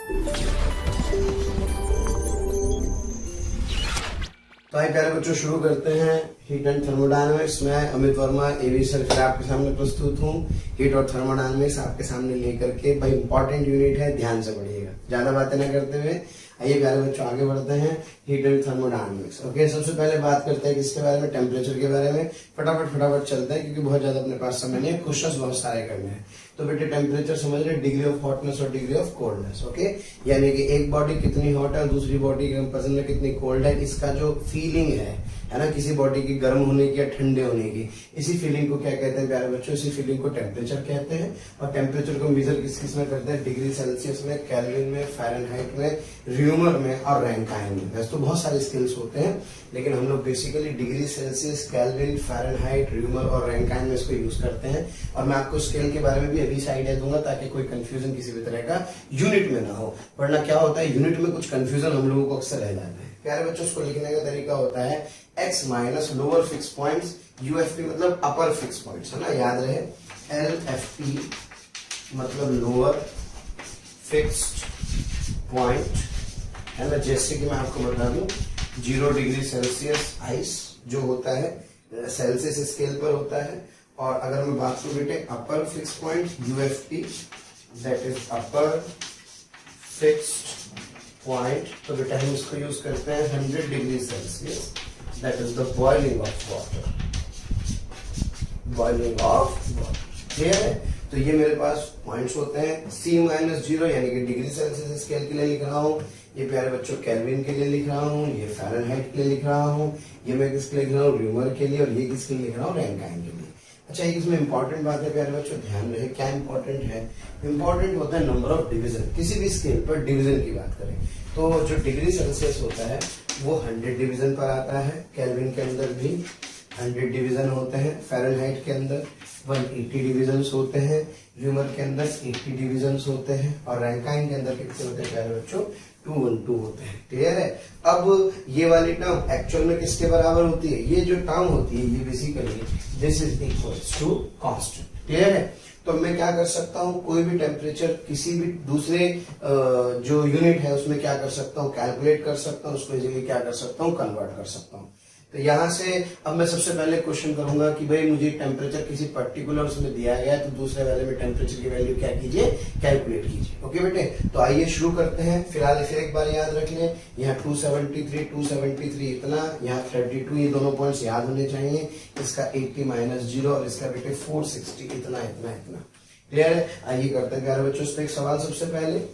तो आइए प्यारे बच्चों शुरू करते हैं हीट एंड थर्मोडायनामिक्स। मैं अमित वर्मा एवी सर फिर आपके सामने प्रस्तुत हूँ। हीट और थर्मोडायनामिक्स आपके सामने लेकर के भाई इंपॉर्टेंट यूनिट है, ध्यान से पढ़िएगा, ज्यादा बातें ना करते हुए आइए प्यारे बच्चों आगे बढ़ते हैं हीट एंड थर्मोडायनामिक्स। ओके, सबसे पहले बात करते हैं किसके बारे में, टेम्परेचर के बारे में। फटाफट चलते हैं क्योंकि बहुत ज्यादा अपने पास समय नहीं है, क्वेश्चंस बहुत सारे करने हैं। तो बेटे टेम्परेचर समझ रहे, डिग्री ऑफ हॉटनेस और डिग्री ऑफ कोल्डनेस। ओके, यानी कि एक बॉडी कितनी हॉट है और दूसरी बॉडी के कंपेरिजन में कितनी कोल्ड है, इसका जो फीलिंग है ना, किसी बॉडी की गर्म होने की या ठंडे होने की, इसी फीलिंग को क्या कहते हैं प्यारे बच्चों, इसी फीलिंग को टेम्परेचर कहते हैं। और टेम्परेचर को मेजर किस में करते हैं, डिग्री सेल्सियस में, केल्विन में, फ़ारेनहाइट में, र्यूमर में और रैंकाइन में। वैसे तो बहुत सारे स्केल्स होते हैं लेकिन हम लोग basically degree Celsius, kelvin, Fahrenheit, rumour और रैंकाइन में इसको यूज करते हैं। और मैं आपको स्केल के बारे में भी अभी से आइडिया दूंगा ताकि कोई कंफ्यूजन किसी भी तरह का यूनिट में ना हो, वरना क्या होता है यूनिट में कुछ कंफ्यूजन हम लोगों को अक्सर रह जाते हैं। प्यारे बच्चों इसको लिखने का तरीका होता है x minus lower fix points, UFP मतलब अपर फिक्स पॉइंट्स, है ना, याद रहे। एलएफपी मतलब लोअर फिक्स्ड पॉइंट, है ना। जैसे कि मैं आपको बता दूं 0 डिग्री सेल्सियस आइस जो होता है सेल्सियस स्केल पर होता है। और अगर मैं बात करूं बेटे upper fix point UFP, that is upper fixed point, तो बेटा हम इसको यूज करते हैं 100 degree Celsius, that is the boiling of water, boiling of water. Clear है। तो ये मेरे पास पॉइंट्स होते हैं। C माइनस 0 यानी कि डिग्री सेल्सियस स्केल के लिए लिख रहा हूँ, ये प्यारे बच्चों केल्विन के लिए लिख रहा हूँ, ये फ़ारेनहाइट के लिए लिख रहा हूँ, ये मैं किसके लिए लिख रहा हूँ, र्यूमर के लिए, और ये किसके लिए लिख रहा हूँ, रैंकाइन के लिए। अच्छा, इसमें इंपॉर्टेंट बात है प्यारे बच्चों, ध्यान रहे क्या इंपॉर्टेंट है। इंपॉर्टेंट होता है नंबर ऑफ डिवीजन। किसी भी स्केल पर डिवीजन की बात करें तो जो डिग्री सेल्सियस होता है वो 100 डिवीजन पर आता है, केल्विन के अंदर भी 100 डिवीजन होते हैं, फ़ारेनहाइट के अंदर 180 डिवीजन्स होते हैं, र्यूमर के अंदर 80 डिवीजन्स होते हैं, और रैंकाइन के अंदर कितने होते हैं प्यारे बच्चों, 212 होते हैं। क्लियर है। अब ये वाली टर्म एक्चुअल में किसके बराबर होती है, ये जो टर्म होती है ये basically this is equals to constant. Clear है। तो मैं क्या कर सकता हूँ, कोई भी टेम्परेचर किसी भी दूसरे जो यूनिट है उसमें क्या कर सकता हूँ, कैलकुलेट कर सकता हूँ, उसको इजीली क्या कर सकता हूँ, कन्वर्ट कर सकता हूँ। तो यहां से अब मैं सबसे पहले क्वेश्चन करूंगा कि भाई मुझे टेम्परेचर किसी पर्टिकुलर उसमें दिया गया है, तो दूसरे वाले में टेम्परेचर की वैल्यू क्या कीजिए, कैलकुलेट कीजिए। ओके बेटे, तो आइए शुरू करते हैं। फिलहाल इसे एक बार याद रख लें, यहाँ 273 इतना, यहाँ 32, ये दोनों पॉइंट्स याद होने चाहिए। इसका 80 माइनस 0 और इसका बेटे 460, इतना इतना इतना। क्लियर है। आइए करते हैं प्यारे बच्चों इस पर एक सवाल। सबसे पहले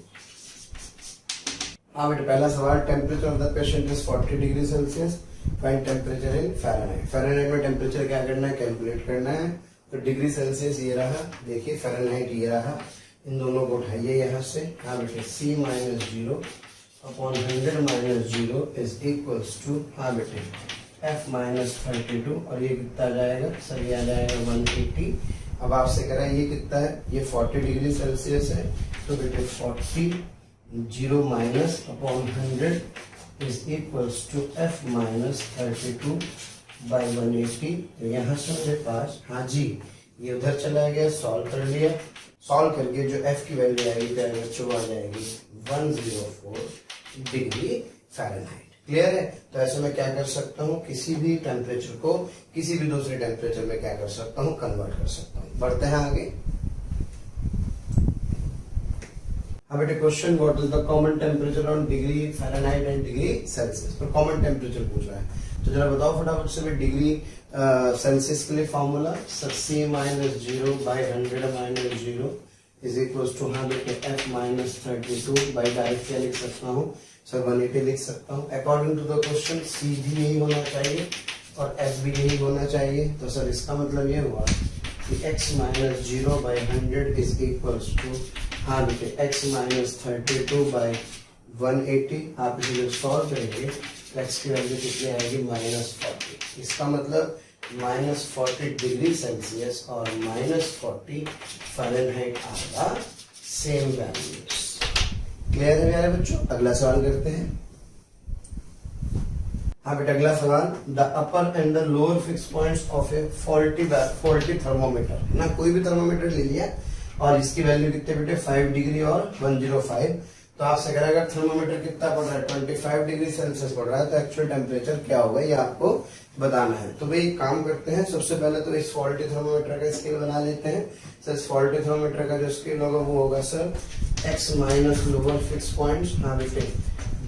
हाँ बेटे, पहला सवाल, temperature of the patient is 40 degree Celsius, find temperature in Fahrenheit. Fahrenheit में टेम्परेचर क्या करना है, कैलकुलेट करना है। तो डिग्री सेल्सियस ये रहा, देखिए फ़ारेनहाइट ये रहा, इन दोनों को उठाइए यहाँ से। हाँ बेटे, C minus 0 upon 100 minus 0 is equals to, हाँ बेटे, F माइनस 32, और ये कितना आ जाएगा सर, ये आ जाएगा 180। अब आपसे कह रहा है ये कितना है, ये 40 डिग्री सेल्सियस है, तो बेटे 40 0 minus upon 100 is equals to F minus 32 by 180। तो यहाँ से मेरे पास, हाँ जी, ये उधर चला गया, सॉल्व कर लिया। सॉल्व करके जो F की वैल्यू आएगी प्यारे बच्चों आ जाएगी 104 डिग्री फ़ारेनहाइट। क्लियर है। तो ऐसे में क्या कर सकता हूँ, किसी भी टेम्परेचर को किसी भी दूसरे टेम्परेचर में क्या कर सकता हूँ, कन्वर्ट कर सकता हूँ। बढ़ते हैं आगे। अब बेटे question, what is the common temperature on degree Fahrenheit and degree Celsius. तो कॉमन टेम्परेचर पूछ रहा है, तो जरा बताओ फटाफट से। डिग्री सेल्सियस के लिए formula sir, C minus 0 by 100 minus 0 is equal to, हाँ बेटे, F माइनस 32 बाई डायरेक्ट क्या लिख सकता हूँ सर, 180 लिख सकता हूँ। According to the question C भी यही होना चाहिए और F भी यही होना चाहिए। तो सर इसका मतलब ये हुआ कि x minus 0 by 100 is equals to, हाँ बेटे, x माइनस 32 बाई 180। आप इसे जब सॉल्व करेंगे तो x की वैल्यू कितनी आएगी, माइनस 40। इसका मतलब माइनस 40 डिग्री सेल्सियस और माइनस 40 फ़ारेनहाइट आएगा, सेम वैल्यूज। क्लियर है मेरे बच्चों। अगला सवाल करते हैं। हाँ बेटा, अगला सवाल, the upper and the lower fix points of A faulty thermometer, ना कोई भी थर्मोमीटर ले लिया और इसकी वैल्यू कितने बेटे, 5 डिग्री और 105। तो आपसे कह रहा है अगर थर्मोमीटर कितना पड़ रहा है 25 डिग्री सेल्सियस पड़ रहा है तो एक्चुअल टेम्परेचर क्या होगा ये आपको बताना है। तो भाई काम करते हैं, सबसे पहले तो इस फॉल्टी थर्मोमीटर का स्केल बना लेते हैं। सर इस फॉल्टी थर्मोमीटर का जो स्केल होगा वो होगा sir x minus lower fix point, हाँ बेटे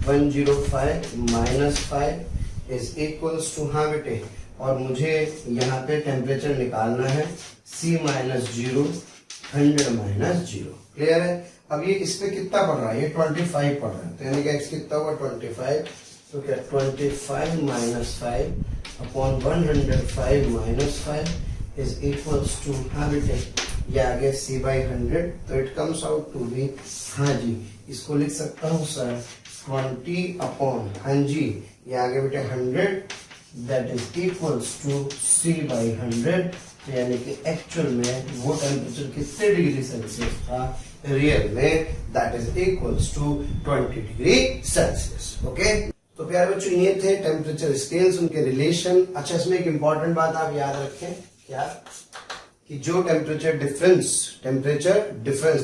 105 माइनस 5 इज इक्वल्स टू, हाँ बेटे, और मुझे यहाँ पे टेम्परेचर निकालना है C माइनस 0 100 माइनस 0। क्लियर है। अब ये इस पे कितना पड़ रहा है, ये 25 पड़ रहा है, तो यानी कि x कितना होगा 25, तो क्या 25 minus 5 upon 105 minus 5 is equals to, हाँ बेटे ये आ गया C बाई 100, तो it comes out to be, हाँ जी इसको लिख सकता हूँ सर 20 अपॉन, हाँ जी ये आ गया बेटे 100 that is equals to C by 100। यानी कि एक्चुअल में वो टेम्परेचर कितने डिग्री सेल्सियस था रियल में, that is equals to 20 degree Celsius. Okay, तो प्यारे बच्चों ये थे टेम्परेचर स्केल्स, उनके रिलेशन। अच्छा इसमें एक इंपॉर्टेंट बात आप याद रखें, क्या कि जो टेम्परेचर डिफरेंस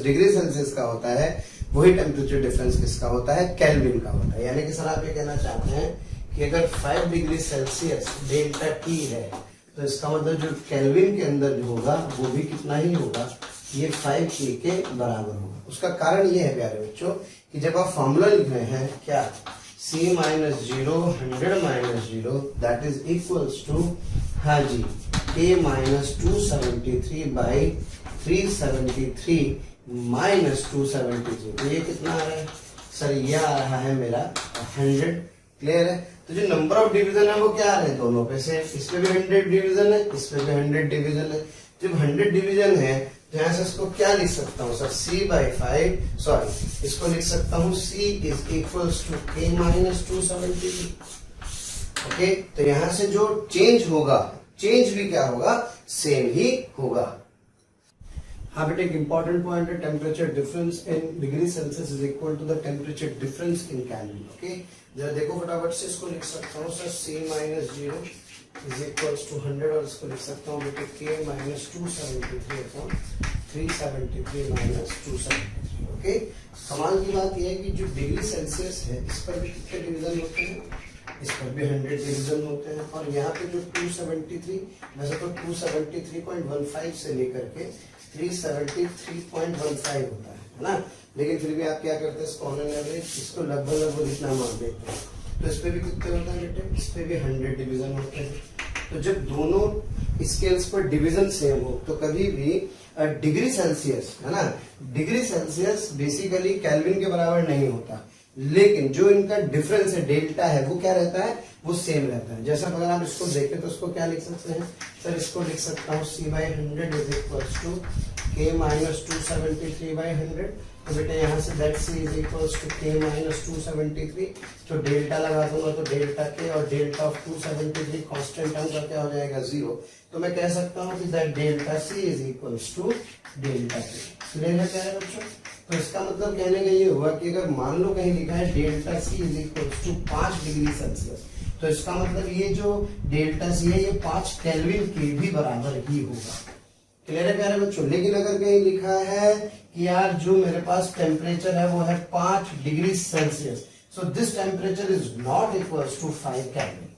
डिग्री सेल्सियस का होता है वही टेम्परेचर डिफरेंस किसका होता है, केल्विन का होता है। यानी कि सर आप ये कहना चाहते हैं कि अगर 5 डिग्री सेल्सियस डेल्टा टी है तो इसका मतलब जो केल्विन के अंदर जो होगा वो भी कितना ही होगा, ये 5K के बराबर होगा। उसका कारण ये है प्यारे बच्चों कि जब आप फॉर्मूला लिख रहे हैं क्या C minus 0 100 minus 0 that is equals to, हाँ जी K माइनस 273 बाई 373 माइनस 273, तो ये कितना आ रहा है सर, ये आ रहा है मेरा 100। क्लियर है। तो जो नंबर ऑफ डिवीजन है वो क्या आ रहे हैं दोनों पे से, इस पे भी 100 डिवीजन है, इस पे भी 100 डिवीजन है। जब 100 डिवीजन है तो यहाँ से इसको क्या लिख सकता हूँ सर C बाई 5, सॉरी इसको लिख सकता हूँ C is equals to K minus 273। Okay, तो यहाँ से जो चेंज होगा, चेंज भी क्या होगा, सेम ही होगा। हाँ बेटे एक इंपॉर्टेंट पॉइंट है, temperature difference in degree Celsius is equal to the temperature difference in kelvin. Okay, जरा देखो फटाफट से, इसको लिख सकता हूँ sir C minus 0 is equals to 100, और इसको लिख सकता हूँ बेटे K minus 273 upon 373 minus 273। Okay, कमाल की बात यह है कि जो डिग्री सेल्सियस है इस पर भी कितने डिवीजन होते हैं, इस पर भी 100 डिवीजन होते हैं, और यहाँ पे जो 273 वैसे तो 273.15 से लेकर के 373.15 होता है ना, लेकिन फिर भी आप क्या करते हैं इसको ऑन एन एवरेज इसको लगभग इतना मान देते हैं। तो इस पे भी कितने होता है बेटे, इस पे भी 100 डिवीजन होते हैं। तो जब दोनों स्केल्स पर डिवीजन सेम हो तो कभी भी डिग्री सेल्सियस है ना, डिग्री सेल्सियस बेसिकली केल्विन के बराबर नहीं होता, लेकिन जो इनका डिफरेंस है डेल्टा है वो क्या रहता है, वो सेम रहता है। जैसा अगर आप इसको देखें तो इसको क्या लिख सकते हैं सर, इसको लिख सकता हूँ C by 100 is equals to K minus 273 by 100। तो बेटे यहाँ से that C is equals to K minus 273, तो डेल्टा लगा दूंगा तो डेल्टा K और डेल्टा ऑफ 273 कांस्टेंट टर्म का क्या हो जाएगा 0। तो मैं कह सकता हूँ कि that delta C is equals to delta K। Clear है क्या है बच्चों। तो इसका मतलब कहने का ये हुआ कि अगर मान लो कहीं लिखा है delta C is equals to 5 degree Celsius, तो इसका मतलब ये जो डेल्टा C है ये 5 केल्विन के भी बराबर ही होगा। क्लियर है प्यारे बच्चों। लेकिन अगर कहीं लिखा है कि यार जो मेरे पास टेम्परेचर है वो है 5 degree Celsius, so this temperature is not equals to 5 kelvin.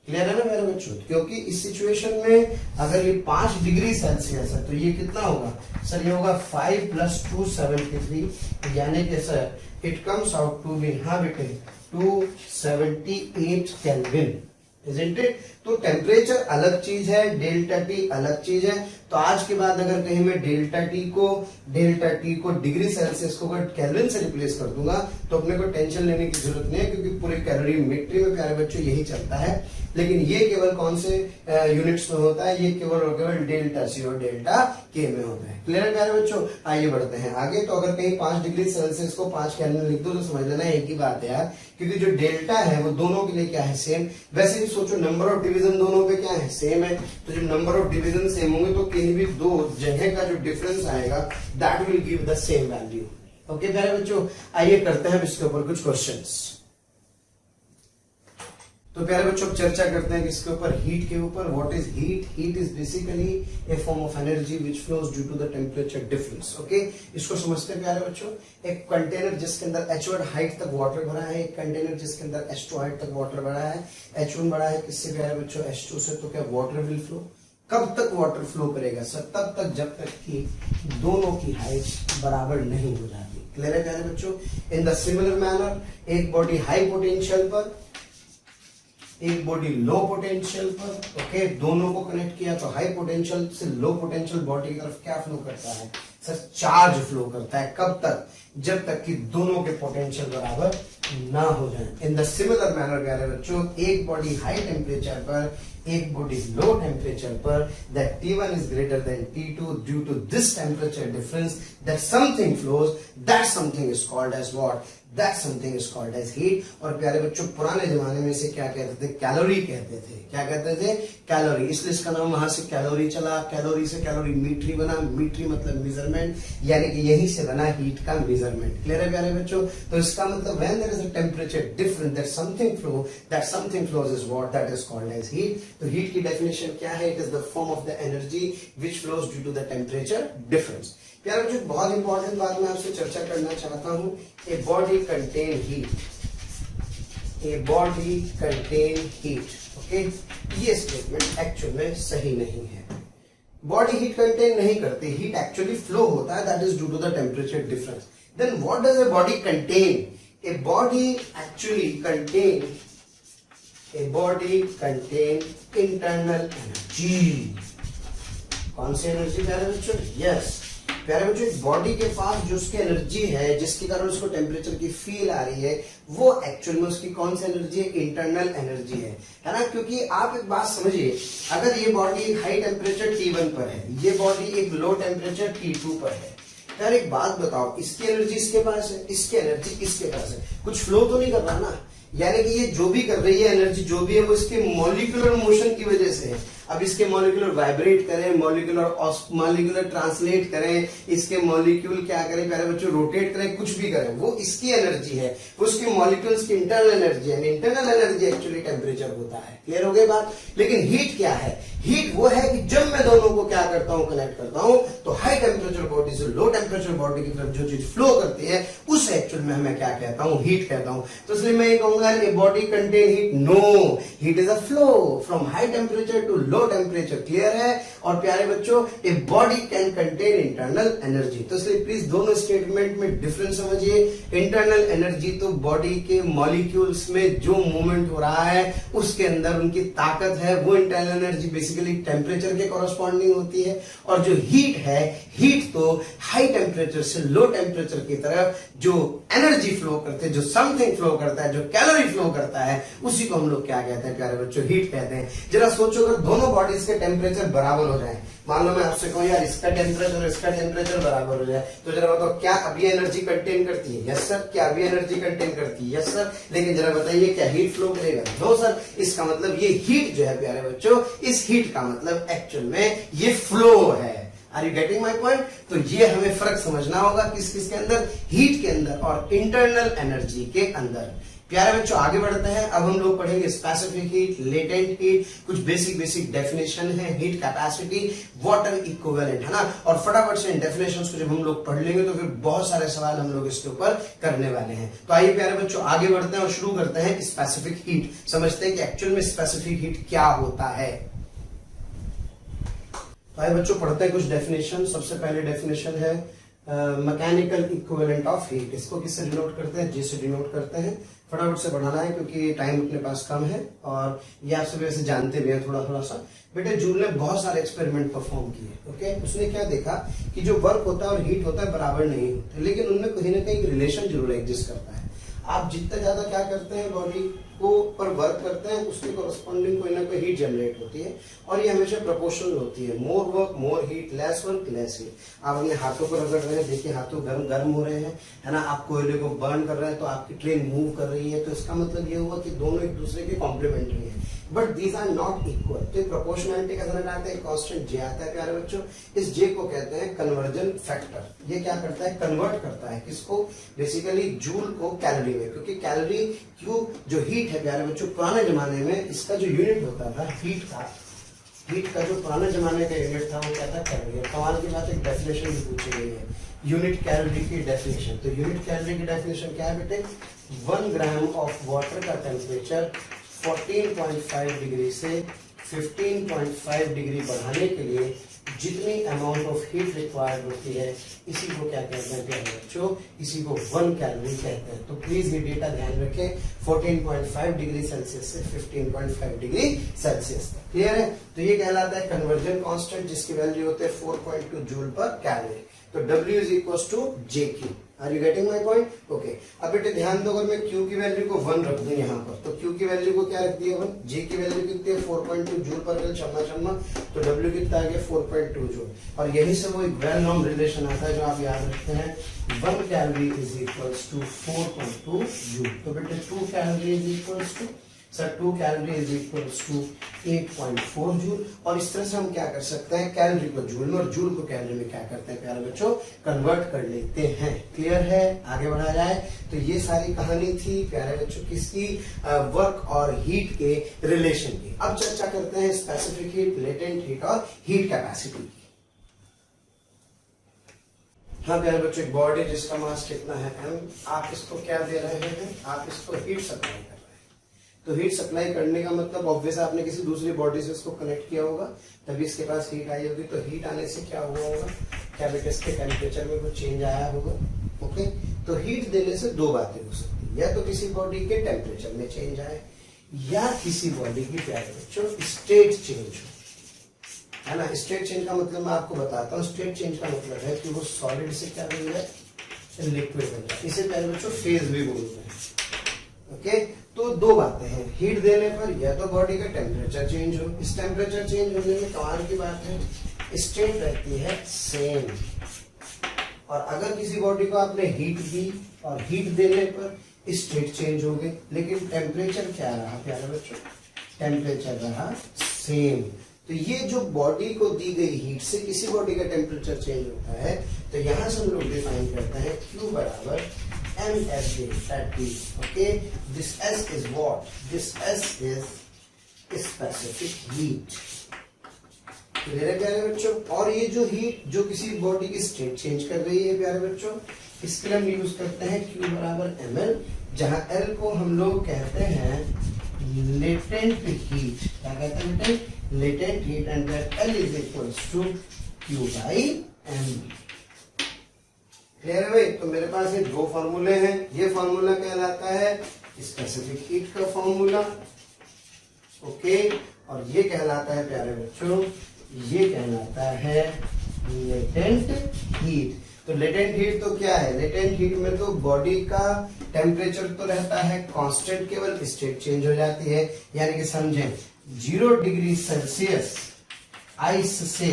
Clear है ना मेरे बच्चों, क्योंकि इस सिचुएशन में अगर ये 5 डिग्री सेल्सियस है तो ये कितना होगा सर, ये होगा 5 प्लस 273, यानी कि sir it comes out to be, हाँ बेटे 278 केल्विन, इजंट इट। तो टेम्परेचर अलग चीज है, डेल्टा टी अलग चीज है। तो आज के बाद अगर कहीं मैं डेल्टा टी को डिग्री सेल्सियस को अगर केल्विन से रिप्लेस कर दूंगा तो अपने को टेंशन लेने की जरूरत नहीं है, क्योंकि पूरे कैलोरीमेट्री में प्यारे बच्चों यही चलता है। लेकिन ये केवल कौन से यूनिट्स में होता है, ये केवल और केवल डेल्टा C और डेल्टा K में होता है। क्लियर है प्यारे बच्चों। आइए बढ़ते हैं आगे। तो अगर कहीं 5 डिग्री सेल्सियस को 5 केल्विन लिख दो तो समझ लेना एक ही बात है यार, क्योंकि जो डेल्टा है वो दोनों के लिए क्या है, सेम। वैसे भी सोचो नंबर ऑफ डिवीजन दोनों पे क्या है, सेम है। तो जब नंबर ऑफ डिवीजन सेम होंगे तो किसी भी दो जगह का जो डिफरेंस आएगा that will give the same value. Okay प्यारे बच्चों, आइए करते हैं इसके ऊपर कुछ क्वेश्चंस। तो प्यारे बच्चों चर्चा करते हैं किसके ऊपर, हीट के ऊपर। What is heat? Heat is basically a form of energy which flows due to the temperature difference. Okay, इसको समझते हैं प्यारे बच्चों। एक कंटेनर जिसके अंदर H1 हाइट तक वाटर भरा है, एक कंटेनर जिसके अंदर H2 हाइट तक वाटर भरा है। H1 बड़ा है किससे प्यारे बच्चों? H2 से। तो क्या वाटर विल फ्लो? कब तक वाटर फ्लो करेगा सर? तब तक जब तक कि दोनों की हाइट बराबर नहीं हो जाती। क्लियर है प्यारे बच्चों? इन द सिमिलर मैनर, एक बॉडी हाई पोटेंशियल पर, एक बॉडी लो पोटेंशियल पर, ओके, दोनों को कनेक्ट किया तो हाई पोटेंशियल से लो पोटेंशियल बॉडी की तरफ क्या फ्लो करता है सर? चार्ज फ्लो करता है। कब तक? जब तक कि दोनों के पोटेंशियल बराबर ना हो जाए। इन द सिमिलर मैनर प्यारे बच्चों, एक बॉडी हाई टेम्परेचर पर, एक बॉडी लो टेम्परेचर पर, that T1 is greater than T2 due to this temperature difference, that something flows, that something is called as what? That something is called as heat। और प्यारे बच्चों पुराने जमाने में इसे क्या कहते थे? कैलोरी कहते थे। क्या कहते थे? कैलोरी। इसलिए इसका नाम वहां से कैलोरी चला। कैलोरी से कैलोरी मीट्री बना। मीट्री मतलब मेजरमेंट, यानी कि यहीं से बना हीट का मेजरमेंट। क्लियर है प्यारे बच्चों? तो इसका मतलब when there is a temperature difference, that something flows is what? That is called as heat. तो हीट की डेफिनेशन क्या है? It is the form of the energy which flows due to the temperature difference. प्यारे बच्चों बहुत important बात मैं आपसे चर्चा करना चाहता हूं। ए बॉडी कंटेन हीट। ए बॉडी कंटेन हीट। ओके, ये स्टेटमेंट एक्चुअल में सही नहीं है। बॉडी हीट कंटेन नहीं करती, हीट एक्चुअली फ्लो होता है, that is due to the temperature difference. Then what does a body contain? A body actually contain, a body contain internal energy. कौन सी एनर्जी प्यारे बच्चों? यस प्यारे बच्चों, बॉडी के पास जो उसकी एनर्जी है जिसके कारण उसको टेम्परेचर की फील आ रही है, वो एक्चुअल में उसकी कौन सी एनर्जी है? इंटरनल एनर्जी है ना? क्योंकि आप एक बात समझिए, अगर ये बॉडी हाई टेम्परेचर T1 पर है, ये बॉडी एक लो टेम्परेचर T2 पर है, यार एक बात बताओ, इसकी एनर्जी इसके पास है, इसकी एनर्जी इसके पास है, कुछ फ्लो तो नहीं कर रहा ना? यानी कि ये जो भी कर रही है एनर्जी, जो भी है वो इसके मॉलिक्यूलर मोशन की वजह से है। अब इसके मॉलिक्यूलर वाइब्रेट करें, मॉलिक्यूलर ट्रांसलेट करें, इसके मॉलिक्यूल क्या करें प्यारे बच्चों? रोटेट करें, कुछ भी करें, वो इसकी एनर्जी है, वो उसके मॉलिक्यूल्स की इंटरनल एनर्जी है। इंटरनल एनर्जी एक्चुअली टेम्परेचर होता है। क्लियर हो गई बात? लेकिन हीट क्या है? हीट वो है कि जब मैं दोनों को क्या करता हूं? कनेक्ट करता हूं, तो हाई टेम्परेचर बॉडी से लो टेम्परेचर बॉडी की तरफ जो चीज फ्लो करती है उसे एक्चुअल में मैं क्या कहता हूं? हीट कहता हूं। तो इसलिए मैं ये कहूंगा a body contain heat? No, heat is a flow from high temperature to low temperature. Clear है? और प्यारे बच्चों, a body can contain internal energy. तो इसलिए प्लीज दोनों स्टेटमेंट में डिफरेंस समझिए। इंटरनल एनर्जी तो बॉडी के मॉलिक्यूल्स में जो मूवमेंट हो रहा है उसके अंदर उनकी ताकत है, वो इंटरनल एनर्जी बेसिकली टेम्परेचर के कॉरस्पॉन्डिंग होती है। और जो हीट है, हीट तो हाई टेम्परेचर से लो टेम्परेचर की तरफ जो एनर्जी फ्लो करते हैं, जो समथिंग फ्लो करता है, जो कैलोरी फ्लो करता है, उसी को हम लोग क्या कहते हैं प्यारे बच्चों? हीट कहते हैं। जरा सोचो, अगर दोनों बॉडीज के टेम्परेचर बराबर हो जाए, मान लो मैं आपसे कहूं यार इसका टेम्परेचर और इसका टेम्परेचर बराबर हो जाए, तो जरा बताओ क्या अभी एनर्जी कंटेन करती है? Yes sir. क्या अभी एनर्जी कंटेन करती है? Yes sir. लेकिन जरा बताइए क्या हीट फ्लो करेगा? No sir. इसका मतलब ये हीट जो है प्यारे बच्चों, इस हीट का मतलब एक्चुअल में ये फ्लो है। Are you getting my point? तो ये हमें फर्क समझना होगा किस किस के अंदर? हीट के अंदर और इंटरनल एनर्जी के अंदर। प्यारे बच्चों आगे बढ़ते हैं। अब हम लोग पढ़ेंगे स्पेसिफिक हीट, लेटेंट हीट, कुछ बेसिक डेफिनेशन है, हीट कैपेसिटी, वाटर इक्विवेलेंट, है ना? और फटाफट से इन डेफिनेशंस को जब हम लोग पढ़ लेंगे तो फिर बहुत सारे सवाल हम लोग इसके ऊपर करने वाले हैं। तो आइए प्यारे बच्चों आगे बढ़ते हैं और शुरू करते हैं स्पेसिफिक हीट। समझते हैं कि एक्चुअल में स्पेसिफिक हीट क्या होता है। तो आइए बच्चों पढ़ते हैं कुछ डेफिनेशन। सबसे पहले डेफिनेशन है मैकेनिकल इक्विवेलेंट ऑफ हीट। इसको किससे डिनोट करते हैं? जी से डिनोट करते हैं। फटाफट से बढ़ाना है क्योंकि टाइम अपने पास कम है और ये आप सब वैसे जानते भी हैं थोड़ा सा। बेटे जूल ने बहुत सारे एक्सपेरिमेंट परफॉर्म किए। ओके, उसने क्या देखा कि जो वर्क होता है और हीट होता है बराबर नहीं होते, लेकिन उनमें कहीं ना कहीं रिलेशन जरूर एग्जिस्ट करता है। आप जितना ज्यादा क्या करते हैं बॉडी को पर वर्क करते हैं, उसके कोरस्पॉन्डिंग कोई ना कोई हीट जनरेट होती है और ये हमेशा प्रोपोर्शनल होती है। More work more heat, lace work less heat. आप अपने हाथों को रगड़ रहे हैं, देखिए हाथों गर्म हो रहे हैं, है ना? आप कोयले को बर्न कर रहे हैं तो आपकी ट्रेन मूव कर रही है, तो इसका मतलब ये हुआ कि दोनों एक दूसरे के कॉम्प्लीमेंट्री है। But these are not equal. तो प्रोपोर्शनैलिटी का रिजल्ट आता है, कांस्टेंट जे आता है प्यारे बच्चों। इस जे को कहते हैं कन्वर्जन फैक्टर। ये क्या करता है, कन्वर्ट करता है किसको, बेसिकली जूल को कैलोरी में, क्योंकि कैलोरी क्यों जो हीट है प्यारे बच्चों, पुराने जमाने में इसका जो यूनिट होता था हीट था, हीट का जो पुराने जमाने का यूनिट था वो क्या था, कैलोरी। कमाल की बात, एक डेफिनेशन भी पूछी गई है, यूनिट कैलोरी की डेफिनेशन। तो यूनिट कैलोरी की डेफिनेशन क्या है बेटे, 1 ग्राम ऑफ वाटर का टेम्परेचर 14.5 डिग्री से 15.5 डिग्री बढ़ाने के लिए जितनी अमाउंट ऑफ हीट रिक्वायर्ड होती है, इसी को क्या कहते हैं प्यारे बच्चों, इसी को 1 कैलोरी कहते हैं। तो प्लीज ये डेटा ध्यान रखें, 14.5 डिग्री सेल्सियस से 15.5 डिग्री सेल्सियस तक। क्लियर है। तो ये कहलाता है कन्वर्जन कांस्टेंट, जिसकी वैल्यू होते हैं 4.2 जूल पर कैलोरी। तो W is equal to JQ। Are you getting my point? Okay. अब बेटे ध्यान दो, अगर मैं Q की वैल्यू को 1 रख दूं यहाँ पर, तो Q की वैल्यू को क्या रख दिया 1, J की वैल्यू कितनी है 4.2 जूल पर कल चम्मा, तो W कितना आ गया 4.2 जूल। और यही से वो एक वेल नोन रिलेशन आता है जो आप याद रखते हैं, 1 calorie is equal to 4.2 joule. तो बेटे 2 calorie is equal to, sir 2 calorie is equal to 8.4 joule. और इस तरह से हम क्या कर सकते हैं, कैलोरी को जूल में और जूल को कैलोरी में क्या करते हैं प्यारे बच्चों, कन्वर्ट कर लेते हैं। क्लियर है, आगे बढ़ा जाए। तो ये सारी कहानी थी प्यारे बच्चों किसकी, वर्क और हीट के रिलेशन की। अब चर्चा करते हैं स्पेसिफिक हीट, लेटेंट हीट और हीट कैपेसिटी की। हाँ प्यारे बच्चों, एक बॉडी जिसका मास कितना है m, आप इसको क्या दे रहे हैं, आप इसको हीट सप्लाई कर रहे हैं। तो हीट सप्लाई करने का मतलब ऑब्वियस आपने किसी दूसरी बॉडी से इसको कनेक्ट किया होगा, तभी इसके पास हीट आई होगी। तो हीट आने से क्या हुआ होगा, क्या बेटे इसके टेम्परेचर में कुछ चेंज आया होगा। ओके, तो हीट देने से दो बातें हो सकती है, या तो किसी बॉडी के टेम्परेचर में चेंज आए, या किसी बॉडी की प्यारे बच्चों स्टेट चेंज हो, है ना। स्टेट चेंज का मतलब मैं आपको बताता हूँ। स्टेट चेंज का मतलब है कि वो सॉलिड से क्या बन जाए, लिक्विड बन जाए। इसे प्यारे बच्चों फेज भी बोलते हैं। ओके, तो दो बातें हैं, हीट देने पर या तो बॉडी का टेम्परेचर चेंज हो, इस टेम्परेचर चेंज होने में कमाल की बात है स्टेट रहती है सेम। और अगर किसी बॉडी को आपने हीट दी और हीट देने पर स्टेट चेंज हो गई, लेकिन टेम्परेचर क्या रहा प्यारे बच्चों, टेम्परेचर रहा सेम। तो ये जो बॉडी को दी गई हीट से किसी बॉडी का टेम्परेचर चेंज होता है, तो यहां से हम लोग डिफाइन करते हैं Q बराबर MSJ, that is, okay, this S is what? This S is specific heat. Clear है प्यारे बच्चों। और ये जो हीट जो किसी बॉडी की स्टेट चेंज कर रही है प्यारे बच्चों, इसके लिए हम यूज करते हैं Q बराबर ML, जहां L को हम लोग कहते हैं लेटेंट हीट। क्या कहते हैं बेटे, latent heat, and L is equal to Q by M। Clear है भाई। तो मेरे पास ये दो फॉर्मूले हैं, ये फॉर्मूला कहलाता है स्पेसिफिक हीट का फॉर्मूला, ओके, और ये कहलाता है प्यारे बच्चों, ये कहलाता है लेटेंट हीट। तो लेटेंट हीट तो क्या है, लेटेंट हीट में तो बॉडी का टेम्परेचर तो रहता है कांस्टेंट, केवल स्टेट चेंज हो जाती है। यानी कि समझें 0 डिग्री सेल्सियस आइस से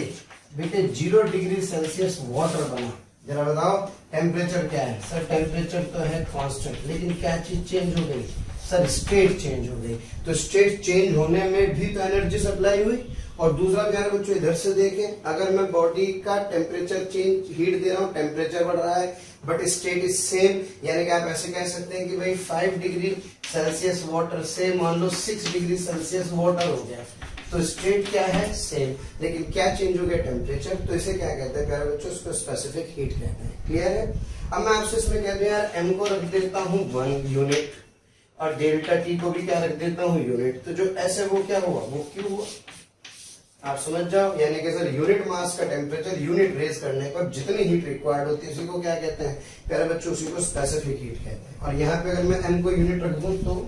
बेटे 0 डिग्री सेल्सियस वाटर बना, जरा बताओ टेम्परेचर क्या है, सर टेम्परेचर तो है कांस्टेंट, लेकिन क्या चीज चेंज हो गई, सर स्टेट चेंज हो गई। तो स्टेट चेंज होने में भी तो एनर्जी सप्लाई हुई। और दूसरा प्यारे बच्चों इधर से देखें, अगर मैं बॉडी का टेम्परेचर चेंज हीट दे रहा हूँ, टेम्परेचर बढ़ रहा है बट स्टेट इज सेम, यानी कि आप ऐसे कह सकते हैं कि भाई 5 डिग्री सेल्सियस वाटर से मान लो 6 डिग्री सेल्सियस वाटर हो गया, तो स्टेट क्या है सेम, लेकिन क्या चेंज हो गया टेम्परेचर। तो इसे क्या कहते हैं प्यारे बच्चों, उसको स्पेसिफिक हीट कहते हैं। क्लियर है। अब मैं आपसे इसमें कहते हैं यार m को रख देता हूँ 1 यूनिट और डेल्टा टी को भी क्या रख देता हूँ यूनिट, तो जो s है वो क्या हुआ, वो Q हुआ। आप समझ जाओ, यानी कि सर यूनिट मास का टेम्परेचर यूनिट रेज करने पर जितनी हीट रिक्वायर्ड होती है उसी को क्या कहते हैं प्यारे बच्चों, उसी को स्पेसिफिक हीट कहते हैं। और यहाँ पे अगर मैं m को यूनिट रख दूं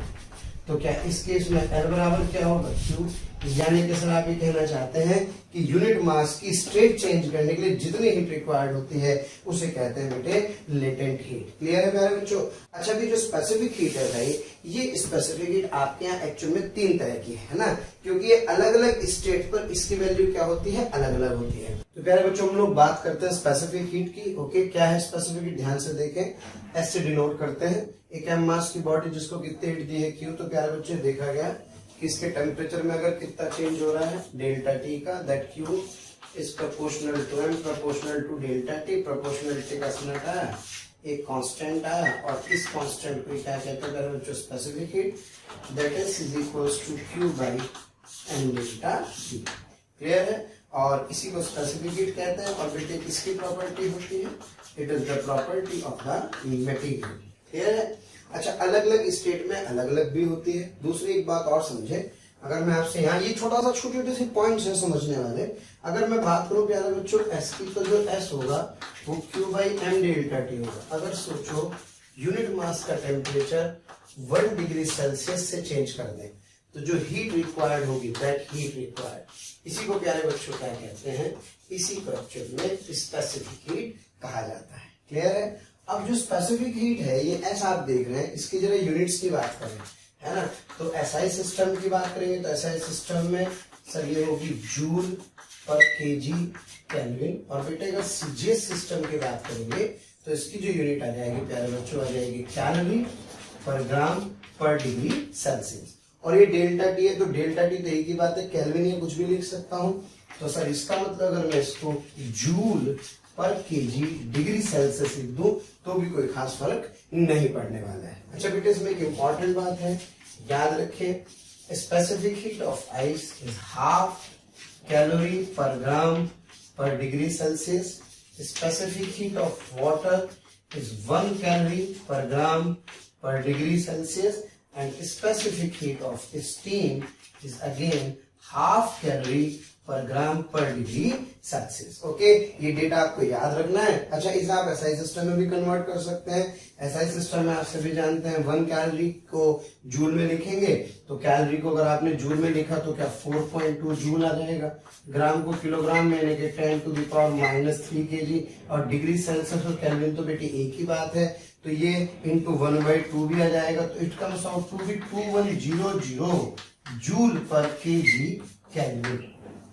तो क्या इस केस में L बराबर क्या होगा Q, यानी कि सर आप ये कहना चाहते हैं कि यूनिट मास की स्टेट चेंज करने के लिए जितनी हीट रिक्वायर्ड होती है उसे कहते हैं बेटे लेटेंट हीट। क्लियर है प्यारे बच्चों। अच्छा, भी जो स्पेसिफिक हीट है भाई, ये स्पेसिफिक हीट आपके यहाँ एक्चुअल में 3 तरह की है ना, क्योंकि ये अलग अलग स्टेट पर इसकी वैल्यू क्या होती है, अलग अलग होती है। तो प्यारे बच्चों हम लोग बात करते हैं स्पेसिफिक हीट की। ओके, क्या है स्पेसिफिक हीट, ध्यान से देखें, एस से डिनोट करते हैं। एक एम मास की बॉडी जिसको कितनी हीट दी है Q, तो प्यारे बच्चे देखा गया कि इसके टेम्परेचर में अगर कितना चेंज हो रहा है डेल्टा टी का, that Q is proportional to M proportional to delta T. Proportionality का सनट आया, एक कांस्टेंट आया, और इस कांस्टेंट को क्या कहते हैं बच्चों, specific heat, that is equals to Q by M delta T. Clear है? और इसी को स्पेसिफिक हीट कहते हैं। और बेटे किसकी प्रॉपर्टी होती है? It is the property of the material. Clear है? अच्छा, अलग अलग स्टेट में अलग अलग भी होती है। दूसरी एक बात और समझे, अगर मैं आपसे यहाँ ये छोटा सा छोटे छोटे से पॉइंट्स है समझने वाले, अगर मैं बात करूं प्यारे बच्चों एस की, तो जो एस होगा वो Q by M delta T होगा। अगर सोचो यूनिट मास का टेम्परेचर 1 डिग्री सेल्सियस से चेंज कर दें, तो जो हीट रिक्वायर्ड होगी, दैट हीट रिक्वायर्ड, इसी को प्यारे बच्चों क्या कहते हैं? इसी को एक्चुअल में स्पेसिफिक हीट कहा जाता है। क्लियर है? अब जो स्पेसिफिक हीट है ये एस आप देख रहे हैं, इसकी जरा यूनिट्स की बात करें, है ना, तो एसआई सिस्टम की बात करेंगे तो एसआई सिस्टम में सर ये होगी जूल पर केजी केल्विन। और बेटे अगर सीजीएस सिस्टम की बात करेंगे तो इसकी जो यूनिट आ जाएगी प्यारे बच्चों, आ जाएगी calorie per gram per degree Celsius. और ये डेल्टा टी है, तो डेल्टा टी तो एक ही बात है, केल्विन या कुछ भी लिख सकता हूं। तो सर इसका मतलब अगर मैं इसको joule per KG degree Celsius लिख दूं तो भी कोई खास फर्क नहीं पड़ने वाला है। अच्छा बेटे, इसमें एक इंपॉर्टेंट बात है, याद रखें, specific heat of ice is half calorie per gram per degree Celsius. Specific heat of water is 1 calorie per gram per degree Celsius, and specific heat of steam is again half calorie per gram per degree Celsius. Okay, ये data आपको याद रखना है। अच्छा, इसे आप SI system में भी कन्वर्ट कर सकते हैं। एसआई सिस्टम में आप सभी जानते हैं 1 कैलोरी को जूल में लिखेंगे, तो कैलोरी को अगर आपने जूल में लिखा तो क्या 4.2 जूल आ जाएगा। ग्राम को किलोग्राम में यानी कि 10 टू द पावर -3 kg, और डिग्री सेल्सियस और केल्विन तो बेटी एक ही बात है, तो ये इंटू 1/2 भी आ जाएगा, तो it comes out to be 2100 joule per KG kelvin.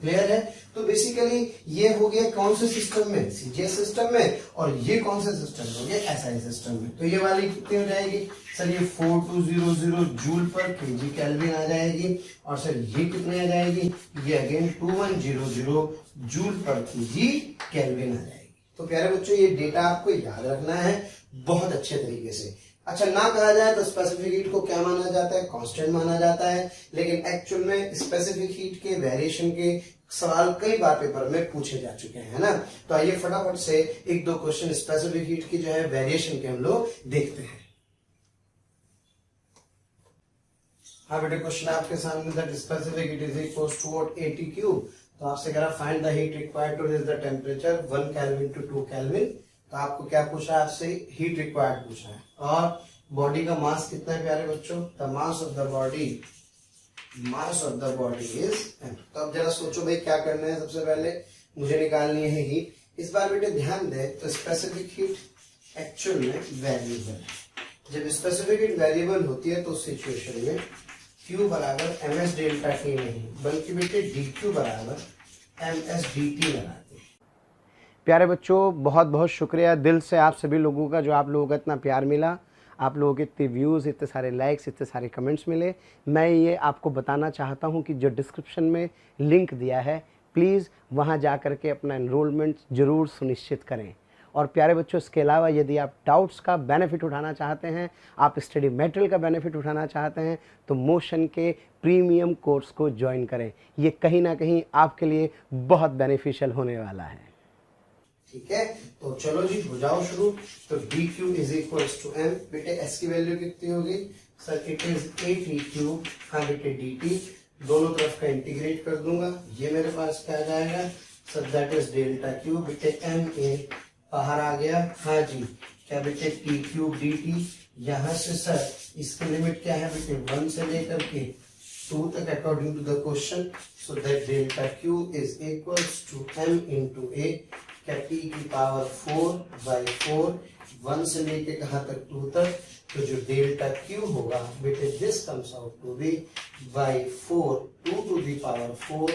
Clear है? तो बेसिकली ये हो गया कौन से सिस्टम में? सीजीएस सिस्टम में। और ये कौन से सिस्टम में हो गया? एसआई सिस्टम में। तो ये वाली कितनी हो जाएगी सर? ये 4200 जूल पर केजी केल्विन आ जाएगी। और सर ये कितनी आ जाएगी? ये again 2100 joule per KG kelvin आ जाएगी। तो प्यारे बच्चों, ये डेटा आपको याद रखना है बहुत अच्छे तरीके से। अच्छा, ना कहा जाए तो स्पेसिफिक हीट को क्या माना जाता है? कांस्टेंट माना जाता है, लेकिन एक्चुअल में स्पेसिफिक हीट के वेरिएशन के सवाल कई बार पेपर में पूछे जा चुके हैं, है ना। तो आइए फटाफट से एक दो क्वेश्चन स्पेसिफिक हीट की जो है वेरिएशन के हम लोग देखते हैं। हाँ बेटे, क्वेश्चन आपके सामने, that specific heat is equals to what? AT cube. तो आपसे कह रहा find the heat required to raise the temperature 1 kelvin to 2 kelvin. तो आपको क्या पूछा है? आपसे हीट रिक्वायर्ड पूछा है। और बॉडी का मास कितना है प्यारे बच्चों? The mass of the body is m। तो अब जरा सोचो भाई क्या करना है। सबसे पहले मुझे निकालनी है हीट। इस बार बेटे ध्यान दे, तो स्पेसिफिक हीट एक्चुअल में वेरिएबल है। जब स्पेसिफिक हीट वेरिएबल होती है तो उस सिचुएशन में Q बराबर ms डेल्टा टी नहीं, बल्कि बेटे dQ बराबर ms dt लगाते हैं। प्यारे बच्चों, बहुत बहुत शुक्रिया दिल से आप सभी लोगों का, जो आप लोगों का इतना प्यार मिला, आप लोगों के इतने व्यूज़, इतने सारे लाइक्स, इतने सारे कमेंट्स मिले। मैं ये आपको बताना चाहता हूँ कि जो डिस्क्रिप्शन में लिंक दिया है, प्लीज़ वहाँ जा कर के अपना एनरोलमेंट ज़रूर सुनिश्चित करें। और प्यारे बच्चों, इसके अलावा यदि आप डाउट्स का बेनिफिट उठाना चाहते हैं, आप स्टडी मटेरियल का बेनिफिट उठाना चाहते हैं, तो मोशन के प्रीमियम कोर्स को ज्वाइन करें। ये कहीं ना कहीं आपके लिए बहुत बेनिफिशियल होने वाला है। ठीक है, तो चलो जी हो जाओ शुरू। तो dq is equals to m। बेटे s की वैल्यू कितनी होगी सर? It is 8 cube. हाँ बेटे dt, दोनों तरफ का इंटीग्रेट कर दूंगा, ये मेरे पास क्या आ जाएगा sir? That is delta Q. बेटे ma बाहर आ गया। हाँ जी, क्या बेटे t क्यूब dt। यहाँ से सर इसकी लिमिट क्या है बेटे? 1 से लेकर के 2 तक according to the question. So that delta Q is equals to m into a, क्या t की पावर 4/4, 1 से लेके कहाँ तक? 2 तक। तो जो डेल्टा क्यू होगा बेटे, this comes out to be by 4, 2 to the power 4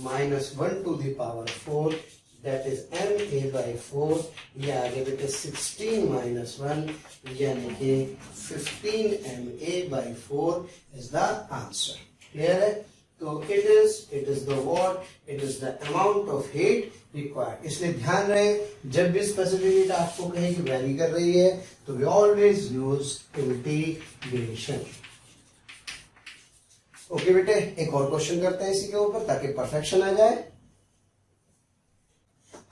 minus 1 to the power 4, that is ma/4। ये आगे बेटे 16 माइनस 1 यानी कि 15 ma/4 is the answer. Clear है? तो it is the what, it is the amount of heat required. इसलिए ध्यान रहे, जब भी स्पेसिफिक हीट आपको कहे कि वैरी कर रही है तो we always use integration. Okay बेटे, एक और क्वेश्चन करते हैं इसी के ऊपर ताकि परफेक्शन आ जाए।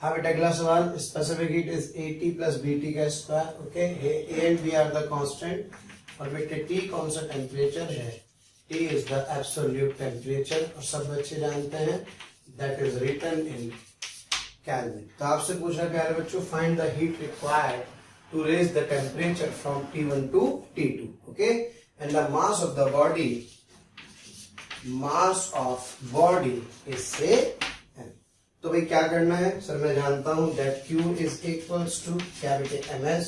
हाँ बेटा, अगला सवाल, specific heat is AT plus BT का square. Okay, A and B are the constant और बेटे T कौन सा टेम्परेचर है? T is the absolute temperature और सब बच्चे जानते हैं that is written in kelvin. तो आपसे पूछ रहा है प्यारे बच्चों, find the heat required to raise the temperature from T1 to T2। Okay, and the mass of the body, mass of body is से m। तो भाई क्या करना है सर, मैं जानता हूं that Q is equals to क्या बेटे ms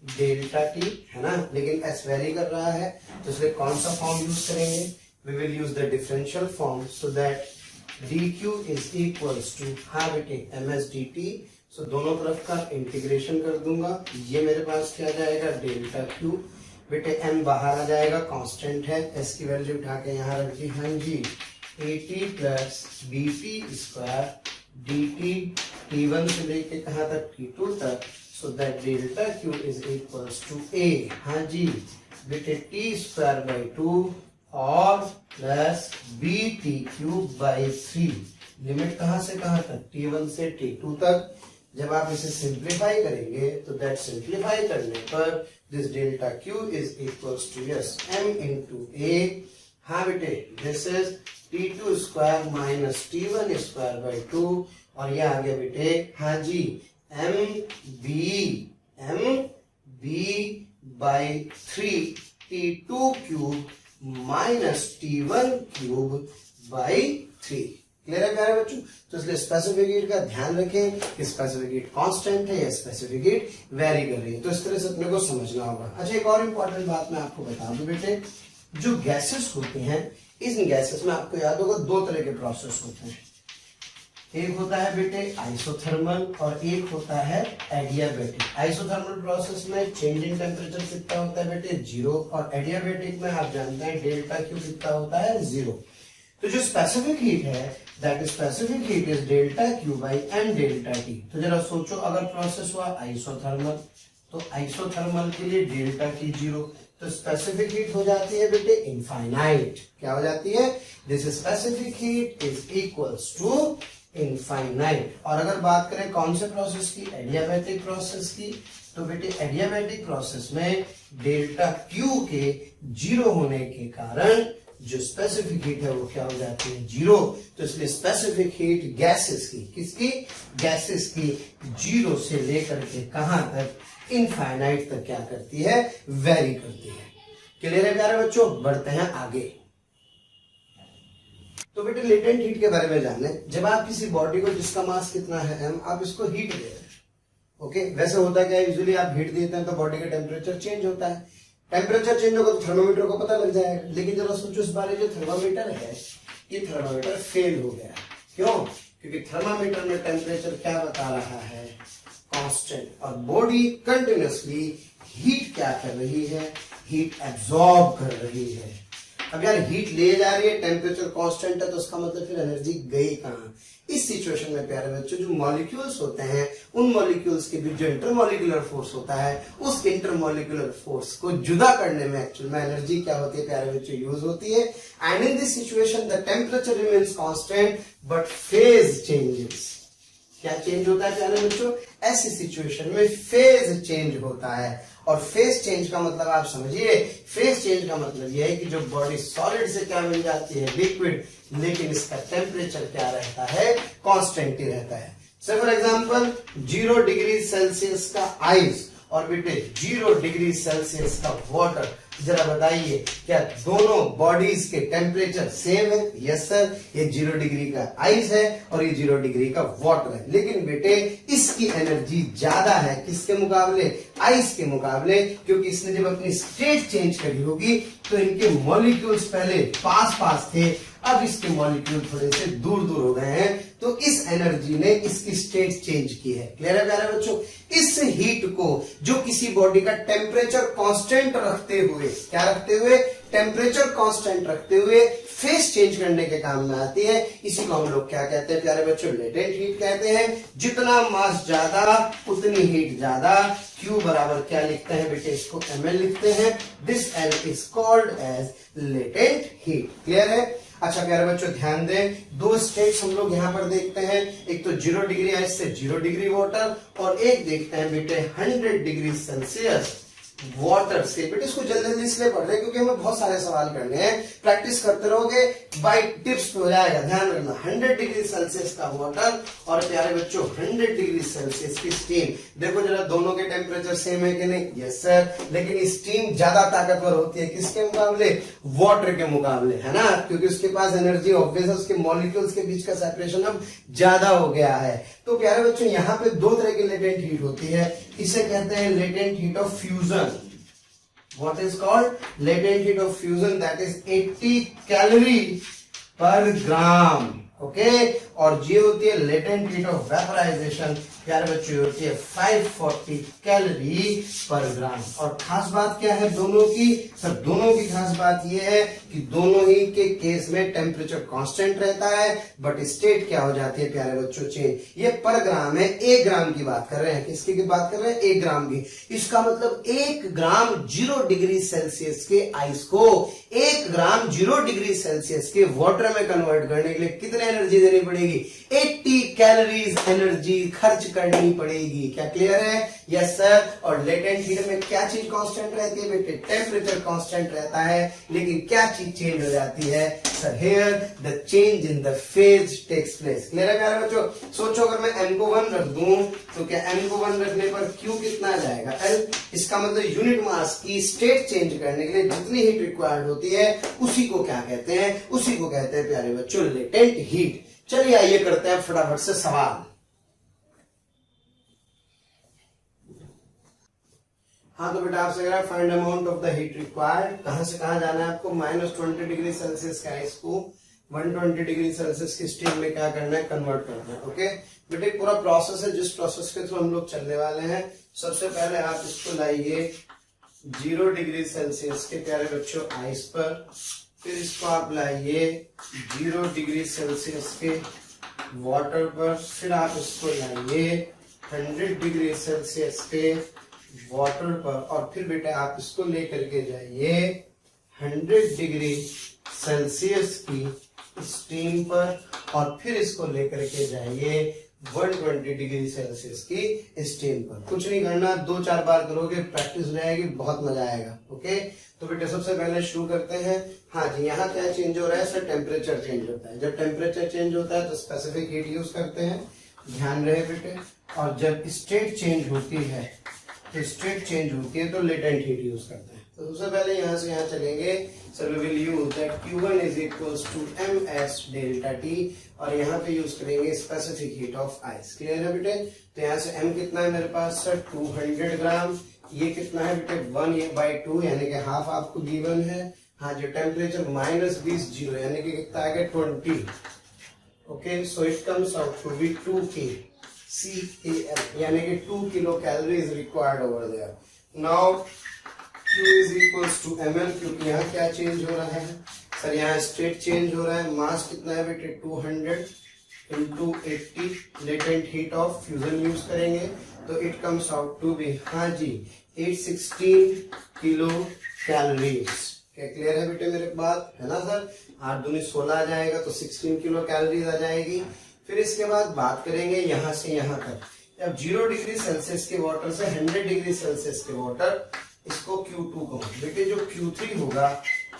डेल्टा T, है ना, लेकिन S वेरी कर रहा है तो इसलिए कौन सा फॉर्म यूज करेंगे? We will use the differential form so that dq is equals to हाँ बेटे ms dt। सो दोनों तरफ का इंटीग्रेशन कर दूंगा, ये मेरे पास क्या जाएगा डेल्टा Q बेटे, m बाहर आ जाएगा, कांस्टेंट है, s की वैल्यू उठा के यहाँ रख दी। हाँ जी, AT plus BT square dt T1 से लेके कहाँ तक T2 तक, so that delta Q is equals to A। हाँ जी बेटे, T स्क्वायर बाई 2 और plus BT cube by 3। Limit कहाँ से कहाँ तक? T1 से T2 तक। जब आप इसे सिंप्लीफाई करेंगे तो दैट सिंप्लीफाई करने पर this delta Q is equals to yes m into A। हाँ बेटे, this is T2 square minus T1 square by 2 और ये आ गया बेटे हाँ जी m b by 3 T2 cube minus T1 cube by 3। Clear है प्यारे बच्चों? तो इसलिए स्पेसिफिक हीट का ध्यान रखें कि स्पेसिफिक हीट कांस्टेंट है या स्पेसिफिक हीट वेरी कर रही है, तो इस तरह से अपने को समझना होगा। अच्छा, एक और इंपॉर्टेंट बात मैं आपको बता दूं बेटे, जो गैसेस होती हैं, इन गैसेस में आपको याद होगा दो तरह के प्रोसेस होते हैं। एक होता है बेटे आइसोथर्मल और एक होता है एडियाबैटिक। आइसोथर्मल प्रोसेस में चेंज इन टेम्परेचर कितना होता है बेटे? 0। और एडियाबैटिक में आप जानते हैं डेल्टा Q कितना होता है? 0। तो जो स्पेसिफिक हीट है that specific heat is delta Q by m delta T। तो जरा सोचो, अगर प्रोसेस हुआ आइसोथर्मल तो आइसोथर्मल के लिए डेल्टा T 0, तो स्पेसिफिक हीट हो जाती है बेटे इनफाइनाइट। क्या हो जाती है? This specific heat is equals to infinite. और अगर बात करें कौन से प्रोसेस की? एडियाबैटिक प्रोसेस की। तो बेटे एडियाबैटिक प्रोसेस में डेल्टा Q के 0 होने के कारण जो स्पेसिफिक हीट है वो क्या हो जाती है? 0। तो इसलिए स्पेसिफिक हीट गैसेस की, किसकी? गैसेस की 0 से लेकर के कहां तक? इनफाइनाइट तक क्या करती है? वेरी करती है। क्लियर है प्यारे बच्चों? बढ़ते हैं आगे। तो बेटे लेटेंट हीट के बारे में जाने, जब आप किसी बॉडी को जिसका मास कितना है m, आप इसको हीट दे रहे हैं। ओके, वैसे होता क्या है, यूजुअली आप हीट देते हैं तो बॉडी का टेम्परेचर चेंज होता है। टेम्परेचर चेंज होगा तो थर्मोमीटर को पता लग जाएगा, लेकिन जरा सोचो इस बारे जो थर्मोमीटर है ये थर्मोमीटर फेल हो गया। क्यों? क्योंकि थर्मोमीटर में टेम्परेचर क्या बता रहा है? कांस्टेंट। और बॉडी कंटिन्यूअसली हीट क्या कर रही है? हीट एब्जॉर्ब कर रही है। अब यार हीट ले जा रही है, टेम्परेचर कांस्टेंट है, तो उसका मतलब फिर एनर्जी गई कहां? इस सिचुएशन में प्यारे बच्चों जो मॉलिक्यूल्स होते हैं उन मॉलिक्यूल्स के बीच जो इंटरमॉलिक्यूलर फोर्स होता है, उस इंटरमॉलिक्यूलर फोर्स को जुदा करने में एक्चुअल में एनर्जी क्या होती है प्यारे बच्चों? यूज होती है। And in this situation the temperature remains constant but phase changes. क्या चेंज होता है प्यारे बच्चों? ऐसी सिचुएशन में फेज चेंज होता है। और फेज चेंज का मतलब आप समझिए, फेज चेंज का मतलब यह है कि जो बॉडी सॉलिड से क्या मिल जाती है? लिक्विड, लेकिन इसका टेम्परेचर क्या रहता है? कांस्टेंट ही रहता है। से फॉर एग्जांपल 0 डिग्री सेल्सियस का आइस और बेटे 0 डिग्री सेल्सियस का वाटर, जरा बताइए क्या दोनों बॉडीज के टेम्परेचर सेम है? यस सर, ये 0 डिग्री का आइस है और ये 0 डिग्री का वाटर है, लेकिन बेटे इसकी एनर्जी ज्यादा है किसके मुकाबले? आइस के मुकाबले, क्योंकि इसने जब अपनी स्टेट चेंज करी होगी तो इनके मॉलिक्यूल्स पहले पास पास थे, अब इसके मॉलिक्यूल थोड़े से दूर दूर हो गए हैं, तो तो इस एनर्जी ने इसकी स्टेट चेंज की है। क्लियर है प्यारे बच्चों? इस हीट को जो किसी बॉडी का टेम्परेचर कांस्टेंट रखते हुए, क्या रखते हुए, टेम्परेचर कांस्टेंट रखते हुए फेस चेंज करने के काम में आती है, इसी को हम लोग क्या कहते हैं प्यारे बच्चों? लेटेंट हीट कहते हैं। जितना मास ज्यादा उतनी हीट ज्यादा। Q बराबर क्या लिखते हैं बेटे? इसको ml लिखते हैं। This L is called as latent heat. Clear है? अच्छा प्यारे बच्चों ध्यान दें, दो स्टेट्स हम लोग यहाँ पर देखते हैं, एक तो 0 डिग्री आइस से 0 डिग्री वाटर, और एक देखते हैं बेटे 100 डिग्री सेल्सियस वाटर से। बेटे इसको जल्दी जल्दी इसलिए पढ़ रहे हैं क्योंकि हमें बहुत सारे सवाल करने हैं, प्रैक्टिस करते रहोगे बाय टिप्स हो जाएगा। ध्यान रखना, 100 डिग्री सेल्सियस का वाटर और प्यारे बच्चों 100 डिग्री सेल्सियस की स्टीम। देखो जरा दोनों के टेम्परेचर सेम है कि नहीं? यस सर, लेकिन स्टीम ज्यादा ताकतवर होती है किसके मुकाबले? वाटर के मुकाबले, है ना, क्योंकि उसके पास एनर्जी ऑब्वियस है, उसके मॉलिक्यूल्स के बीच का सेपरेशन अब ज्यादा हो गया है। तो प्यारे बच्चों यहाँ पे दो तरह की लेटेंट हीट होती है, इसे कहते हैं latent heat of fusion. What is called latent heat of fusion? That is 80 calorie per gram. Okay, और ये होती है लेटेंट हीट ऑफ वेपराइजेशन, प्यारे बच्चों होती है 540 कैलोरी पर ग्राम। और खास बात क्या है दोनों की? सर दोनों की खास बात ये है कि दोनों ही के केस में टेम्परेचर कांस्टेंट रहता है, बट स्टेट क्या हो जाती है प्यारे बच्चों? चेंज। ये पर ग्राम है, 1 ग्राम की बात कर रहे हैं। किसकी की बात कर रहे हैं? 1 ग्राम की। इसका मतलब 1 ग्राम 0 डिग्री सेल्सियस के आइस को 1 ग्राम 0 डिग्री सेल्सियस के वाटर में कन्वर्ट करने के लिए कितने एनर्जी देनी पड़ेगी? 80 कैलोरीज एनर्जी खर्च करनी पड़ेगी। क्या क्लियर है? Yes sir. और लेटेंट हीट में क्या चीज कांस्टेंट रहती है बेटे? टेम्परेचर कांस्टेंट रहता है, लेकिन क्या चीज चेंज हो जाती है? Sir here the change in the phase takes place. Clear है प्यारे बच्चों? सोचो अगर मैं m को 1 रख दूं तो क्या m को 1 रखने पर q कितना आ जाएगा? L। इसका मतलब यूनिट मास की स्टेट चेंज करने के लिए जितनी हीट रिक्वायर्ड होती है उसी को क्या कहते हैं? उसी को कहते हैं प्यारे बच्चों लेटेंट हीट। चलिए आइए करते हैं फटाफट से सवाल। हाँ तो बेटा आपसे कह रहा है find amount of the heat required. कहां से कहां जाना है आपको? -20 डिग्री सेल्सियस का आइस को 120 डिग्री सेल्सियस की स्टीम में क्या करना है? कन्वर्ट करना है। ओके बेटे पूरा प्रोसेस है जिस प्रोसेस के थ्रू हम लोग चलने वाले हैं। सबसे पहले आप इसको लाइए 0 डिग्री सेल्सियस के प्यारे बच्चों आइस पर, फिर इसको आप लाइए 0 डिग्री सेल्सियस के वाटर पर, फिर आप इसको लाइए 100 डिग्री सेल्सियस के वाटर पर, और फिर बेटा आप इसको लेकर के जाइए 100 डिग्री सेल्सियस की स्टीम पर, और फिर इसको लेकर के जाइए 120 डिग्री सेल्सियस की स्टीम पर। कुछ नहीं करना, 2-4 बार करोगे, प्रैक्टिस रहेगी, बहुत मजा आएगा। ओके तो बेटे सबसे पहले शुरू करते हैं। हाँ जी, यहाँ क्या चेंज हो रहा है? सर टेम्परेचर चेंज होता है। जब टेम्परेचर चेंज होता है तो स्पेसिफिक हीट यूज करते हैं, ध्यान रहे बेटे। और जब स्टेट चेंज होती है तो लेटेंट हीट यूज करते हैं। तो सबसे पहले यहाँ से यहाँ चलेंगे। Sir we will use that Q1 is equals to ms delta T, और यहाँ पे यूज करेंगे specific heat of ice. Clear है बेटे? तो यहाँ से m कितना है मेरे पास? सर 200 ग्राम। ये कितना है बेटे? 1/2 यानी कि हाफ आपको गिवन है। हाँ जो टेम्परेचर -20 0 यानी कि कितना आ गया? 20। Okay so it comes out to be 2 kcal यानी कि 2 kilo calories required over there. Now Q is equals to ml, क्योंकि यहाँ क्या चेंज हो रहा है? सर यहाँ स्टेट चेंज हो रहा है। मास कितना है बेटे? 200 into 80 latent heat of fusion use करेंगे तो it comes out to be, हाँ जी, 816 किलो कैलोरीज। क्या क्लियर है बेटे मेरे बात? है ना सर? 8 दूनी 16 आ जाएगा तो 16 किलो कैलोरीज आ जाएगी। फिर इसके बाद बात करेंगे यहाँ से यहाँ तक। अब 0 डिग्री सेल्सियस के वाटर से 100 डिग्री सेल्सियस के वाटर, इसको Q2 कहूं बेटे। जो Q3 होगा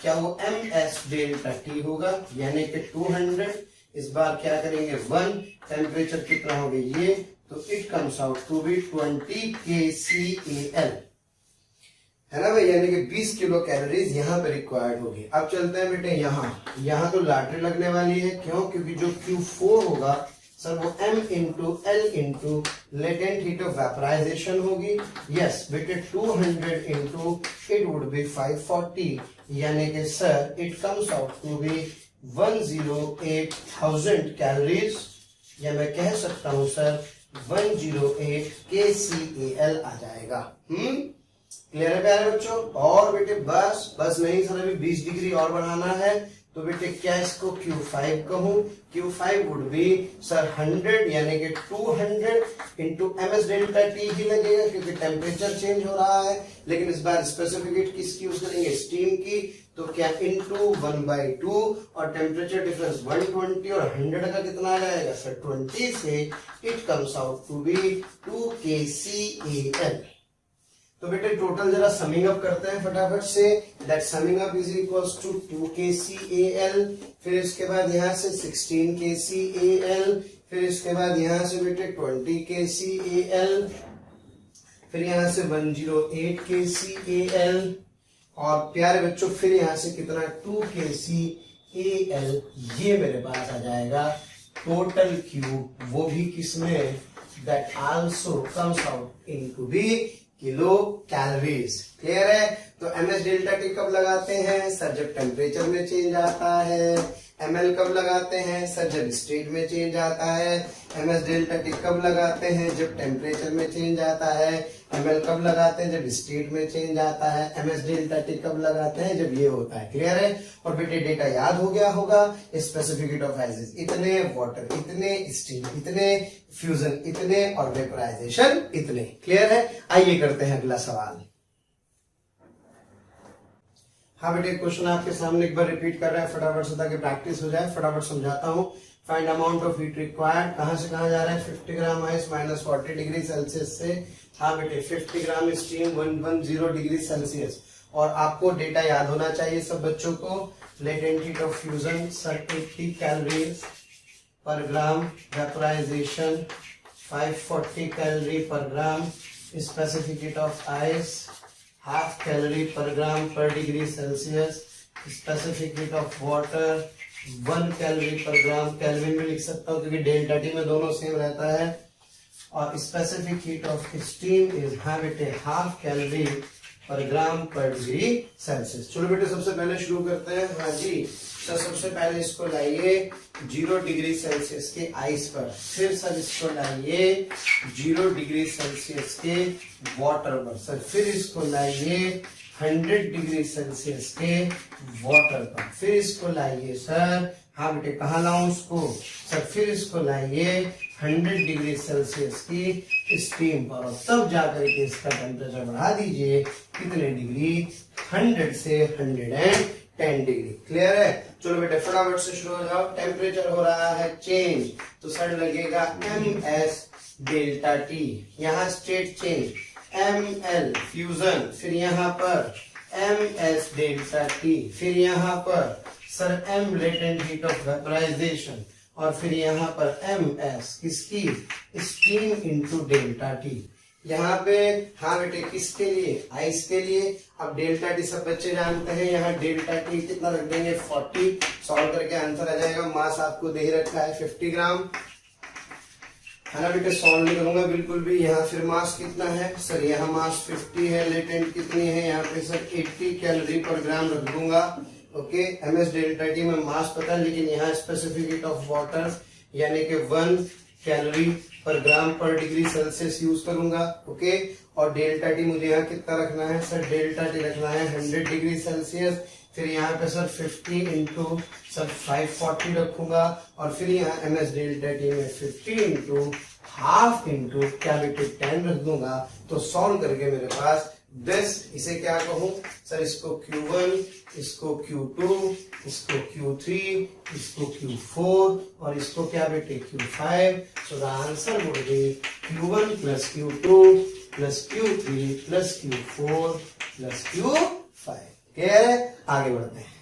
क्या वो ms डेल्टा T होगा, यानी कि 200। इस बार क्या करेंगे 1, टेम्परेचर कितना हो गया ये, तो it comes out to be 20 kcal, है ना भाई, यानी कि 20 किलो कैलोरीज यहाँ पे रिक्वायर्ड होगी। अब चलते हैं बेटे यहाँ तो लॉटरी लगने वाली है। क्यों? क्योंकि जो Q4 होगा सर वो m into L into latent heat of vaporization होगी। यस बेटे 200 इंटू इट वुड बी 540, यानी कि sir it comes out to be 108,000 calories या मैं कह सकता हूं सर 108 KCAL आ जाएगा। क्लियर है प्यारे बच्चों? और बेटे बस नहीं सर, अभी 20 डिग्री और बढ़ाना है, तो बेटे क्या इसको Q5 कहूं? Q5 वुड बी सर 100 यानी कि 200 इंटू ms डेल्टा टी ही लगेगा, क्योंकि टेम्परेचर चेंज हो रहा है। लेकिन इस बार स्पेसिफिक हीट किसकी यूज करेंगे? स्टीम की। तो क्या इंटू 1/2 और टेम्परेचर डिफरेंस 120 और 100 का कितना आ जाएगा सर? 20 से it comes out to be 2 KCAL। तो बेटे टोटल जरा समिंग अप करते हैं फटाफट से। That summing up is equals to 2 KCAL, फिर इसके बाद यहाँ से 16 KCAL, फिर इसके बाद यहाँ से बेटे 20 KCAL, फिर यहाँ से 108 KCAL, और प्यारे बच्चों फिर यहाँ से कितना? 2 KCAL। ये मेरे पास आ जाएगा टोटल Q, वो भी किसमें? That also comes out into be kilo calories. Clear है? तो ms डेल्टा टी कब लगाते हैं सर? जब टेम्परेचर में चेंज आता है। ml कब लगाते हैं सर? जब स्टेट में चेंज आता है। ms डेल्टा टी कब लगाते हैं? जब टेम्परेचर में चेंज आता है। ml कब लगाते हैं? जब स्टेट में चेंज आता है। ms डेल्टा टी कब लगाते हैं? जब ये होता है। क्लियर है? और बेटे डेटा याद हो गया होगा। स्पेसिफिक हीट ऑफ आइसेस इतने, वाटर इतने, स्टीम इतने, फ्यूजन इतने और वेपराइजेशन इतने। क्लियर है? आइए करते हैं अगला सवाल। हाँ बेटे क्वेश्चन आपके सामने एक बार रिपीट कर रहा है फटाफट से, ताकि प्रैक्टिस हो जाए। फटाफट समझाता हूँ। Find amount of heat required, कहां से कहां जा रहा है? 50 ग्राम आइस -40 डिग्री सेल्सियस से। हाँ बेटे 50 ग्राम स्टीम 110 डिग्री सेल्सियस। और आपको डेटा याद होना चाहिए सब बच्चों को। Latent heat of fusion sir 80 calories per gram, vaporisation 540 calorie per gram, specific heat of ice 1/2 calorie per gram per degree Celsius, specific heat of water 1 calorie per gram, kelvin में लिख सकता हूँ क्योंकि डेल्टा टी में दोनों same रहता है। और specific heat of steam is 1/2 calorie per gram per degree Celsius. चलो बेटे सबसे पहले शुरू करते हैं। हाँ जी सर, सबसे पहले इसको लाइए 0 डिग्री सेल्सियस के आइस पर, फिर सर इसको लाइए 0 डिग्री सेल्सियस के वाटर पर, सर फिर इसको लाइए 100 डिग्री सेल्सियस के वाटर पर, फिर इसको लाइए सर, हाँ बेटे कहाँ लाऊं उसको सर, फिर इसको लाइए 100 डिग्री सेल्सियस की स्टीम पर, और तब जाकर के इसका टेम्परेचर बढ़ा दीजिए कितने डिग्री? 100 से 110 डिग्री। क्लियर है? चलो बेटे फटाफट से शुरू हो जाओ। टेम्परेचर हो रहा है चेंज, तो सर लगेगा ms डेल्टा टी, यहाँ स्टेट चेंज ml फ्यूजन, फिर यहाँ पर ms डेल्टा टी, फिर यहाँ पर sir m latent heat of vaporization, और फिर यहाँ पर ms किसकी? Steam into delta T. यहाँ पे हाँ बेटे किसके लिए? आइस के लिए। अब डेल्टा टी सब बच्चे जानते हैं, यहाँ डेल्टा टी कितना रख देंगे? 40। सॉल्व करके आंसर आ जाएगा। मास आपको दे रखा है 50 ग्राम, है ना बेटे? सॉल्व नहीं करूंगा बिल्कुल भी। यहाँ फिर मास कितना है सर? यहाँ मास 50 है। लेटेंट कितनी है? यहाँ पे सर 80 कैलोरी पर ग्राम रख दूंगा। ओके, ms डेल्टा टी में मास पता है, लेकिन यहाँ स्पेसिफिक हीट ऑफ वाटर यानी कि 1 calorie per gram per degree Celsius use करूंगा। ओके, और डेल्टा टी मुझे यहाँ कितना रखना है सर? डेल्टा टी रखना है 100 डिग्री सेल्सियस। फिर यहाँ पे सर 50 इंटू सर 540 रखूंगा, और फिर यहाँ ms डेल्टा टी में 50 इंटू हाफ इंटू क्या बेटे 10 रख दूंगा। तो सॉल्व करके मेरे पास 10, इसे क्या कहूं सर? इसको Q1, इसको Q2, इसको Q3, इसको Q4 और इसको क्या बेटे Q5। So the answer would be Q1 plus Q2 plus Q3 plus Q4 plus Q5। Clear है? आगे बढ़ते हैं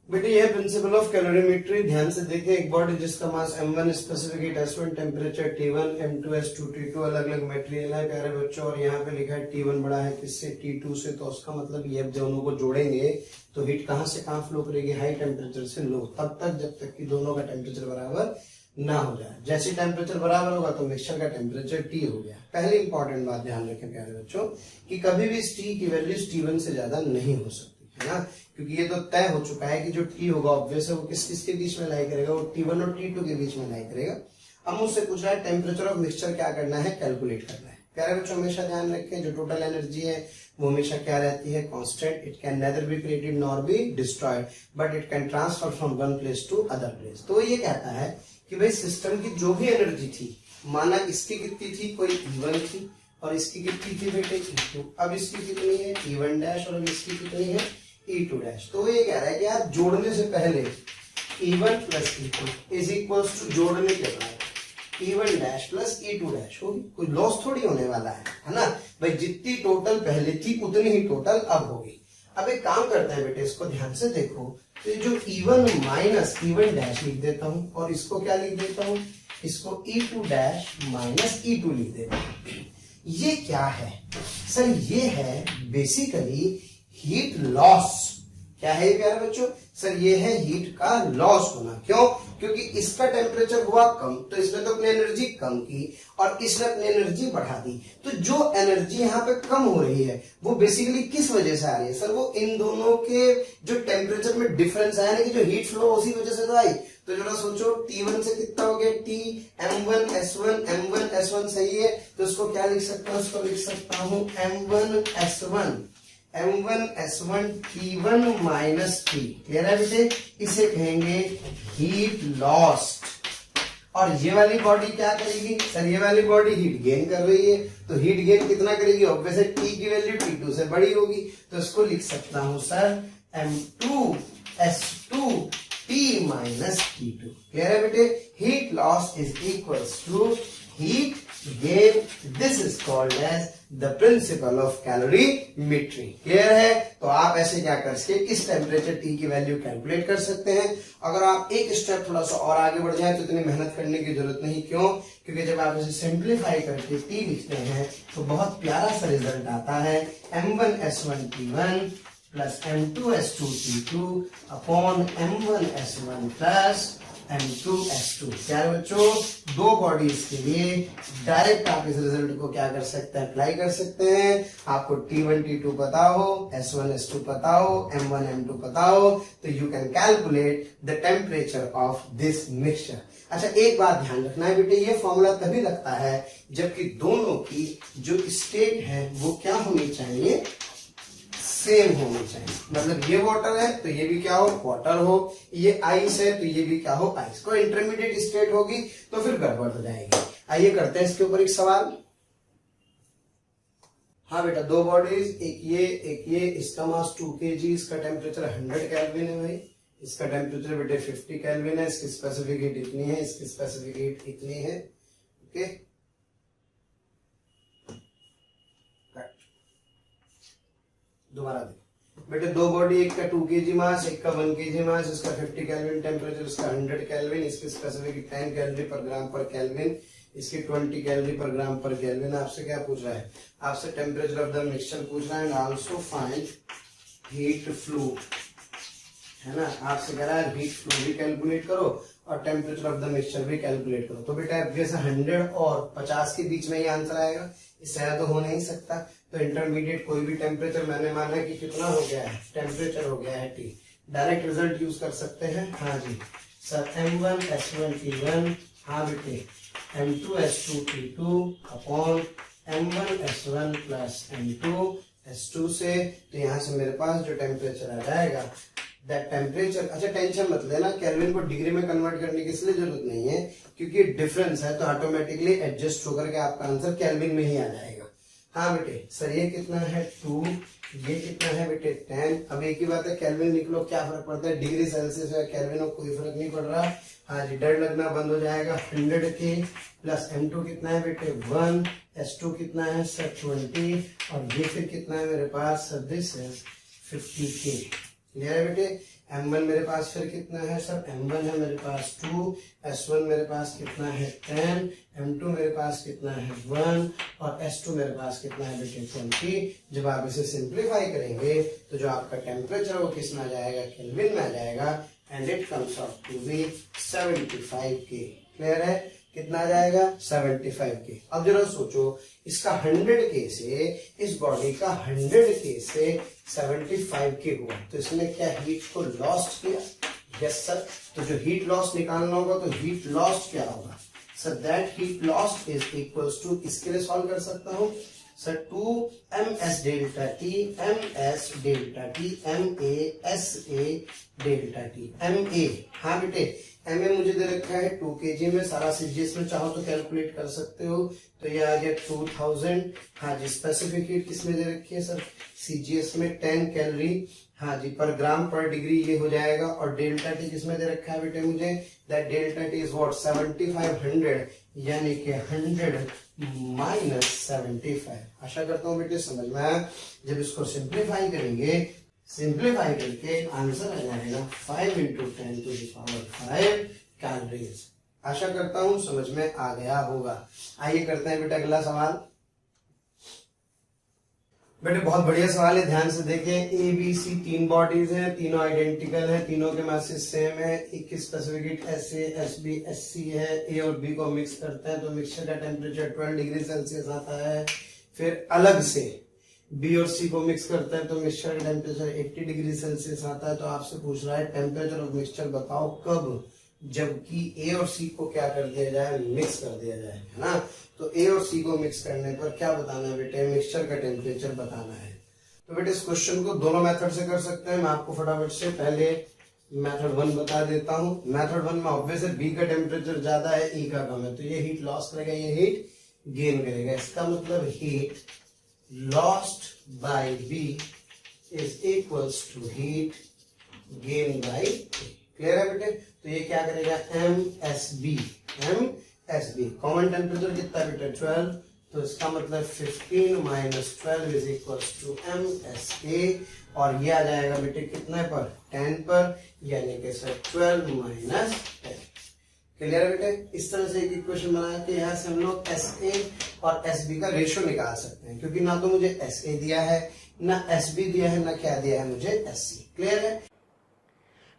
बेटे। ये प्रिंसिपल ऑफ कैलोरीमेट्री, ध्यान से देखें। एक बॉडी जिसका मास m1, specific heat S1, temperature T1, m2 S2 T2 अलग अलग मटेरियल है प्यारे बच्चों, और यहाँ पे लिखा है T1 बड़ा है किससे? T2 से। तो उसका मतलब ये दोनों को जोड़ेंगे तो हीट कहां से कहां फ्लो करेगी? हाई टेम्परेचर से लो, तब तक जब तक कि दोनों का टेम्परेचर बराबर ना हो जाए। जैसे टेम्परेचर बराबर होगा तो मिक्सचर का टेम्परेचर T हो गया। पहली इंपॉर्टेंट बात ध्यान रखें प्यारे बच्चों कि कभी भी T की वैल्यू T1 से ज्यादा नहीं हो सकती। है ना, क्योंकि ये तो तय हो चुका है कि जो T होगा ऑब्वियस है वो किस किस के बीच में लाई करेगा, वो T1 और T2 के बीच में लाई करेगा। अब मुझसे पूछ रहा है टेम्परेचर ऑफ मिक्सचर क्या करना है, कैलकुलेट करना है। प्यारे बच्चों हमेशा ध्यान रखें जो टोटल एनर्जी है वो हमेशा क्या रहती है, constant. It can neither be created nor be destroyed but it can transfer from one place to other place. तो ये कहता है कि भाई सिस्टम की जो भी एनर्जी थी, माना इसकी कितनी थी, कोई E1 थी और इसकी कितनी थी बेटे E2, अब इसकी कितनी है E1 डैश और अब इसकी कितनी है E2 डैश। तो ये कह रहा है कि यार जोड़ने से पहले E1 plus E2 is equals to जोड़ने के बाद E1 dash plus E2 dash होगी, कोई लॉस थोड़ी होने वाला है ना भाई, जितनी टोटल पहले थी उतनी ही टोटल अब होगी। अब एक काम करते हैं बेटे, इसको ध्यान से देखो, तो ये जो E1 माइनस E1 डैश लिख देता हूं और इसको क्या लिख देता हूं, इसको E2 डैश माइनस E2 लिख देता हूं। ये क्या है सर, ये है बेसिकली हीट लॉस। क्या है ये प्यारे बच्चों, सर ये है हीट का लॉस होना। क्यों, क्योंकि इसका टेम्परेचर हुआ कम तो इसने तो अपनी एनर्जी कम की और इसने अपनी एनर्जी बढ़ा दी। तो जो एनर्जी यहाँ पे कम हो रही है वो बेसिकली किस वजह से आ रही है सर, वो इन दोनों के जो टेम्परेचर में डिफरेंस आया ना कि जो हीट फ्लो उसी वजह से तो आई। तो जरा सोचो T1 से कितना हो गया T, M1 सही है, तो इसको क्या लिख सकता हूँ, इसको लिख सकता हूँ M1 T1 minus T। Clear है बेटे, इसे कहेंगे हीट लॉस्ट। और ये वाली बॉडी क्या करेगी सर, ये वाली बॉडी हीट गेन कर रही है, तो हीट गेन कितना करेगी, ऑब्वियस है T की वैल्यू T2 से बड़ी होगी, तो इसको लिख सकता हूं sir M2S2 T minus T2। Clear है बेटे, heat loss is equals to heat gain, this is called as the principle of calorimetry. Clear है, तो आप ऐसे क्या कर सकते, इस टेम्परेचर T की वैल्यू कैलकुलेट कर सकते हैं। अगर आप एक स्टेप थोड़ा सा और आगे बढ़ जाए तो इतनी मेहनत करने की जरूरत नहीं। क्यों, क्योंकि जब आप इसे सिंप्लीफाई करके T लिखते हैं तो बहुत प्यारा सा रिजल्ट आता है, M1S1 T1 plus M2S2 T2 upon M1S1 plus M2S2। क्या बच्चों, दो बॉडीज के लिए डायरेक्ट आप इस रिजल्ट को क्या कर सकते हैं, अप्लाई कर सकते हैं। आपको T1 T2 पता हो, S1 S2 पता हो, M1 M2 पता हो, तो you can calculate the temperature of this mixture. अच्छा एक बात ध्यान रखना है बेटे, ये फॉर्मूला तभी लगता है जबकि दोनों की जो स्टेट है वो क्या होनी चाहिए, सेम होनी चाहिए। मतलब ये वाटर है तो ये भी क्या हो, वाटर हो, ये आइस है तो ये भी क्या हो, आइस। कोई इंटरमीडिएट स्टेट होगी तो फिर गड़बड़ हो जाएगी। आइए करते हैं इसके ऊपर एक सवाल। हाँ बेटा, दो बॉडीज, एक ये, इसका मास 2 kg, इसका टेम्परेचर 100 केल्विन है भाई, इसका टेम्परेचर बेटे 50 केल्विन है, इसकी स्पेसिफिक हीट इतनी है, इसकी स्पेसिफिक हीट इतनी है। ओके, दोबारा देखो बेटे, दो बॉडी, एक का 2 kg मास, एक का 1 kg मास, इसका 50 केल्विन टेम्परेचर, इसका 100 केल्विन, इसकी स्पेसिफिक 10 कैलोरी पर ग्राम पर केल्विन, इसकी 20 कैलोरी पर ग्राम पर केल्विन। आपसे क्या पूछ रहा है, आपसे टेम्परेचर ऑफ द मिक्सचर पूछ रहा है, and also find heat flow, है ना। आपसे कह रहा है हीट फ्लो भी कैलकुलेट करो और टेम्परेचर ऑफ द मिक्सचर भी कैलकुलेट करो। तो बेटा जैसे 100 और 50 के बीच में ही आंसर आएगा, इससे ज्यादा तो हो नहीं सकता। तो इंटरमीडिएट कोई भी टेम्परेचर मैंने माना कि कितना हो गया है, टेम्परेचर हो गया है T। डायरेक्ट रिजल्ट यूज कर सकते हैं। हाँ जी सर, M1S1 T1, हाँ बेटे M2S2 T2 upon M1S1 plus M2S2 से, तो यहाँ से मेरे पास जो टेम्परेचर आ जाएगा दैट टेम्परेचर। अच्छा टेंशन मत लेना, केल्विन को डिग्री में कन्वर्ट करने की इसलिए जरूरत नहीं है क्योंकि डिफरेंस है तो ऑटोमेटिकली एडजस्ट होकर के आपका आंसर केल्विन में ही आ जाएगा। हाँ बेटे सर, ये कितना है 2, ये कितना है बेटे 10। अब एक ही बात है, केल्विन निकलो क्या फर्क पड़ता है, डिग्री सेल्सियस या केल्विन में कोई फर्क नहीं पड़ रहा। हाँ जी, डर लगना बंद हो जाएगा। 100 के प्लस M2 कितना है बेटे 1, S2 कितना है सर 20, और ये फिर कितना है मेरे पास सर, दिस इज 50 के। क्लियर है बेटे। M1 मेरे पास फिर कितना है सर, M1 है मेरे पास 2, S1 मेरे पास कितना है 10, M2 मेरे पास कितना है 1, और S2 मेरे पास कितना है बेटे 20। जब आप इसे सिंप्लीफाई करेंगे तो जो आपका टेम्परेचर वो किस में आ जाएगा, केल्विन में आ जाएगा, and it comes out to be 75 K. Clear है, कितना आ जाएगा 75 के। अब जरा सोचो, इसका 100 के से, इस बॉडी का 100 के से 75 के हुआ, तो इसने क्या हीट को लॉस्ट किया? Yes sir. तो जो हीट लॉस निकालना होगा तो हीट लॉस्ट क्या होगा sir? That heat lost is equals to, इसके लिए सॉल्व कर सकता हूं sir, 2ms delta T, ms delta T, ma delta T, ma। हाँ बेटे, ma मुझे दे रखा है 2 kg में, सारा सीजीएस में चाहो तो कैलकुलेट कर सकते हो, तो ये आ गया 2000। हाँ जी, स्पेसिफिक हीट किसमें दे रखी है सर? सीजीएस में 10 कैलोरी, हाँ जी, पर ग्राम पर डिग्री ये हो जाएगा। और डेल्टा टी किसमें दे रखा है बेटे मुझे? That delta T is what? 7500, यानी कि 100 माइनस 75। आशा करता हूँ बेटे समझ में आया। जब इसको सिंप्लीफाई करेंगे, सिंप्लीफाई करके आंसर आ जाएगा 5 × 10⁵ कैलोरीज। आशा करता हूँ समझ में आ गया होगा। आइए करते हैं बेटा अगला सवाल। बेटे बहुत बढ़िया सवाल है, ध्यान से देखें। ए बी सी 3 बॉडीज हैं, तीनों आइडेंटिकल हैं, तीनों के मासेस सेम है। एक की specific heat SA, SB, SC है। ए और बी को मिक्स करते हैं तो मिक्सचर का टेम्परेचर 12 डिग्री सेल्सियस आता है। फिर अलग से बी और सी को मिक्स करते हैं तो मिक्सचर का टेम्परेचर 80 डिग्री सेल्सियस आता है। तो आपसे पूछ रहा है टेम्परेचर ऑफ मिक्सचर बताओ कब, जबकि ए और सी को क्या कर दिया जाए? मिक्स कर दिया जाए, है ना। तो ए और सी को मिक्स करने पर क्या बताना है बेटे? मिक्सचर का टेम्परेचर बताना है। तो बेटे इस क्वेश्चन को दोनों मेथड से कर सकते हैं। मैं आपको फटाफट से पहले मेथड 1 बता देता हूं। मेथड 1 में ऑब्वियस है बी का टेम्परेचर ज्यादा है, ई का कम है, तो ये हीट लॉस करेगा, ये हीट गेन करेगा। इसका मतलब heat lost by B is equals to heat gain by A. Clear है बेटे? तो ये क्या करेगा? MSB, कॉमन टेम्परेचर कितना बेटे? 12, तो इसका मतलब 15 minus 12 is equals to MSA। और ये आ जाएगा बेटे कितने पर? 10 पर, यानी कि सर 12 माइनस 10। क्लियर है बेटे? इस तरह से एक इक्वेशन बना के यहाँ से हम लोग SA और SB का रेशियो निकाल सकते हैं, क्योंकि ना तो मुझे SA दिया है, ना SB दिया है, ना क्या दिया है मुझे SC। क्लियर है?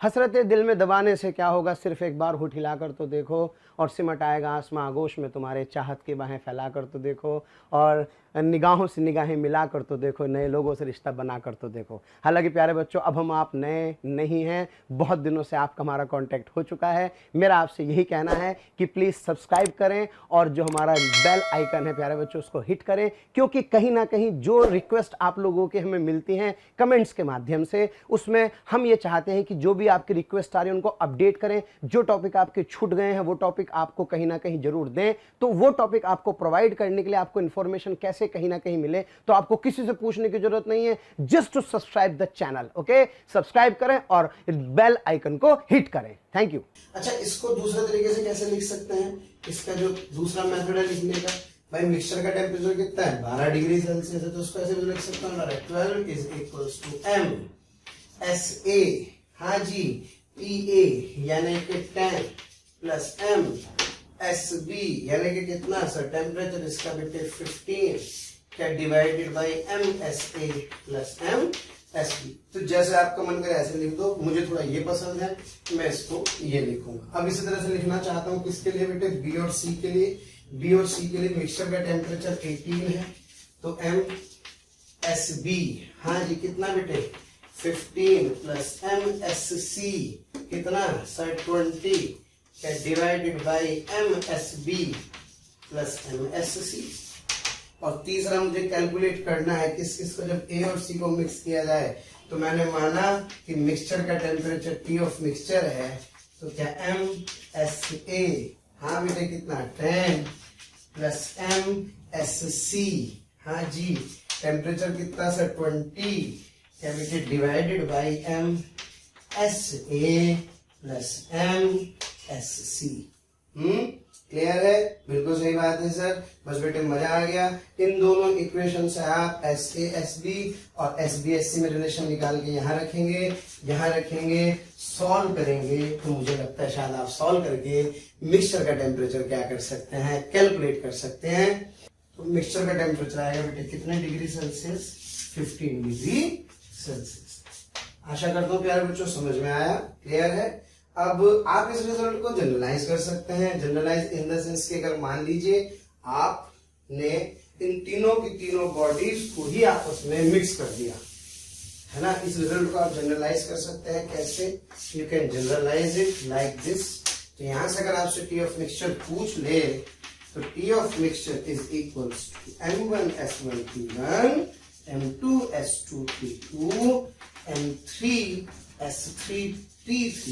हसरतें दिल में दबाने से क्या होगा? सिर्फ एक बार होठ हिलाकर तो देखो, और सिमट आएगा आसमां आगोश में तुम्हारे। चाहत की बाहें फैलाकर तो देखो, और निगाहों से निगाहें मिलाकर तो देखो, नए लोगों से रिश्ता बनाकर तो देखो। हालांकि प्यारे बच्चों, अब हम आप नए नहीं हैं, बहुत दिनों से आपका हमारा कांटेक्ट हो चुका है। मेरा आपसे यही कहना है कि प्लीज़ सब्सक्राइब करें, और जो हमारा बेल आइकन है प्यारे बच्चों, उसको हिट करें, क्योंकि कहीं ना कहीं जो रिक्वेस्ट आप लोगों के हमें मिलती हैं कमेंट्स के माध्यम से, उसमें हम ये चाहते हैं कि जो भी आपकी रिक्वेस्ट आ रही है उनको अपडेट करें। जो टॉपिक आपके छूट गए हैं वो टॉपिक आपको कहीं ना कहीं जरूर दें। तो वो टॉपिक आपको प्रोवाइड करने के लिए आपको इन्फॉर्मेशन कैसे कहीं ना कहीं मिले, तो आपको किसी से पूछने की जरूरत नहीं है, just to subscribe the channel. Okay, subscribe करें और बेल आइकन को हिट करें। Thank you. अच्छा, इसको दूसरे तरीके से कैसे लिख सकते हैं? इसका जो दूसरा मेथड है लिखने का, भाई मिक्सचर का टेम्परेचर कितना है? 12 डिग्री सेल्सियस है, तो उसको ऐसे भी लिख सकता हूँ, 12 इज इक्वल्स टू MSA, हाँ जी, PA यानी कि 10 प्लस MSB यानी कि कितना सर? टेम्परेचर इसका बेटे 15, क्या divided by MSA plus MSB। तो जैसे आपका मन करे ऐसे लिख दो। मुझे थोड़ा ये पसंद है, मैं इसको ये लिखूंगा। अब इसी तरह से लिखना चाहता हूँ किसके लिए बेटे? बी और सी के लिए। बी और सी के लिए मिक्सचर का टेम्परेचर 18 है, तो MSB, हाँ जी, कितना बेटे? 15 प्लस MSC कितना सर? 20, क्या divided by MSB plus MSC। और तीसरा मुझे कैलकुलेट करना है किस किस को, जब ए और सी को मिक्स किया जाए। तो मैंने माना कि मिक्सचर का टेम्परेचर T ऑफ मिक्सचर है, तो क्या MSA, हाँ बेटे कितना? 10 प्लस MSC, हाँ जी, टेम्परेचर कितना सर? 20, क्या बेटे? Divided by MSA plus MSC। Clear है? बिल्कुल सही बात है सर। बस बेटे मजा आ गया। इन दोनों इक्वेशन से आप SA, SB और SB, SC में रिलेशन निकाल के यहाँ रखेंगे, सॉल्व करेंगे, तो मुझे लगता है शायद आप सॉल्व करके मिक्सचर का टेम्परेचर क्या कर सकते हैं? कैलकुलेट कर सकते हैं। तो मिक्सचर का टेम्परेचर आएगा बेटे कितने डिग्री सेल्सियस? 15 degree Celsius. आशा करता हूँ प्यारे बच्चों समझ में आया। क्लियर है? अब आप इस रिजल्ट को जनरलाइज कर सकते हैं। जनरलाइज इन द सेंस कि अगर मान लीजिए आपने इन तीनों की तीनों बॉडीज को ही आपस में मिक्स कर दिया, है ना। इस रिजल्ट को आप जनरलाइज कर सकते हैं कैसे, you can generalize it like this. तो यहां से अगर आपसे टी ऑफ मिक्सचर पूछ ले तो T of mixture is equals to M1S1 T1, M2S2 T2, M3S3 T3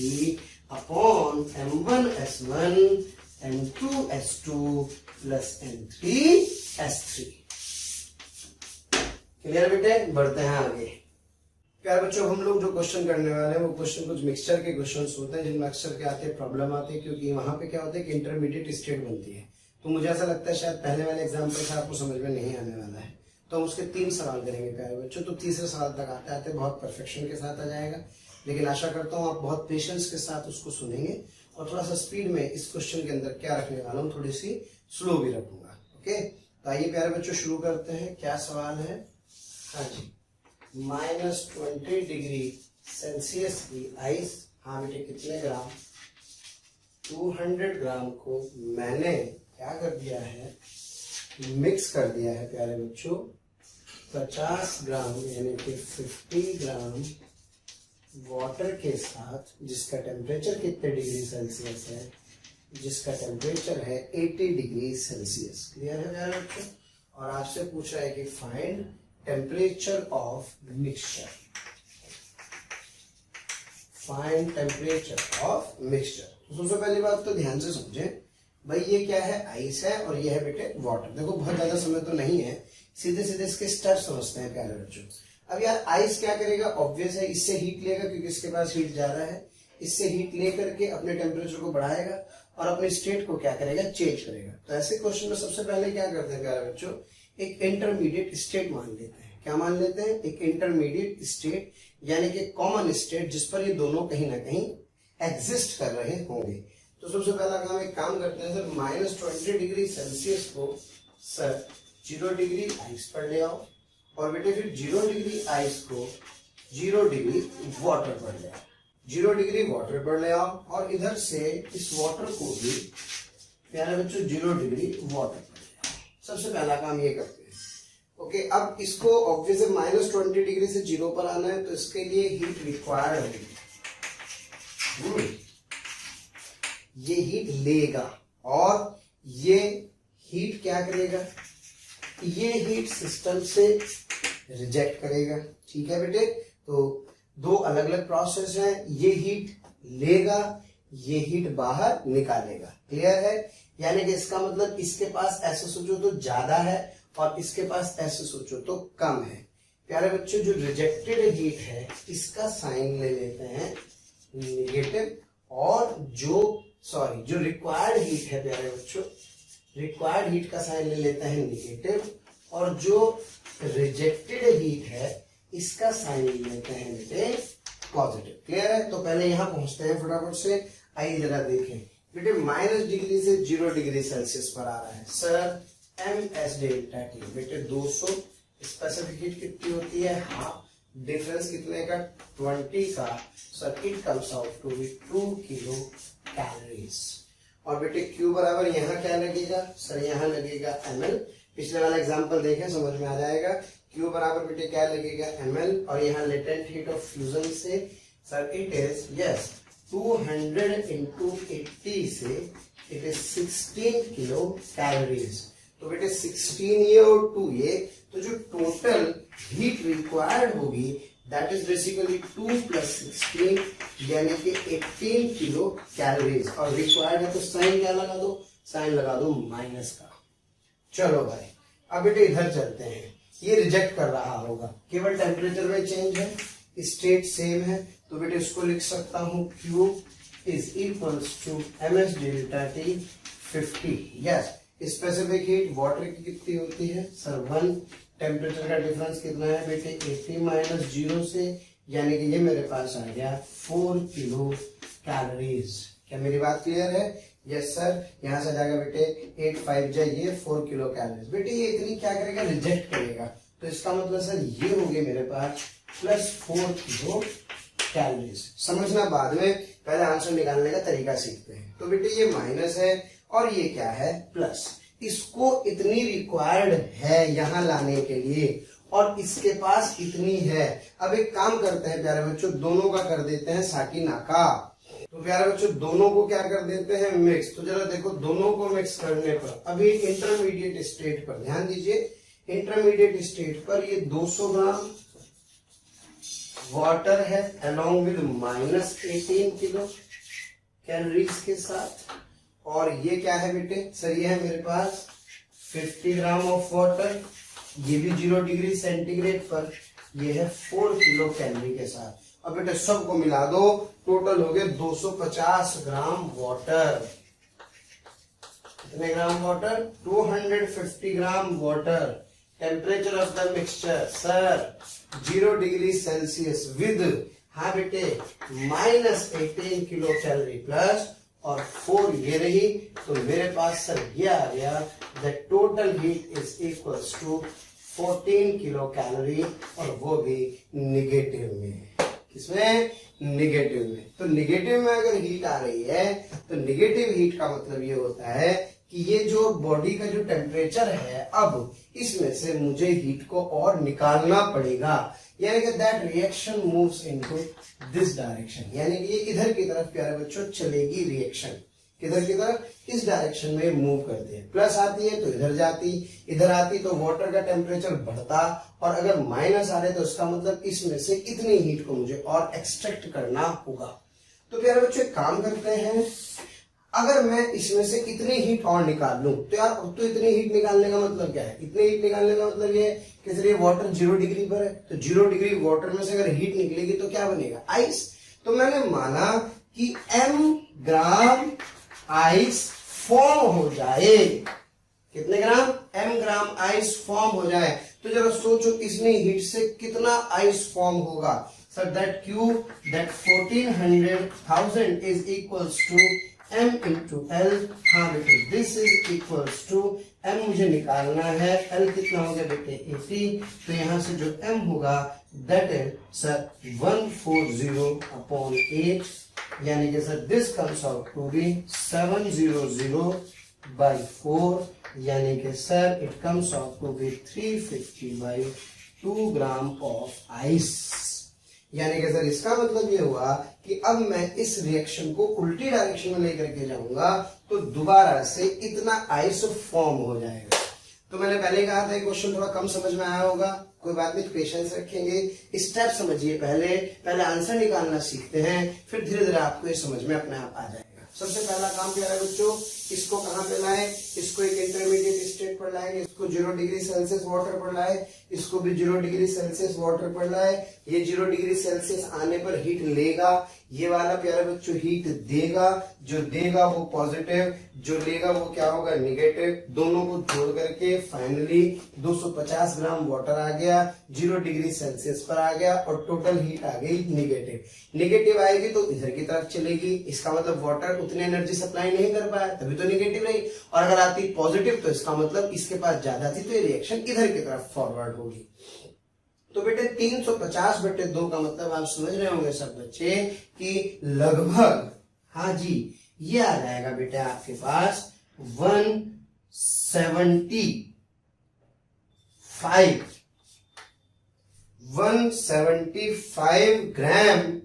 upon M1S1 M2S2 plus M3S3। Clear बेटे, बढ़ते हैं आगे। प्यारे बच्चों, हम लोग जो क्वेश्चन करने वाले हैं वो क्वेश्चन कुछ मिक्सचर के क्वेश्चंस होते हैं जिनमें अक्सर क्या आते हैं, प्रॉब्लम आती है, क्योंकि वहां पे क्या होता है कि इंटरमीडिएट स्टेट बनती है। तो मुझे ऐसा लगता है शायद पहले वाले एग्जाम्पल से आपको समझ में नहीं आने वाला है, तो हम उसके 3 सवाल करेंगे प्यारे बच्चों। तो तीसरे सवाल तक आते आते बहुत परफेक्शन के साथ आ जाएगा, लेकिन आशा करता हूँ आप बहुत पेशेंस के साथ उसको सुनेंगे और थोड़ा सा स्पीड में इस क्वेश्चन के अंदर क्या रखने वाला हूँ, थोड़ी सी स्लो भी रखूंगा। ओके, तो आइए प्यारे बच्चों शुरू करते हैं। क्या सवाल है? हाँ जी, -20 डिग्री सेल्सियस की आइस, हाँ बेटे कितने ग्राम, 200 ग्राम को मैंने क्या कर दिया है, मिक्स कर दिया है प्यारे बच्चों 50 ग्राम यानी कि 50 ग्राम वाटर के साथ, जिसका टेम्परेचर कितने डिग्री सेल्सियस है, जिसका टेम्परेचर है 80 डिग्री सेल्सियस। क्लियर है प्यारे बच्चों? और आपसे पूछ रहा है कि find temperature of mixture, find temperature of mixture. तो सबसे पहली बात तो ध्यान से समझें भाई, ये क्या है, आइस है और ये है बेटे वाटर। देखो बहुत ज्यादा समय तो नहीं है, सीधे सीधे इसके स्टेप समझते हैं प्यारे बच्चों। अब यार आइस क्या करेगा, ऑब्वियस है इससे हीट लेगा क्योंकि इसके पास हीट ज्यादा है, इससे हीट लेकर के अपने टेम्परेचर को बढ़ाएगा और अपने स्टेट को क्या करेगा, चेंज करेगा। तो ऐसे क्वेश्चन में सबसे पहले क्या करते हैं प्यारे बच्चों, एक इंटरमीडिएट स्टेट मान लेते हैं। क्या मान लेते हैं? एक इंटरमीडिएट स्टेट, यानी कि कॉमन स्टेट जिस पर ये दोनों कहीं ना कहीं एग्जिस्ट कर रहे होंगे। तो सबसे पहला काम एक काम करते हैं सर, -20 डिग्री सेल्सियस को सर 0 डिग्री आइस पर ले आओ और बेटे फिर 0 डिग्री आइस को 0 डिग्री वाटर पर ले आओ, 0 डिग्री वाटर पर ले आओ और इधर से इस वाटर को भी प्यारे बच्चों 0 डिग्री वाटर पर ले आओ। सबसे पहला काम ये करते हैं। ओके, अब इसको ऑब्वियस -20 डिग्री से 0 पर आना है, तो इसके लिए हीट रिक्वायर्ड होगी। ये हीट लेगा और ये हीट क्या करेगा, ये हीट सिस्टम से रिजेक्ट करेगा। ठीक है बेटे, तो 2 अलग अलग प्रोसेस है, ये हीट लेगा, ये हीट बाहर निकालेगा। क्लियर है? यानी कि इसका मतलब इसके पास ऐसे सोचो तो ज्यादा है और इसके पास ऐसे सोचो तो कम है। प्यारे बच्चों, जो रिजेक्टेड हीट है इसका साइन ले लेते हैं नेगेटिव, और जो रिक्वायर्ड हीट है प्यारे बच्चों, रिक्वायर्ड हीट का साइन ले लेते हैं नेगेटिव, और जो रिजेक्टेड हीट है इसका साइन ले लेते हैं बेटे पॉजिटिव। क्लियर है? तो पहले यहां पहुंचते हैं फटाफट से। आइए जरा देखें बेटे, -डिग्री से 0 डिग्री सेल्सियस पर आ रहा है सर MS डेल्टा टी। बेटे 200, स्पेसिफिक हीट कितनी होती है, हाफ, डिफरेंस कितने का, 20 का, sir it comes out to be 2 kilo calories. और बेटे Q बराबर यहाँ क्या लगेगा, सर यहाँ लगेगा ml। पिछले वाला एग्जांपल देखें, समझ में आ जाएगा। Q बराबर बेटे क्या लगेगा, ml, और यहाँ लेटेंट हीट ऑफ फ्यूजन से सर इट इज 200 into 80 से इट इज 16 किलो कैलोरीज। तो बेटे 16 ये और 2 ये, तो जो टोटल हीट रिक्वायर्ड होगी दैट इज बेसिकली 2 + 16 यानी कि 18 किलो कैलोरीज। और रिक्वायर्ड है तो साइन क्या लगा दो, साइन लगा दो माइनस का। चलो भाई, अब बेटे इधर चलते हैं। ये रिजेक्ट कर रहा होगा, केवल टेम्परेचर में चेंज है, स्टेट सेम है, तो बेटे इसको लिख सकता हूं Q is equals to MS delta T 50। Yes, specific heat water की कितनी होती है सर 1, टेम्परेचर का डिफरेंस कितना है बेटे 80 - 0 से, यानी कि ये मेरे पास आ गया 4 किलो कैलोरीज। क्या मेरी बात क्लियर है? यस सर, यहाँ से जाएगा बेटे 8 × 5 ये 4 किलो कैलोरीज। बेटे ये इतनी क्या करेगा, रिजेक्ट करेगा, तो इसका मतलब सर ये हो गए मेरे पास +4 किलो कैलोरीज। समझना बाद में, पहले आंसर निकालने का तरीका सीखते हैं। तो बेटे ये माइनस है और ये क्या है, प्लस। इसको इतनी रिक्वायर्ड है यहां लाने के लिए, और इसके पास इतनी है। अब एक काम करते हैं प्यारे बच्चों, दोनों का कर देते हैं साकी नाका। तो प्यारे बच्चों दोनों को क्या कर देते हैं मिक्स। तो जरा देखो दोनों को मिक्स करने पर अभी इंटरमीडिएट स्टेट पर ध्यान दीजिए, इंटरमीडिएट स्टेट पर ये 200 ग्राम वाटर है अलोंग विद -18 किलो कैलोरीज के साथ, और ये क्या है बेटे सर, ये है मेरे पास 50 ग्राम ऑफ वाटर, ये भी 0 डिग्री सेंटीग्रेड पर, ये है 4 किलो कैलोरी के साथ। अब बेटे सबको मिला दो, टोटल हो गए 250 ग्राम वाटर। कितने gram water? 250 gram water. Temperature of the mixture sir 0 degree Celsius with, हाँ बेटे -18 किलो कैलोरी प्लस और 4 ये रही, तो मेरे पास सर ये आ गया the total heat is equals to 14 kilo calorie, और वो भी निगेटिव में। किसमें? निगेटिव में। तो निगेटिव में अगर हीट आ रही है तो निगेटिव हीट का मतलब ये होता है कि ये जो बॉडी का जो टेम्परेचर है, अब इसमें से मुझे हीट को और निकालना पड़ेगा, यानी कि that reaction moves into this direction, यानी कि ये इधर की तरफ प्यारे बच्चों चलेगी रिएक्शन। किधर की तरफ? इस डायरेक्शन में मूव करती है। प्लस आती है तो इधर जाती, इधर आती तो वाटर का टेम्परेचर बढ़ता, और अगर माइनस आ रहे तो इसका मतलब इसमें से इतनी हीट को मुझे और एक्सट्रैक्ट करना होगा। तो प्यारे बच्चों एक काम करते हैं, अगर मैं इसमें से इतनी हीट और निकाल लूं तो यार, तो इतनी हीट निकालने का मतलब क्या है? इतनी हीट निकालने का मतलब ये कि सर ये वाटर 0 डिग्री पर है, तो 0 डिग्री वाटर में से अगर हीट निकलेगी तो क्या बनेगा? आइस। तो मैंने माना कि m ग्राम आइस फॉर्म हो जाए। कितने gram? m gram ice form हो जाए। तो जरा सोचो इसमें हीट से कितना आइस फॉर्म होगा sir, that Q that 1400,000 is equals to m into L। हाँ बेटे this is equals to m मुझे निकालना है, L कितना हो गया बेटे 80, तो यहां से जो m होगा दैट इज सर 140/8, यानी कि sir this comes out to be 700/4, यानी कि sir it comes out to be 350/2 gram of ice. यानी कि सर इसका मतलब ये हुआ कि अब मैं इस रिएक्शन को उल्टी डायरेक्शन में लेकर के जाऊंगा तो दोबारा से इतना आइस फॉर्म हो जाएगा। तो मैंने पहले कहा था क्वेश्चन थोड़ा कम समझ में आया होगा, कोई बात नहीं, पेशेंस रखेंगे, स्टेप समझिए, पहले आंसर निकालना सीखते हैं, फिर धीरे धीरे आपको ये समझ में अपने आप आ जाएगा। सबसे पहला काम प्यारे बच्चों, इसको कहाँ पे लाए? इसको एक इंटरमीडिएट स्टेट पर लाएंगे, इसको 0 डिग्री सेल्सियस वाटर पर लाए, इसको भी 0 डिग्री सेल्सियस वाटर पर लाए। ये 0 डिग्री सेल्सियस आने पर हीट लेगा, ये वाला प्यारे बच्चों हीट देगा, जो देगा वो पॉजिटिव, जो लेगा वो क्या होगा? निगेटिव। दोनों को जोड़ करके फाइनली 250 ग्राम वाटर आ गया, 0 डिग्री सेल्सियस पर आ गया, और टोटल हीट आ गई निगेटिव। निगेटिव आएगी तो इधर की तरफ चलेगी, इसका मतलब वाटर उतनी एनर्जी सप्लाई नहीं कर पाया, तभी तो निगेटिव रही। और अगर आती पॉजिटिव तो इसका मतलब इसके पास ज्यादा थी, तो ये रिएक्शन इधर की तरफ फॉरवर्ड होगी। तो बेटे 350/2 का मतलब आप समझ रहे होंगे सब बच्चे कि लगभग, हाँ जी, ये आ जाएगा बेटे आपके पास 175 ग्राम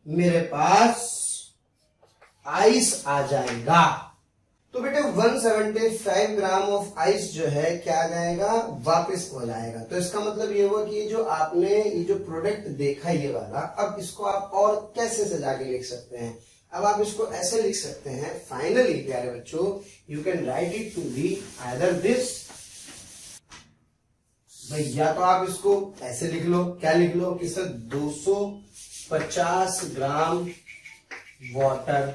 मेरे पास आइस आ जाएगा। तो बेटे 175 ग्राम ऑफ आइस जो है क्या आ जाएगा? वापस हो जाएगा। तो इसका मतलब ये हुआ कि ये जो आपने ये जो प्रोडक्ट देखा ये वाला, अब इसको आप और कैसे सजा के लिख सकते हैं? अब आप इसको ऐसे लिख सकते हैं, फाइनली प्यारे बच्चों you can write it to be either this, भाई या तो आप इसको ऐसे लिख लो, क्या लिख लो कि sir 250 gram water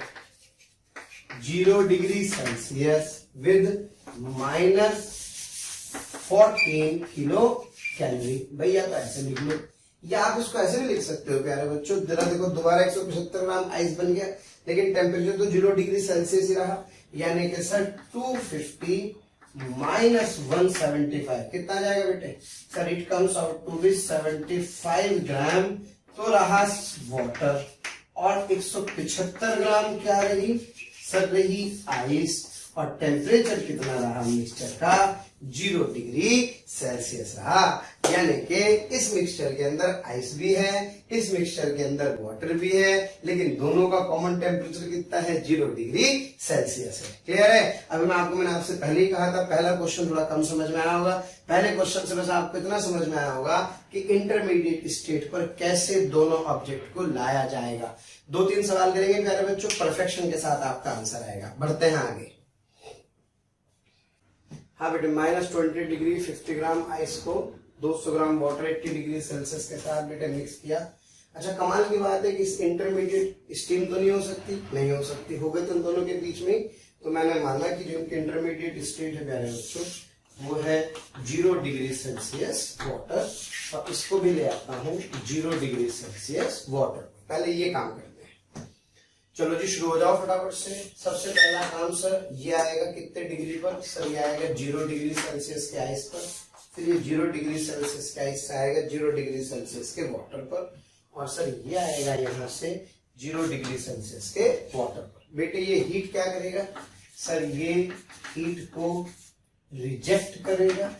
0 degree Celsius with -14 kilo calorie. भैया तो ऐसे लिख लो, या आप इसको ऐसे भी लिख सकते हो प्यारे बच्चों। जरा देखो दोबारा 175 ग्राम आइस बन गया, लेकिन टेम्परेचर तो 0 डिग्री सेल्सियस ही रहा, यानी कि सर 250 -175 कितना जाएगा बेटे? Sir it comes out to be 75 gram तो रहा वाटर, और 175 ग्राम क्या रही? सर रही आइस, और टेम्परेचर कितना रहा मिक्सचर का 0 डिग्री सेल्सियस रहा। यानी कि इस मिक्सचर के अंदर आइस भी है, इस मिक्सचर के अंदर वाटर भी है, लेकिन दोनों का कॉमन टेम्परेचर कितना है 0 डिग्री सेल्सियस है। क्लियर है? अभी मैंने आपसे पहले ही कहा था पहला क्वेश्चन थोड़ा कम समझ में आया होगा। पहले क्वेश्चन से बस आपको इतना समझ में आया होगा कि इंटरमीडिएट स्टेट पर कैसे दोनों ऑब्जेक्ट को लाया जाएगा। 2-3 सवाल करेंगे प्यारे बच्चों, परफेक्शन के साथ आपका आंसर आएगा। बढ़ते हैं आगे। हाँ बेटे, -20 डिग्री 50 ग्राम आइस को 200 ग्राम वाटर 80 डिग्री सेल्सियस के साथ बेटे मिक्स किया। अच्छा, कमाल की बात है कि इस इंटरमीडिएट स्टीम तो नहीं हो सकती, नहीं हो सकती, हो गए तो इन दोनों के बीच में। तो मैंने माना कि जो इनके इंटरमीडिएट स्टेट है प्यारे बच्चों वो है 0 डिग्री सेल्सियस वाटर, और इसको भी ले आता हूँ 0 डिग्री सेल्सियस वाटर। पहले ये काम करते हैं। चलो जी, शुरू हो जाओ फटाफट से। सबसे पहला काम सर ये आएगा कितने डिग्री पर? सर ये आएगा 0 डिग्री सेल्सियस के आइस पर। फिर ये 0 डिग्री सेल्सियस के आइस से आएगा 0 डिग्री सेल्सियस के वाटर पर, और सर ये आएगा यहाँ से 0 डिग्री सेल्सियस के वाटर पर। बेटे ये हीट क्या करेगा? सर ये हीट को रिजेक्ट करेगा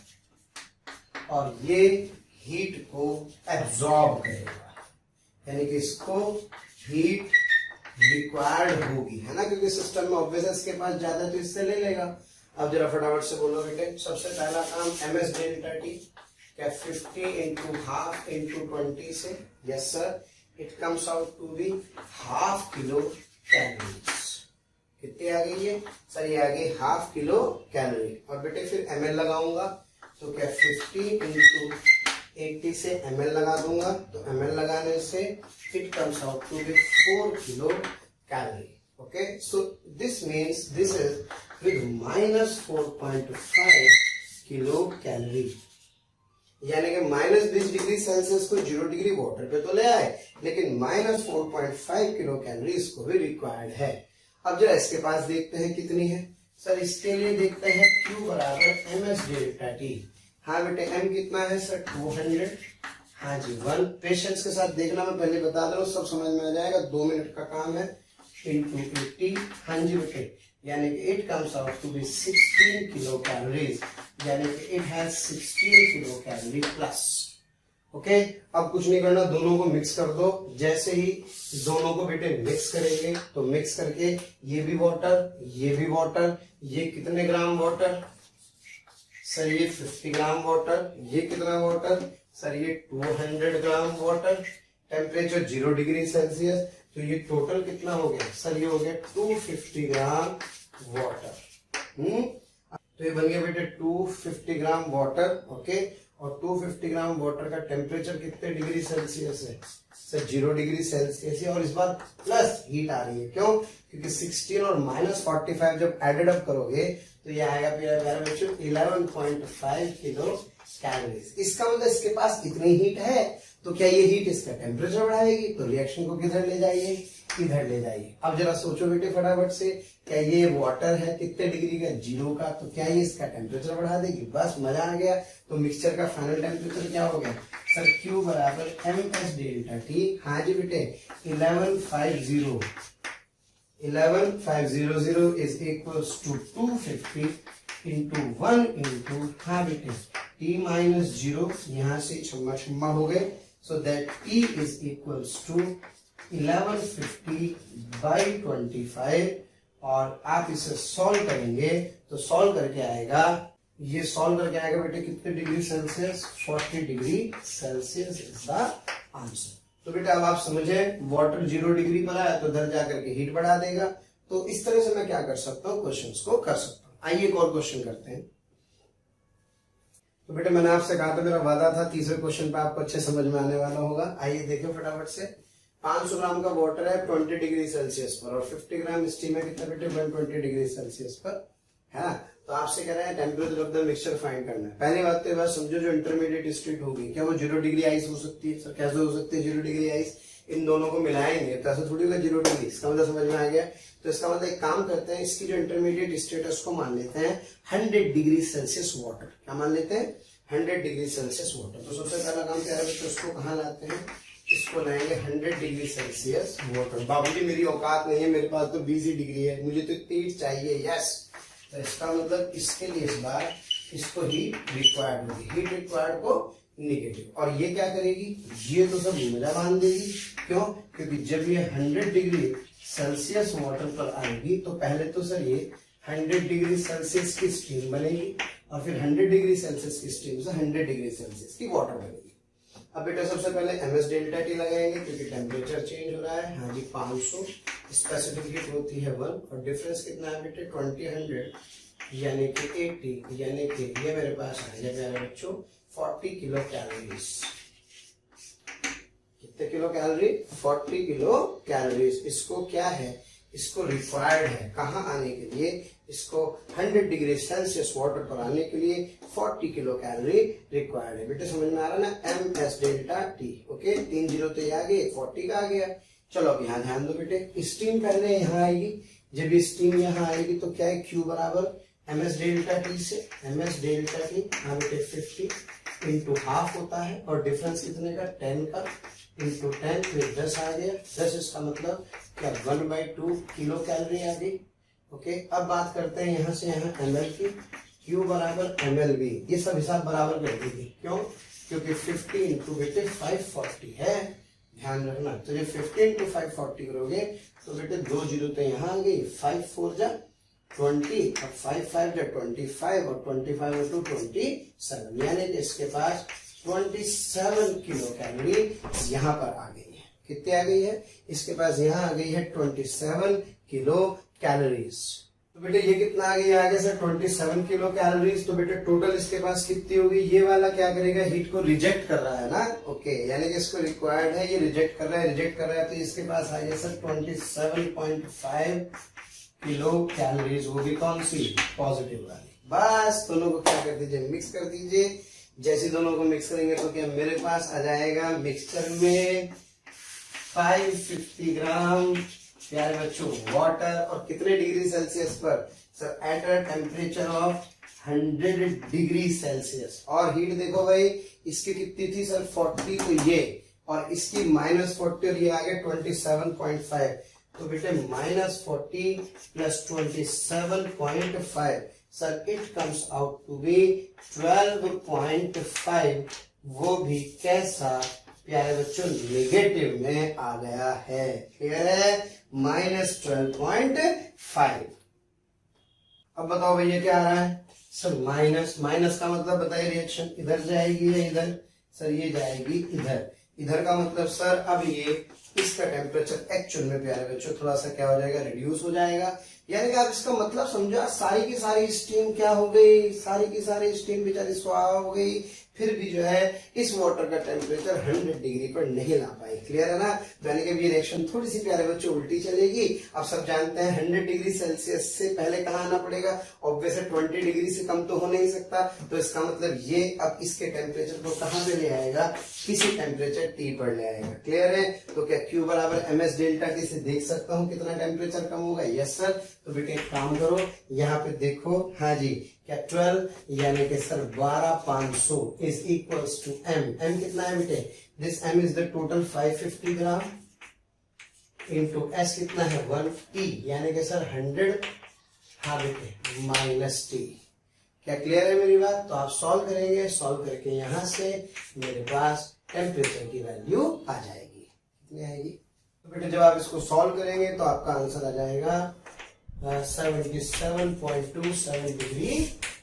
और ये हीट को एब्जॉर्ब करेगा, यानी कि इसको हीट रिक्वायर्ड होगी, है ना, क्योंकि सिस्टम में ऑब्वियसली इसके पास ज्यादा तो इससे ले लेगा। अब जरा फटाफट से बोलो बेटे। सबसे पहला काम ms डेल्टा टी क्या 50 इंटू हाफ इंटू 20 से, yes sir, it comes out to be ½ kilo calories. कितनी आ गई है? सर ये आ गई ½ किलो कैलोरी। और बेटे फिर ml लगाऊंगा तो क्या 50 इंटू 80 से ml लगा दूंगा, तो ml लगाने से it comes out to be 4 kilo calorie. Okay, so this means this is with -4.5 kilo calorie. यानी कि -20 डिग्री सेल्सियस को 0 डिग्री वाटर पे तो ले आए, लेकिन -4.5 किलो कैलोरी इसको भी रिक्वायर्ड है। अब जरा इसके पास देखते हैं कितनी है। सर इसके लिए देखते हैं Q बराबर ms डेल्टा टी। हाँ बेटे, m कितना है सर 200। हाँ जी 1। पेशेंस के साथ देखना, मैं पहले बता दे रहा हूँ, सब समझ में आ जाएगा। 2 मिनट का काम है। इंटू 80। हाँ जी बेटे, यानी कि it comes out to be 16 kilo calories, यानी कि it has 16 kilo calorie plus. Okay, अब कुछ नहीं करना, दोनों को मिक्स कर दो। जैसे ही दोनों को बेटे मिक्स करेंगे तो मिक्स करके ये भी वाटर, ये भी वाटर, ये कितने ग्राम वाटर? सर ये 50 ग्राम वाटर। ये कितना वाटर? सर ये 200 gram water. Temperature 0 degree Celsius, तो ये टोटल कितना हो गया? सर ये हो गया 250 ग्राम वाटर। तो ये बन गया बेटे 250 ग्राम वाटर। ओके, और 250 ग्राम वाटर का टेम्परेचर कितने डिग्री सेल्सियस है? सर 0 डिग्री सेल्सियस है, और इस बार प्लस हीट आ रही है। क्यों? क्योंकि 16 और -45 जब एडेड अप करोगे तो ये आएगा प्यारे बच्चों 11.5 किलो कैलोरीज। इसका मतलब इसके पास इतनी हीट है, तो क्या ये हीट इसका टेम्परेचर बढ़ाएगी? तो रिएक्शन को किधर ले जाइए? इधर ले जाइए। अब जरा सोचो बेटे फटाफट से, क्या ये वाटर है कितने डिग्री का? 0 का, तो क्या ये इसका टेम्परेचर बढ़ा देगी? बस मजा आ गया। तो मिक्सचर का फाइनल टेम्परेचर क्या हो गया? सर Q बराबर ms डेल्टा टी। हाँ जी बेटे, 1150 is equals to 250 into 1 into, हाँ बेटे, t minus 0, यहाँ से छम्मा छम्मा हो गए। So that t is equals to 1150 by 25, और आप इसे सॉल्व करेंगे तो सॉल्व करके आएगा, ये सॉल्व करके आएगा बेटे कितने degree Celsius? 40 degree Celsius is the answer. तो बेटा अब आप समझे, वाटर 0 डिग्री पर आया तो इधर जाकर के हीट बढ़ा देगा। तो इस तरह से मैं क्या कर सकता हूँ, क्वेश्चंस को कर सकता हूँ। आइए एक और क्वेश्चन करते हैं। तो बेटा मैंने आपसे कहा था, मेरा वादा था तीसरे क्वेश्चन पे आपको अच्छे समझ में आने वाला होगा। आइए देखिए फटाफट से। 500 ग्राम का वाटर है 20 डिग्री सेल्सियस पर, और 50 ग्राम स्टीम है कितना बेटे? 120 डिग्री सेल्सियस पर, है ना। तो आपसे कह रहे हैं temperature of the mixture find करना है। पहली बात तो बात समझो, जो इंटरमीडिएट स्टेट होगी क्या वो 0 डिग्री आइस हो सकती है? सर कैसे हो सकती है 0 डिग्री आइस? इन दोनों को मिलाएंगे तो ऐसा थोड़ी होगा 0 डिग्री। इसका मतलब समझ में आ गया। तो इसका मतलब एक काम करते हैं, इसकी जो इंटरमीडिएट स्टेट है उसको मान लेते हैं 100 डिग्री सेल्सियस वाटर। क्या मान लेते हैं? 100 डिग्री सेल्सियस वाटर। तो सबसे पहला काम क्या है, उसको कहाँ लाते हैं? इसको लाएंगे 100 डिग्री सेल्सियस वाटर। बाबूजी मेरी औकात नहीं है, मेरे पास तो 20 डिग्री है, मुझे तो 30 चाहिए। यस, तो इसका मतलब इसके लिए इस बार इसको हीट रिक्वायर्ड होगी, हीट रिक्वायर्ड को निगेटिव। और ये क्या करेगी, ये तो सब मजा बांध देगी। क्यों? क्योंकि जब ये 100 डिग्री सेल्सियस वाटर पर आएगी तो पहले तो सर ये 100 डिग्री सेल्सियस की स्टीम बनेगी और फिर 100 डिग्री सेल्सियस की स्टीम से 100 डिग्री सेल्सियस की वाटर बनेगी। अब बेटा सबसे पहले ms डेल्टा टी लगाएंगे क्योंकि टेम्परेचर चेंज हो रहा है। हाँ जी 500, स्पेसिफिक हीट होती है 1 और डिफरेंस कितना है बेटे 20 यानी कि 80 यानी कि ये मेरे पास आ गया प्यारे बच्चों 40 किलो कैलोरीज। कितने किलो कैलोरी? 40 kilo calories. इसको क्या है, इसको रिक्वायर्ड है कहाँ आने के लिए, इसको 100 डिग्री सेल्सियस वाटर पर आने के लिए 40 किलो कैलोरी रिक्वायर्ड है। बेटे समझ में आ रहा ना, ms delta T. Okay 3 zero तो ये आ गए, 40 का आ गया। चलो अब यहाँ ध्यान दो बेटे, स्टीम पहले यहाँ आएगी, जब स्टीम यहाँ आएगी तो क्या है Q बराबर ms डेल्टा टी से ms डेल्टा टी। हाँ बेटे 50 इंटू हाफ होता है और डिफरेंस कितने का 10 का इंटू 10 फिर 10 आ गया 10। इसका मतलब क्या 1/2 किलो कैलोरी आ गई। ओके अब बात करते हैं यहाँ से यहाँ ml की। Q बराबर mlv, ये सब हिसाब बराबर कर दीजिए। क्यों? क्योंकि 50 इंटू बेटे 540 है, ध्यान रखना। तो जब 50 इंटू 540 करोगे तो बेटे 2 जीरो तो यहाँ आ गई, 5 4 जा 20 और 5 5 जा 25 और 25 इंटू 27 यानी कि इसके पास 27 किलो कैलोरी यहाँ पर आ गई है। कितनी आ गई है? इसके पास यहाँ आ गई है 27 किलो कैलोरीज। तो बेटे ये कितना आ गया? आ गया सर 27 किलो कैलोरीज। तो बेटे टोटल इसके पास कितनी होगी? ये वाला क्या करेगा, हीट को रिजेक्ट कर रहा है ना। ओके यानी कि इसको रिक्वायर्ड है, ये रिजेक्ट कर रहा है, तो इसके पास आ गया सर 27.5 किलो कैलोरीज। वो भी कौन सी? पॉजिटिव वाली। बस दोनों को क्या कर दीजिए, मिक्स कर दीजिए। जैसे दोनों को मिक्स करेंगे तो क्या मेरे पास आ जाएगा मिक्सचर में 550 ग्राम प्यारे बच्चों वाटर। और कितने डिग्री सेल्सियस पर? Sir at a temperature of 100 degree Celsius. और हीट देखो भाई, इसकी कितनी थी सर 40, तो ये और इसकी -40 और ये आ गया 27.5। तो बेटे -40 plus 27.5 sir it comes out to be 12.5। वो भी कैसा प्यारे बच्चों? नेगेटिव में आ गया है। क्लियर है? -12.5। अब बताओ भैया क्या आ रहा है सर? माइनस का मतलब बताइए, रिएक्शन इधर जाएगी या इधर? सर ये जाएगी इधर। इधर का मतलब सर अब ये इसका टेम्परेचर एक्चुअल में प्यारे बच्चों थोड़ा सा क्या हो जाएगा, रिड्यूस हो जाएगा। यानी कि आप इसका मतलब समझो, सारी की सारी स्टीम क्या हो गई, सारी की सारी स्टीम बेचारी स्वाहा हो गई, फिर भी जो है इस वाटर का टेम्परेचर 100 डिग्री पर नहीं ला पाई। क्लियर है ना? तो यानी कि ये रिएक्शन थोड़ी सी प्यारे बच्चों उल्टी चलेगी। अब सब जानते हैं 100 डिग्री सेल्सियस से पहले कहाँ आना पड़ेगा, ऑब्वियसली 20 डिग्री से कम तो हो नहीं सकता। तो इसका मतलब ये अब इसके टेम्परेचर को कहाँ पे ले आएगा, किसी टेम्परेचर T पर ले आएगा। क्लियर है? तो क्या Q बराबर ms डेल्टा टी से देख सकता हूँ कितना टेम्परेचर कम होगा? Yes sir. तो बेटे एक काम करो, यहाँ पे देखो, हाँ जी क्या 12 यानी कि sir 12500 is equals to m। m कितना है बेटे? This m is the total 550 gram into s कितना है 1t यानी कि सर 100। हाँ बेटे माइनस t। क्या क्लियर है मेरी बात? तो आप सॉल्व करेंगे, सॉल्व करके यहां से मेरे पास टेम्परेचर की वैल्यू आ जाएगी। कितनी आएगी? तो बेटे जब आप इसको सॉल्व करेंगे तो आपका आंसर आ जाएगा 77.27 डिग्री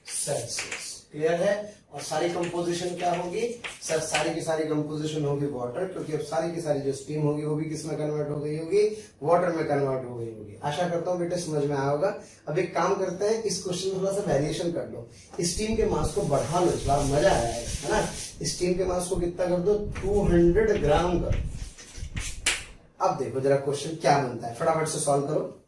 सेल्सियस। क्लियर है? और सारी कंपोजिशन क्या होगी सर? सारी की सारी कंपोजिशन होगी वाटर, क्योंकि अब सारी की सारी जो स्टीम होगी वो भी किस में कन्वर्ट हो गई होगी? वाटर में कन्वर्ट हो गई होगी। आशा करता हूँ बेटे समझ में आया होगा। अब एक काम करते हैं, इस क्वेश्चन में थोड़ा सा वेरिएशन कर लो, स्टीम के मास को बढ़ा लो, इस बार मजा आया है ना। स्टीम के मास को कितना कर दो? 200 ग्राम कर। अब देखो जरा क्वेश्चन क्या बनता है, फटाफट से सॉल्व करो।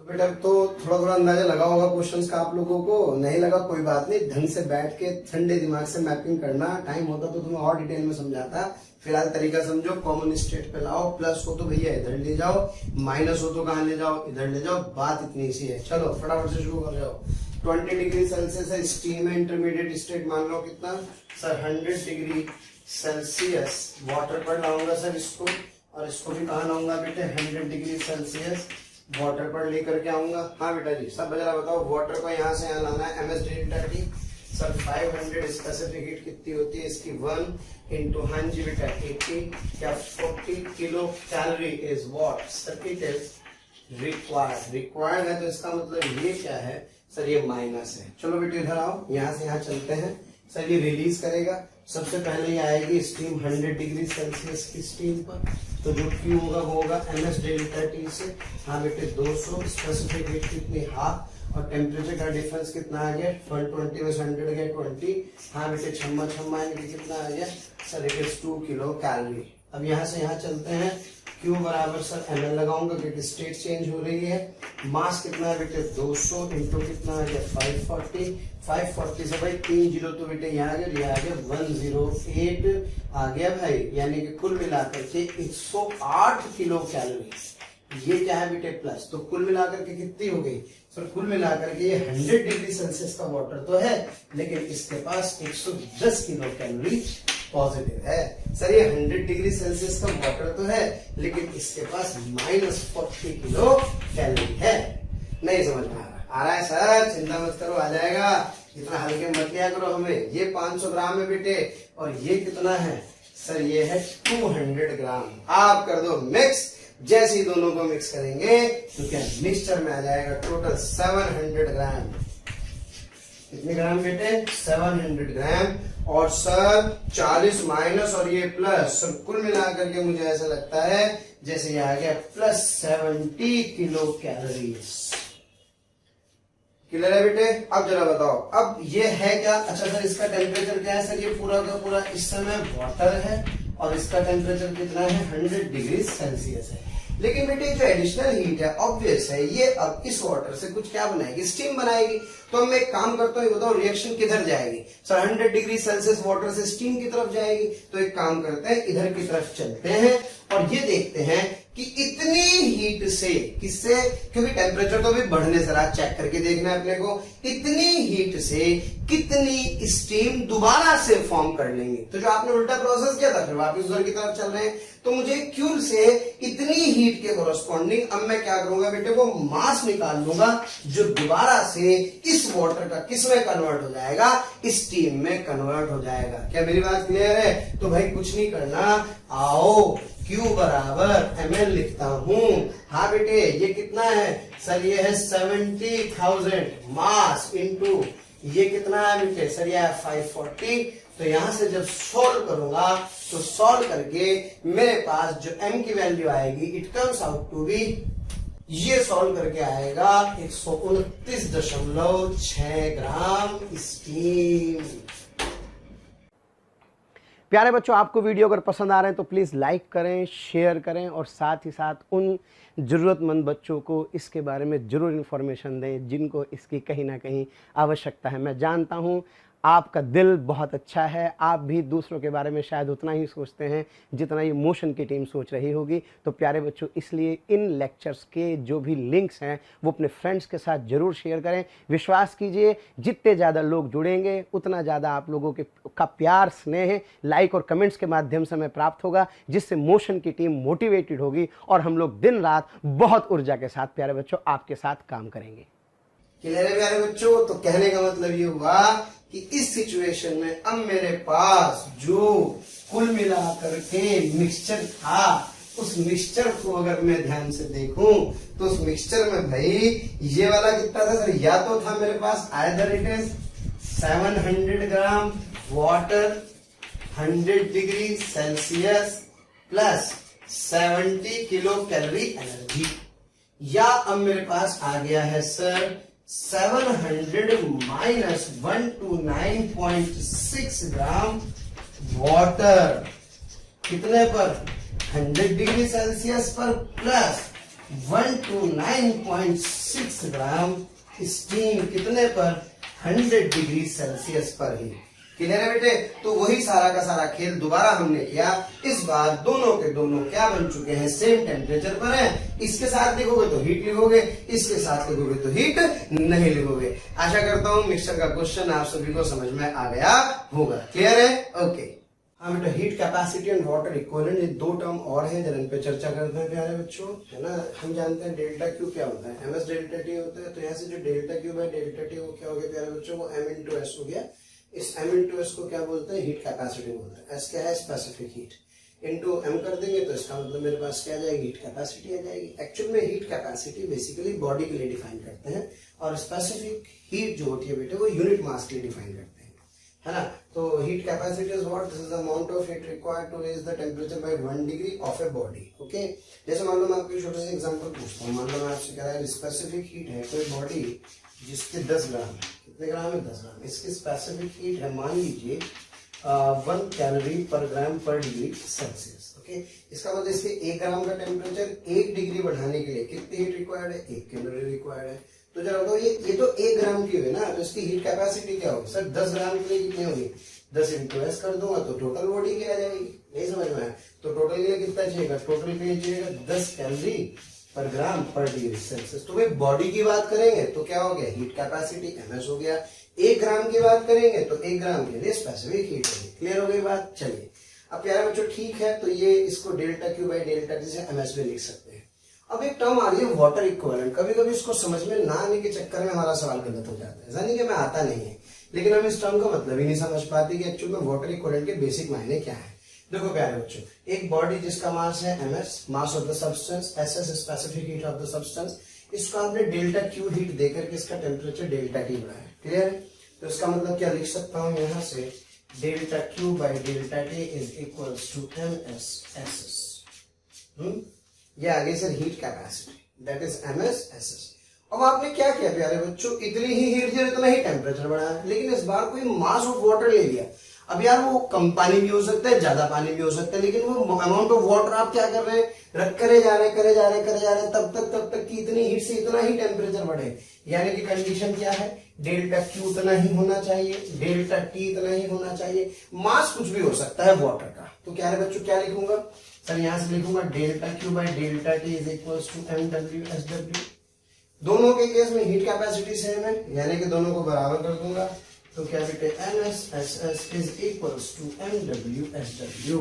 तो बेटा तो थोड़ा थोड़ा अंदाजा लगा होगा क्वेश्चंस का आप लोगों को, नहीं लगा कोई बात नहीं, ढंग से बैठ के ठंडे दिमाग से मैपिंग करना। टाइम होता तो तुम्हें और डिटेल में समझाता। फिलहाल तरीका समझो, कॉमन स्टेट पे लाओ, प्लस हो तो भैया इधर ले जाओ, माइनस हो तो कहां ले जाओ? इधर ले जाओ। बात इतनी सी है। चलो फटाफट से शुरू कर जाओ। 20 डिग्री सेल्सियस है, स्टीम है, इंटरमीडिएट स्टेट मान लो कितना सर 100 डिग्री सेल्सियस वाटर पर लाऊंगा सर इसको, और इसको भी कहा लाऊंगा बेटे 100 डिग्री सेल्सियस वाटर पर लेकर के आऊंगा। हाँ बेटा जी, सब जरा बताओ, वाटर को यहाँ से यहाँ लाना है, ms delta T. Sir 500 specific heat कितनी होती है इसकी, 1 इंटू, हाँ जी बेटा 80 क्या 40 kilo calorie is what sir, it is required है, तो इसका मतलब ये क्या है सर, ये माइनस है। चलो बेटे इधर आओ, यहाँ से यहाँ चलते हैं सर। ये रिलीज करेगा, सबसे पहले ये आएगी स्टीम 100 डिग्री सेल्सियस की स्टीम पर, तो जो Q होगा वो होगा ms डेल्टा टी से। हाँ बेटे 200, स्पेसिफिक हीट कितनी, हाफ, और टेम्परेचर का डिफरेंस कितना आ गया, 120 में 100 गया 20। हाँ बेटे छम्मा छम्मा यानी कितना आ गया sir, it is 2 kilo calorie. अब यहाँ से यहाँ चलते हैं, Q बराबर सर ml लगाऊंगा क्योंकि स्टेट चेंज हो रही है। मास कितना है बेटे 200 इंटू कितना आ गया 540 से भाई 3 जीरो तो बेटे यहाँ आ गया, आ गया 108 आ गया भाई, यानी कि कुल मिलाकर के 108 किलो कैलोरी। ये क्या है बेटे प्लस, तो कुल मिलाकर के कितनी हो गई सर, कुल मिलाकर के ये 100 डिग्री सेल्सियस का वाटर तो है, लेकिन इसके पास 110 किलो कैलोरी पॉजिटिव है। सर ये 100 डिग्री सेल्सियस का वाटर तो है, लेकिन इसके पास -40 किलो कैलोरी है। नहीं समझ में आ रहा है सर, चिंता मत करो, आ जाएगा, इतना हल्के मत लिया करो हमें। ये 500 ग्राम है बेटे, और ये कितना है सर, ये है 200 ग्राम। आप कर दो मिक्स, जैसे ही दोनों को मिक्स करेंगे तो क्या मिक्सचर में आ जाएगा टोटल 700 ग्राम। कितने ग्राम बेटे, 700 ग्राम। और सर 40 माइनस और ये प्लस, सर कुल मिलाकर के मुझे ऐसा लगता है जैसे ये आ गया +70 किलो कैलोरीज। क्लियर है बेटे। अब जरा बताओ, अब ये है क्या, अच्छा सर इसका टेम्परेचर क्या है सर, ये पूरा का पूरा इस समय वाटर है, और इसका टेम्परेचर कितना है 100 डिग्री सेल्सियस है। लेकिन बेटे जो एडिशनल हीट है ऑब्वियस है, ये अब इस वाटर से कुछ क्या बनाएगी, स्टीम बनाएगी। तो मैं एक काम करता हूँ, बताओ रिएक्शन किधर जाएगी सर, 100 डिग्री सेल्सियस वाटर से स्टीम की तरफ जाएगी। तो एक काम करते हैं, इधर की तरफ चलते हैं और ये देखते हैं कि इतनी हीट से, किससे, क्योंकि टेम्परेचर तो अभी बढ़ने से रहा, चेक करके देखना है अपने को, इतनी हीट से कितनी स्टीम दोबारा से फॉर्म कर लेंगे। तो जो आपने उल्टा प्रोसेस किया था, फिर वापस उधर की तरफ चल रहे हैं, तो मुझे क्यू से इतनी हीट के कोरस्पॉन्डिंग अब मैं क्या करूंगा बेटे, वो मास निकाल लूंगा जो दोबारा से इस वाटर का किस में कन्वर्ट हो जाएगा, स्टीम में कन्वर्ट हो जाएगा। क्या मेरी बात क्लियर है। तो भाई कुछ नहीं करना, आओ Q बराबर ml लिखता हूं। हाँ बेटे ये कितना है सर, ये है 70,000 मास इंटू ये कितना है बेटे सर, ये है 540। तो यहां से जब सॉल्व करूंगा तो सॉल्व करके मेरे पास जो m की वैल्यू आएगी, it comes out to be, ये सॉल्व करके आएगा 129.6 ग्राम स्टीम। प्यारे बच्चों, आपको वीडियो अगर पसंद आ रहे हैं तो प्लीज़ लाइक करें, शेयर करें, और साथ ही साथ उन ज़रूरतमंद बच्चों को इसके बारे में ज़रूर इन्फॉर्मेशन दें जिनको इसकी कहीं ना कहीं आवश्यकता है। मैं जानता हूं आपका दिल बहुत अच्छा है, आप भी दूसरों के बारे में शायद उतना ही सोचते हैं जितना ये मोशन की टीम सोच रही होगी। तो प्यारे बच्चों, इसलिए इन लेक्चर्स के जो भी लिंक्स हैं वो अपने फ्रेंड्स के साथ ज़रूर शेयर करें। विश्वास कीजिए, जितने ज़्यादा लोग जुड़ेंगे उतना ज़्यादा आप लोगों का प्यार, स्नेह, लाइक और कमेंट्स के माध्यम से हमें प्राप्त होगा, जिससे मोशन की टीम मोटिवेटेड होगी और हम लोग दिन रात बहुत ऊर्जा के साथ प्यारे बच्चों आपके साथ काम करेंगे। क्लियर है प्यारे बच्चों। तो कहने का मतलब ये हुआ कि इस सिचुएशन में अब मेरे पास जो कुल मिलाकर के मिक्सचर था, उस मिक्सचर को अगर मैं ध्यान से देखूं तो उस मिक्सचर में भाई ये वाला कितना था सर, या तो था मेरे पास either it is 700 gram water 100 degree Celsius plus 70 kilo calorie energy, या अब मेरे पास आ गया है सर 700 माइनस 129.6 ग्राम वाटर, कितने पर 100 डिग्री सेल्सियस पर, प्लस 129.6 ग्राम स्टीम, कितने पर 100 डिग्री सेल्सियस पर ही। क्लियर है बेटे। तो वही सारा का सारा खेल दोबारा हमने किया। इस बार दोनों के दोनों क्या बन चुके हैं, सेम टेम्परेचर पर हैं। इसके साथ लिखोगे तो हीट लिखोगे, इसके साथ लिखोगे तो हीट नहीं लिखोगे। आशा करता हूं मिक्सचर का क्वेश्चन आप सभी को समझ में आ गया होगा। क्लियर है, ओके। हाँ बेटा, heat capacity and water equivalent, ये दो टर्म और हैं जिन पे चर्चा करते हैं प्यारे बच्चों, है ना। हम जानते हैं डेल्टा क्यू क्या होता है, एम एस डेल्टा टी होता है। तो यहाँ से जो delta Q by delta T वो क्या हो गया प्यारे बच्चों, वो एम इंटू एस हो गया। इस एम इंटू एस को क्या बोलते हैं, हीट कैपेसिटी बोलते हैं। एस क्या है, स्पेसिफिक हीट, इंटू एम कर देंगे तो इसका मतलब मेरे पास क्या आ जाएगी, हीट कैपेसिटी आ जाएगी। एक्चुअल में हीट कैपेसिटी बेसिकली बॉडी के लिए डिफाइन करते हैं, और स्पेसिफिक हीट जो होती है बेटे वो यूनिट मास के लिए डिफाइन करते हैं, है ना। तो heat capacity is what, this is the amount of heat required to raise the temperature by 1 degree of a body. Okay, जैसे मान लो मैं आपको छोटे से एग्जांपल पूछता हूँ। मान लो मैं आपसे कह रहा है स्पेसिफिक हीट है कोई बॉडी जिसके 10 ग्राम है, कितने ग्राम है, 10 ग्राम। इसकी स्पेसिफिक हीट है मान लीजिए 1 calorie per gram per degree Celsius. Okay, इसका मतलब इसके 1 ग्राम का टेम्परेचर 1 डिग्री बढ़ाने के लिए कितनी हीट रिक्वायर्ड है, 1 कैलोरी रिक्वायर्ड है। तो जरा बताओ, ये तो 1 ग्राम की हुई ना, तो इसकी हीट कैपेसिटी क्या होगी सर, 10 ग्राम के लिए कितनी होगी, 10 इंटू एस कर दूंगा तो टोटल बॉडी की आ जाएगी। नहीं समझ में आया, तो टोटल के लिए कितना चाहिएगा, टोटल के लिए चाहिएगा 10 calorie per gram per degree Celsius. तो भाई बॉडी की बात करेंगे तो क्या हो गया, हीट कैपेसिटी एमएस हो गया। 1 ग्राम की बात करेंगे तो 1 ग्राम के लिए स्पेसिफिक हीट होगी। क्लियर हो गई बात। चलिए अब प्यारे बच्चों ठीक है, तो ये इसको delta Q by delta T से एमएस में लिख सकते हैं। अब एक टर्म आ रही है वाटर इक्विवेलेंट। कभी कभी इसको समझ में ना आने के चक्कर में हमारा सवाल गलत हो जाता है, ऐसा नहीं कि मैं आता नहीं है, लेकिन हम इस टर्म का मतलब ही नहीं समझ पाते कि एक्चुअल में वाटर इक्विवेलेंट के बेसिक मायने क्या है। देखो प्यारे बच्चों, एक बॉडी जिसका मास है MS, mass of the substance, SS specific heat of the substance, इसको आपने डेल्टा क्यू हीट देकर के इसका टेम्परेचर डेल्टा टी बनाया। क्लियर है, तो इसका मतलब क्या लिख सकता हूं यहाँ से, delta Q by delta T is equal to M S S S. ये आगे sir heat capacity, that is M S S S. अब आपने क्या किया प्यारे बच्चों, इतनी ही हीट दी इतना ही टेम्परेचर बढ़ाया, लेकिन इस बार कोई मास ऑफ वाटर ले लिया। अब यार वो कम पानी भी हो सकता है, ज्यादा पानी भी हो सकता है, लेकिन वो अमाउंट ऑफ वाटर आप क्या कर रहे हैं, रख करे जा रहे तब तक कि इतनी हीट से इतना ही टेम्परेचर बढ़े। यानी कि कंडीशन क्या है, डेल्टा क्यू इतना ही होना चाहिए, डेल्टा टी इतना ही होना चाहिए। मास कुछ भी हो सकता है वाटर का। तो क्या है बच्चों, क्या लिखूंगा सर, यहां से लिखूंगा delta Q by delta T is equal to M W S W. दोनों के केस में हीट कैपेसिटी सेम है, यानी कि दोनों को बराबर कर दूंगा। तो क्या बेटे, M S S S is equal to M W S W.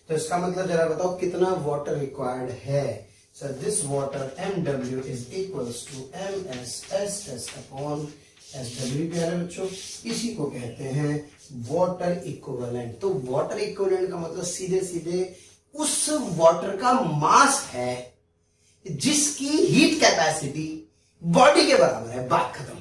तो इसका मतलब जरा बताओ कितना वाटर रिक्वायर्ड है sir, this water M W is equal to M S S S upon S W. प्यारे बच्चों, इसी को कहते हैं वाटर इक्विवेलेंट। तो वाटर इक्विवेलेंट का मतलब सीधे सीधे उस वाटर का मास है जिसकी हीट कैपेसिटी बॉडी के बराबर है। बात खत्म,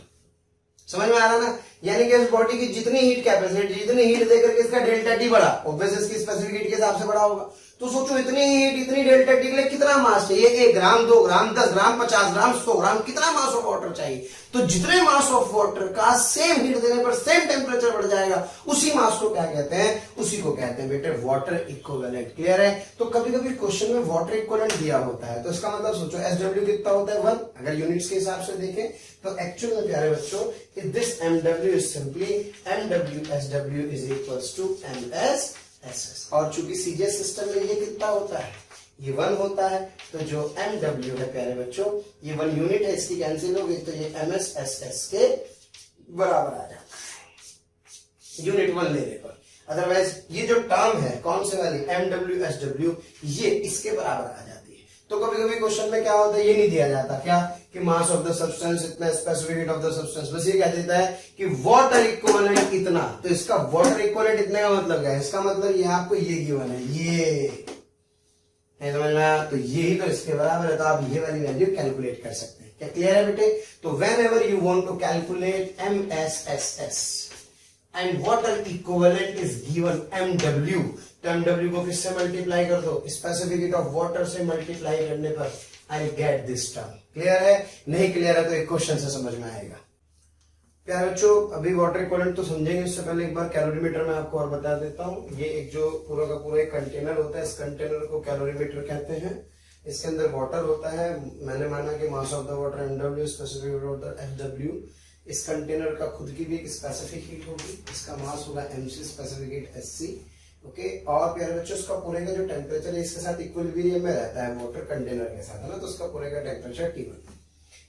समझ में आ रहा ना। यानी कि इस बॉडी की जितनी हीट कैपेसिटी, जितनी हीट देकर के इसका डेल्टा टी बढ़ा, ऑब्वियस इसकी स्पेसिफिक हीट के हिसाब से बढ़ा होगा। तो सोचो इतनी हीट, इतनी डेल्टा टी के लिए कितना मास चाहिए, 1 ग्राम, 2 ग्राम, 10 ग्राम, 50 ग्राम, 100 ग्राम, कितना मास ऑफ वाटर चाहिए। तो जितने मास ऑफ वाटर का सेम हीट देने पर सेम टेम्परेचर बढ़ जाएगा, उसी मास को क्या कहते हैं, उसी को कहते हैं बेटे वाटर इक्विवेलेंट। क्लियर है। तो कभी कभी क्वेश्चन में वाटर इक्विवेलेंट दिया होता है, तो इसका मतलब सोचो एसडब्ल्यू कितना होता है 1, अगर यूनिट्स के हिसाब से देखें तो एक्चुअल में प्यारे बच्चों this MW is simply MW SW is equals to MS SS. और चूंकि सीजीएस सिस्टम में ये कितना होता है, ये 1 होता है, तो जो एमडब्ल्यू है प्यारे बच्चों, ये 1 यूनिट है, इसकी कैंसिल हो गई तो ये एमएस एसएस के बराबर आ जाता है यूनिट 1 लेने पर। अदरवाइज ये जो टर्म है कौन से वाली, एमडब्ल्यू एसडब्ल्यू, ये इसके बराबर आ जाती है। तो कभी कभी क्वेश्चन में क्या होता है, ये नहीं दिया जाता क्या कि मास ऑफ द सब्सटेंस इतना, specific heat of the substance, बस ये कह देता है कि वाटर इक्विवेलेंट इतना। तो इसका वाटर इक्विवेलेंट इतने का मतलब क्या है, इसका मतलब ये आपको ये गिवन है, ये समझ में आया। तो यही तो इसके बराबर है, तो आप ये वाली वैल्यू कैलकुलेट कर सकते हैं। क्या क्लियर है बेटे। तो whenever you want to calculate M S S S and water equivalent is given MW, तो एमडब्ल्यू को किससे मल्टीप्लाई कर दो, स्पेसिफिक हीट ऑफ वाटर से मल्टीप्लाई करने पर I get this term. Clear है, नहीं क्लियर है तो एक क्वेश्चन से समझ में आएगा। प्यारे बच्चों, अभी वाटर इक्विवेलेंट तो समझेंगे, इससे पहले एक बार कैलोरीमीटर में आपको और बता देता हूं। ये एक जो पूरा का पूरा एक कंटेनर होता है, इस कंटेनर को कैलोरीमीटर कहते हैं। इसके अंदर वाटर होता है, मैंने माना कि mass of the water MW, specific heat of the FW. इस कंटेनर का खुद की भी एक स्पेसिफिक हीट होगी, इसका मास होगा mc, specific heat sc। Okay, और प्यारे बच्चों इसका पूरे का जो टेम्परेचर है इसके साथ इक्विलिब्रियम में रहता है वाटर कंटेनर के साथ, है ना। तो उसका पूरे का टेम्परेचर T1।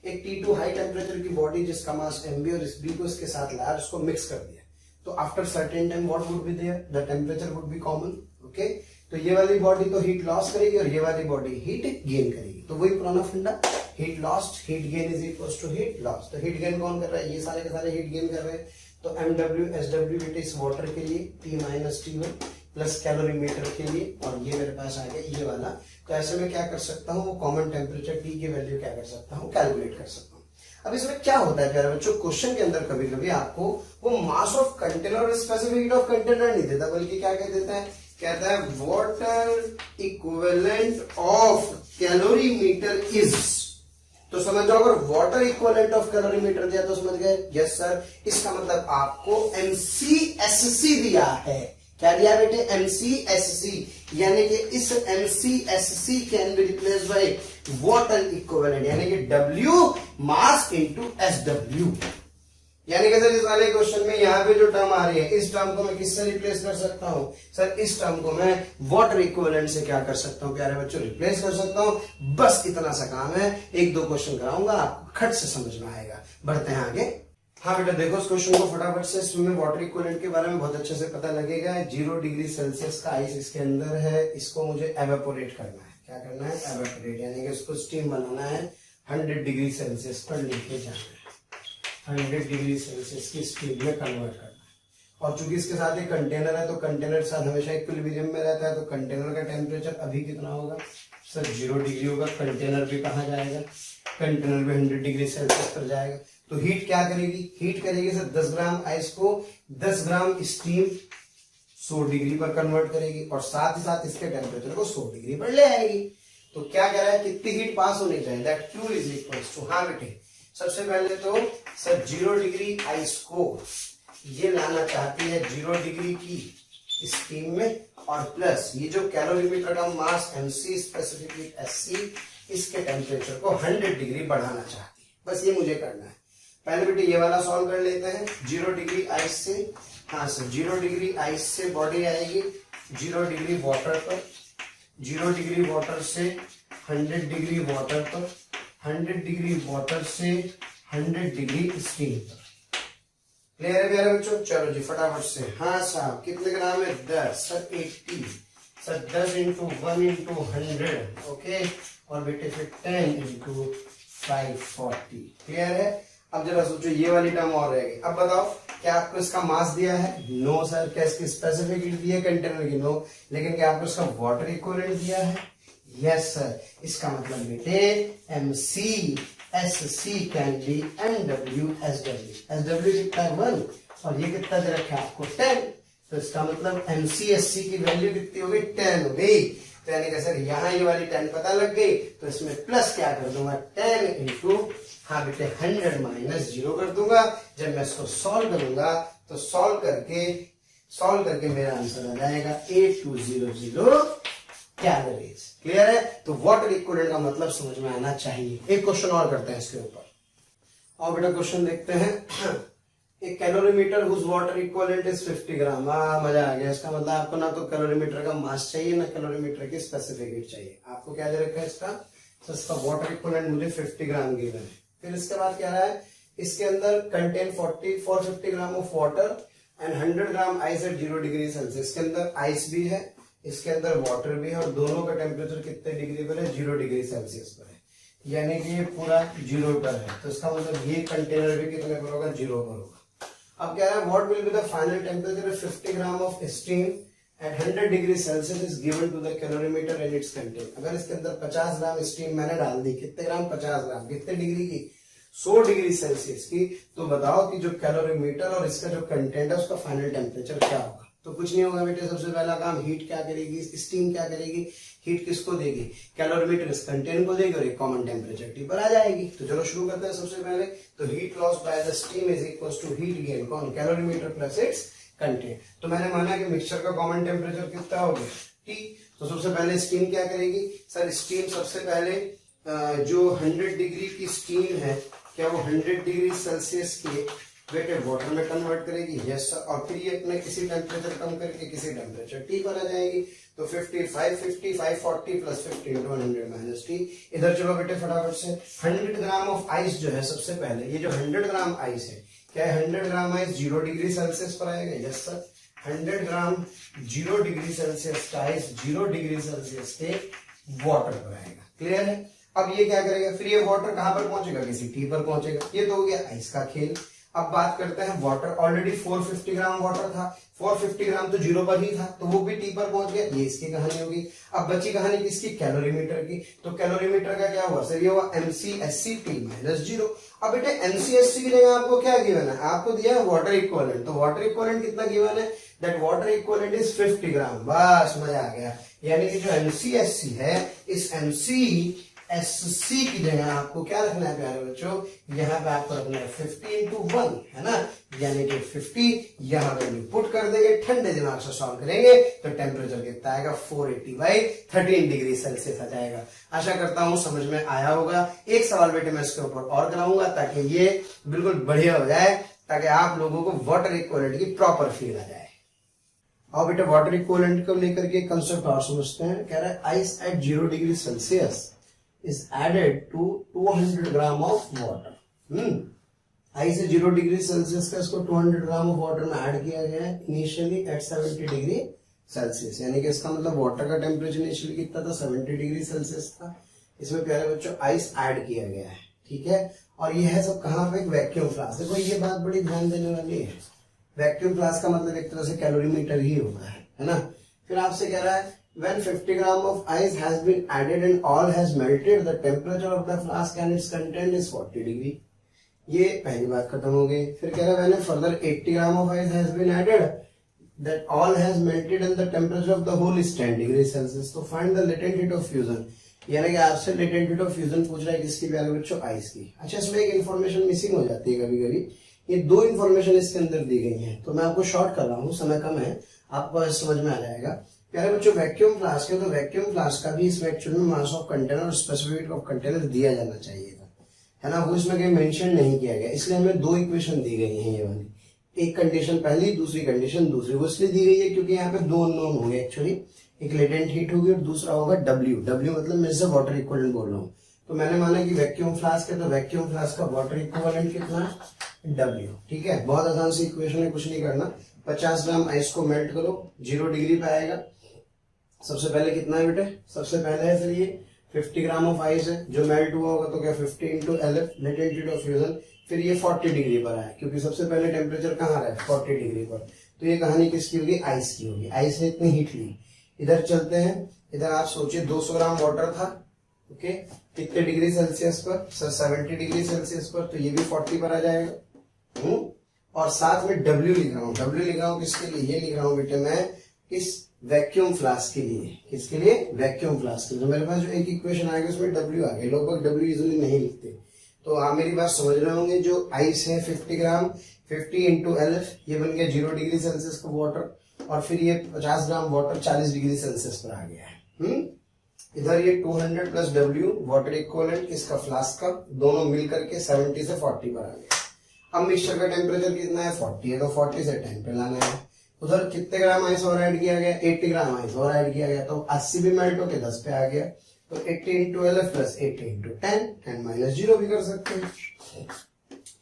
एक T2 हाई टेम्परेचर की बॉडी जिसका मास mb और इस b को इसके साथ लाया, उसको मिक्स कर दिया, तो after certain time what would be there, the temperature would be common. Okay, तो ये वाली बॉडी तो हीट लॉस करेगी और ये वाली बॉडी हीट गेन करेगी। तो वही पुराना फंडा, heat lost heat gain is equal to heat loss. तो हीट गेन कौन कर रहा है, ये सारे के सारे हीट गेन कर रहे हैं। तो MW SW it is water के लिए T minus T1 plus calorimeter के लिए, और ये मेरे पास आ गया ये वाला। तो ऐसे में क्या कर सकता हूँ, वो कॉमन टेम्परेचर T की वैल्यू क्या कर सकता हूँ, कैलकुलेट कर सकता हूँ। अब इसमें क्या होता है प्यारे बच्चों, क्वेश्चन के अंदर कभी कभी आपको वो मास ऑफ कंटेनर और स्पेसिफिक हीट ऑफ कंटेनर नहीं देता, बल्कि क्या कह देता है, कहता है water equivalent of calorimeter is. तो समझ जाओ, अगर वाटर इक्विवेलेंट ऑफ कैलोरीमीटर दिया तो समझ गए, यस सर। इसका मतलब आपको MCSC दिया है। क्या दिया बेटे, MCSC, यानी कि इस MCSC can be replace by water equivalent, यानी कि W मास इनटू SW। यानी कि सर इस वाले क्वेश्चन में यहाँ पे जो टर्म आ रही है, इस टर्म को मैं किससे रिप्लेस कर सकता हूँ सर, इस टर्म को मैं वाटर इक्विवेलेंट से क्या कर सकता हूँ प्यारे बच्चों, रिप्लेस कर सकता हूँ। बस इतना सा काम है, एक दो क्वेश्चन कराऊंगा, आपको खट से समझ में आएगा। बढ़ते हैं आगे। हाँ बेटा देखो इस क्वेश्चन को फटाफट से, इसमें वाटर इक्विवेलेंट के बारे में बहुत अच्छे से पता लगेगा। 0 डिग्री सेल्सियस का आइस इसके अंदर है, इसको मुझे एवेपोरेट करना है। क्या करना है, एवेपोरेट, यानी कि इसको स्टीम बनाना है। 100 डिग्री सेल्सियस पर लेके जाना है, 100 डिग्री सेल्सियस की स्टीम में कन्वर्ट करना है। और चूंकि इसके साथ एक कंटेनर है, तो कंटेनर के साथ हमेशा इक्विलिब्रियम में रहता है। तो कंटेनर का टेम्परेचर अभी कितना होगा सर, 0 डिग्री होगा। कंटेनर भी कहाँ जाएगा, कंटेनर भी 100 डिग्री सेल्सियस पर जाएगा। तो हीट क्या करेगी, हीट करेगी सर 10 ग्राम आइस को 10 ग्राम स्टीम 100 डिग्री पर कन्वर्ट करेगी, और साथ ही साथ इसके टेम्परेचर को 100 डिग्री पर ले आएगी। तो क्या कह रहा है, कितनी हीट पास होनी चाहिए, that Q is equal to, हाँ बेटे सबसे पहले तो सर 0 डिग्री आइस को ये लाना चाहती है 0 डिग्री की स्टीम में, और प्लस ये जो कैलोरीमीटर का मास MC स्पेसिफिक हीट SC, इसके टेम्परेचर को 100 डिग्री बढ़ाना चाहती है। बस ये मुझे करना है। पहले बेटे ये वाला सॉल्व कर लेते हैं। 0 डिग्री आइस से, हाँ सर 0 डिग्री आइस से बॉडी आएगी 0 डिग्री वाटर पर, 0 डिग्री वाटर से 100 डिग्री वाटर पर, 100 डिग्री वाटर से 100 डिग्री स्टीम पर। क्लियर है प्यारे बच्चों, चलो जी फटाफट से। हाँ साहब कितने ग्राम है, 10 sir 80 sir 10 into 1 into 100, okay, और बेटे फिर 10 इंटू 540। क्लियर है। अब जरा सोचो ये वाली टर्म और रहेगी। अब बताओ क्या आपको इसका मास दिया है, नो सर। क्या इसकी स्पेसिफिक हीट दी है कंटेनर की, नो। लेकिन क्या आपको इसका वाटर इक्विवेलेंट दिया है, यस सर। इसका मतलब बेटे MCSC can be MW SW। SW कितना है 1, और ये कितना दे रखा है आपको 10। तो इसका मतलब MCSC की वैल्यू कितनी हो गई, 10 हो गई। तो यानी कि सर यहाँ ये वाली 10 पता लग गई, तो इसमें प्लस क्या कर दूंगा 10 इंटू, हाँ बेटे 100 माइनस 0 कर दूंगा। जब मैं इसको सॉल्व करूंगा तो सॉल्व करके मेरा आंसर आ जाएगा 8200 कैलोरीज। क्लियर है। तो वाटर इक्विवेलेंट का मतलब समझ में आना चाहिए। एक क्वेश्चन और करते हैं इसके ऊपर। और बेटा क्वेश्चन देखते हैं। एक calorimeter whose water equivalent is 50 gram. मजा आ गया। इसका मतलब आपको ना तो कैलोरीमीटर का मास चाहिए, ना कैलोरीमीटर की स्पेसिफिक हीट चाहिए। आपको क्या दे रखा है इसका, तो इसका वाटर इक्विवेलेंट मुझे 50 ग्राम गिवन है। फिर इसके बाद क्या रहा है, इसके अंदर contain 450 gram of water and 100 gram ice eight 0 degree Celsius. इसके अंदर आइस भी है, इसके अंदर वाटर भी है, और दोनों का टेम्परेचर कितने डिग्री पर है, 0 डिग्री सेल्सियस पर है। यानी कि ये पूरा 0 पर है। तो इसका मतलब ये कंटेनर भी कितने पर होगा, 0 पर होगा। अब क्या है, what will be the final temperature of 50 gram of steam at 100 degree Celsius is given to the calorimeter and its content. अगर इसके अंदर 50 ग्राम स्टीम मैंने डाल दी, कितने ग्राम, 50 ग्राम, कितने डिग्री की, 100 डिग्री सेल्सियस की, तो बताओ कि जो कैलोरीमीटर और इसका जो कंटेंट है उसका फाइनल टेम्परेचर क्या होगा। तो कुछ नहीं होगा बेटे, सबसे पहला काम हीट क्या करेगी, स्टीम क्या करेगी, हीट किसको देगी, कैलोरीमीटर इस कंटेंट को देगी, और एक कॉमन टेम्परेचर T पर आ जाएगी। तो चलो शुरू करते हैं सबसे पहले। तो heat loss by the steam is equal to heat gain, कौन, कैलोरीमीटर प्लस इट्स कंटेंट। तो मैंने माना कि मिक्सचर का कॉमन टेम्परेचर कितना हो गया, T। तो सबसे पहले स्टीम क्या करेगी सर, स्टीम सबसे पहले जो 100 डिग्री की स्टीम है, क्या वो 100 डिग्री सेल्सियस के बेटे वाटर में कन्वर्ट करेगी, यस सर। और फिर ये अपने किसी टेम्परेचर कम करके किसी टेम्परेचर T पर आ जाएगी। तो 50 550 540 प्लस 50 इंटू 100 माइनस T। इधर चलो बेटे फटाफट से। 100 ग्राम ऑफ आइस जो है, सबसे पहले ये जो 100 ग्राम आइस है, क्या है 100 ग्राम आइस 0 डिग्री सेल्सियस पर आएगा? यस सर, 100 ग्राम 0 डिग्री सेल्सियस का आइस 0 डिग्री सेल्सियस के वाटर पर आएगा। क्लियर है? अब ये क्या करेगा, फिर ये वाटर कहां पर पहुंचेगा? किसी टी पर पहुंचेगा। ये तो हो गया आइस का खेल। अब बात करते हैं वाटर। ऑलरेडी 450 ग्राम वाटर था, 450 ग्राम तो 0 पर ही था, तो वो भी टी पर पहुंच गया। ये इसकी कहानी होगी। अब बची कहानी किसकी? कैलोरीमीटर की। तो कैलोरीमीटर का क्या हुआ सर? ये हुआ MCSC T - 0। अब बेटे MCSC की जगह आपको क्या गिवन है? आपको दिया है वाटर इक्विवेलेंट। तो वाटर इक्विवेलेंट कितना गिवन है? दैट वाटर इक्विवेलेंट इज 50 ग्राम। बस मजा आ गया। यानी कि जो MCSC है, इस MCSC की जगह आपको क्या रखना है प्यारे बच्चों? यहाँ पे आपको रखना है 50 into 1, है ना? यानी कि 50 यहाँ वैल्यू पुट कर देंगे, ठंडे दिमाग से सॉल्व करेंगे तो टेम्परेचर कितना आएगा? 480/13 डिग्री सेल्सियस आ जाएगा। आशा करता हूं समझ में आया होगा। एक सवाल बेटे मैं इसके ऊपर और कराऊंगा ताकि ये बिल्कुल बढ़िया हो जाए, ताकि आप लोगों को वाटर इक्विवेलेंट की प्रॉपर फील आ जाए। और बेटा वाटर इक्विवेलेंट को लेकर के कंसेप्ट और समझते हैं। कह रहा है ice eight 0 degree Celsius is added to 200 gram of water. Ice से 0 डिग्री सेल्सियस का इसको 200 ग्राम ऑफ वाटर में ऐड किया गया है इनिशियली एट 70 डिग्री सेल्सियस। यानी कि इसका मतलब वाटर का टेम्परेचर इनिशियली कितना था? 70 डिग्री सेल्सियस था। इसमें प्यारे बच्चों आइस ऐड किया गया है, ठीक है। और ये है सब कहाँ पे? एक वैक्यूम फ्लास्क। देखो ये बात बड़ी ध्यान देने वाली है। वैक्यूम फ्लास्क का मतलब एक तरह से कैलोरीमीटर ही होता है ना। फिर आपसे कह रहा है when 50 gram of ice has been added and all has melted, the temperature of the flask and its content is 40 degree. ये पहली बात खत्म हो गई। फिर कह रहा है when further 80 gram of ice has been added, that all has melted and the temperature of the whole is 10 degree Celsius. तो find the latent heat of fusion. यानी कि आपसे latent heat of fusion पूछ रहा है किसकी प्यारे बच्चों? आइस की। अच्छा, इसमें एक इन्फॉर्मेशन मिसिंग हो जाती है कभी कभी। ये दो इन्फॉर्मेशन इसके अंदर दी गई है, तो मैं आपको शॉर्ट कर रहा हूँ, समय कम है, आपको समझ में आ जाएगा। प्यारे बच्चों वैक्यूम फ्लास्क है, तो वैक्यूम फ्लास्क का भी इसमें एक्चुअल में मास ऑफ कंटेनर और स्पेसिफिक ऑफ कंटेनर दिया जाना चाहिए था, है ना। वो इसमें कहीं मेंशन नहीं किया गया, इसलिए हमें दो इक्वेशन दी गई है ये वाली। एक कंडीशन पहली, दूसरी कंडीशन दूसरी। वो इसलिए दी गई है क्योंकि यहाँ पे दो अननोन होंगे एक्चुअली। एक लेटेंट हीट होगी और दूसरा होगा डब्ल्यू। डब्ल्यू मतलब मैं इससे वाटर इक्विवेलेंट बोल रहा हूँ। तो मैंने माना कि वैक्यूम फ्लास्क है, तो वैक्यूम फ्लास्क का वाटर इक्विवेलेंट कितना? डब्ल्यू। ठीक है, बहुत आसान सी इक्वेशन है, कुछ नहीं करना। 50 ग्राम आइस को मेल्ट करो, 0 डिग्री पे आएगा। सबसे पहले कितना है बेटे? सबसे पहले है फिर ये 50 ग्राम ऑफ आइस है जो मेल्ट हुआ होगा, तो क्या 50 into LF latent heat of fusion. फिर ये 40 डिग्री पर आया क्योंकि सबसे पहले टेम्परेचर कहाँ रहा है? 40 डिग्री पर। तो ये कहानी किसकी होगी? आइस की होगी। आइस ने इतनी हीट ली। इधर चलते हैं, इधर आप सोचिए 200 ग्राम वाटर था, ओके, कितने डिग्री सेल्सियस पर? सर 70 डिग्री सेल्सियस पर, तो ये भी 40 पर आ जाएगा। और साथ में डब्ल्यू लिख रहा हूँ। डब्ल्यू लिख रहा हूँ किसके लिए? ये लिख रहा हूँ बेटे मैं इस वैक्यूम फ्लास्क के लिए। किसके लिए? वैक्यूम फ्लास्क के लिए। तो मेरे पास जो एक इक्वेशन आएगा उसमें डब्ल्यू आ गया। लोग डब्ल्यू इजिली नहीं लिखते, तो आप मेरी बात समझ रहे होंगे। जो आइस है 50 ग्राम, 50 into LF, ये बन गया 0 डिग्री सेल्सियस का वाटर। और फिर ये 50 ग्राम वाटर 40 डिग्री सेल्सियस पर आ गया है। इधर ये 200 प्लस डब्ल्यू वाटर इक्विवेलेंट किसका? फ्लास्क का। दोनों मिल करके 70 से 40 पर आ गया। अब मिक्सचर का टेम्परेचर कितना है? 40 है, तो 40 से 10 पे लाना है। उधर कितने ग्राम आइस और ऐड किया गया? 80 ग्राम आइस और ऐड किया गया, तो 80 भी मेल्ट होके 10 पे आ गया। तो 80 into LF प्लस 80 into 10, 10 - 0 भी कर सकते हैं।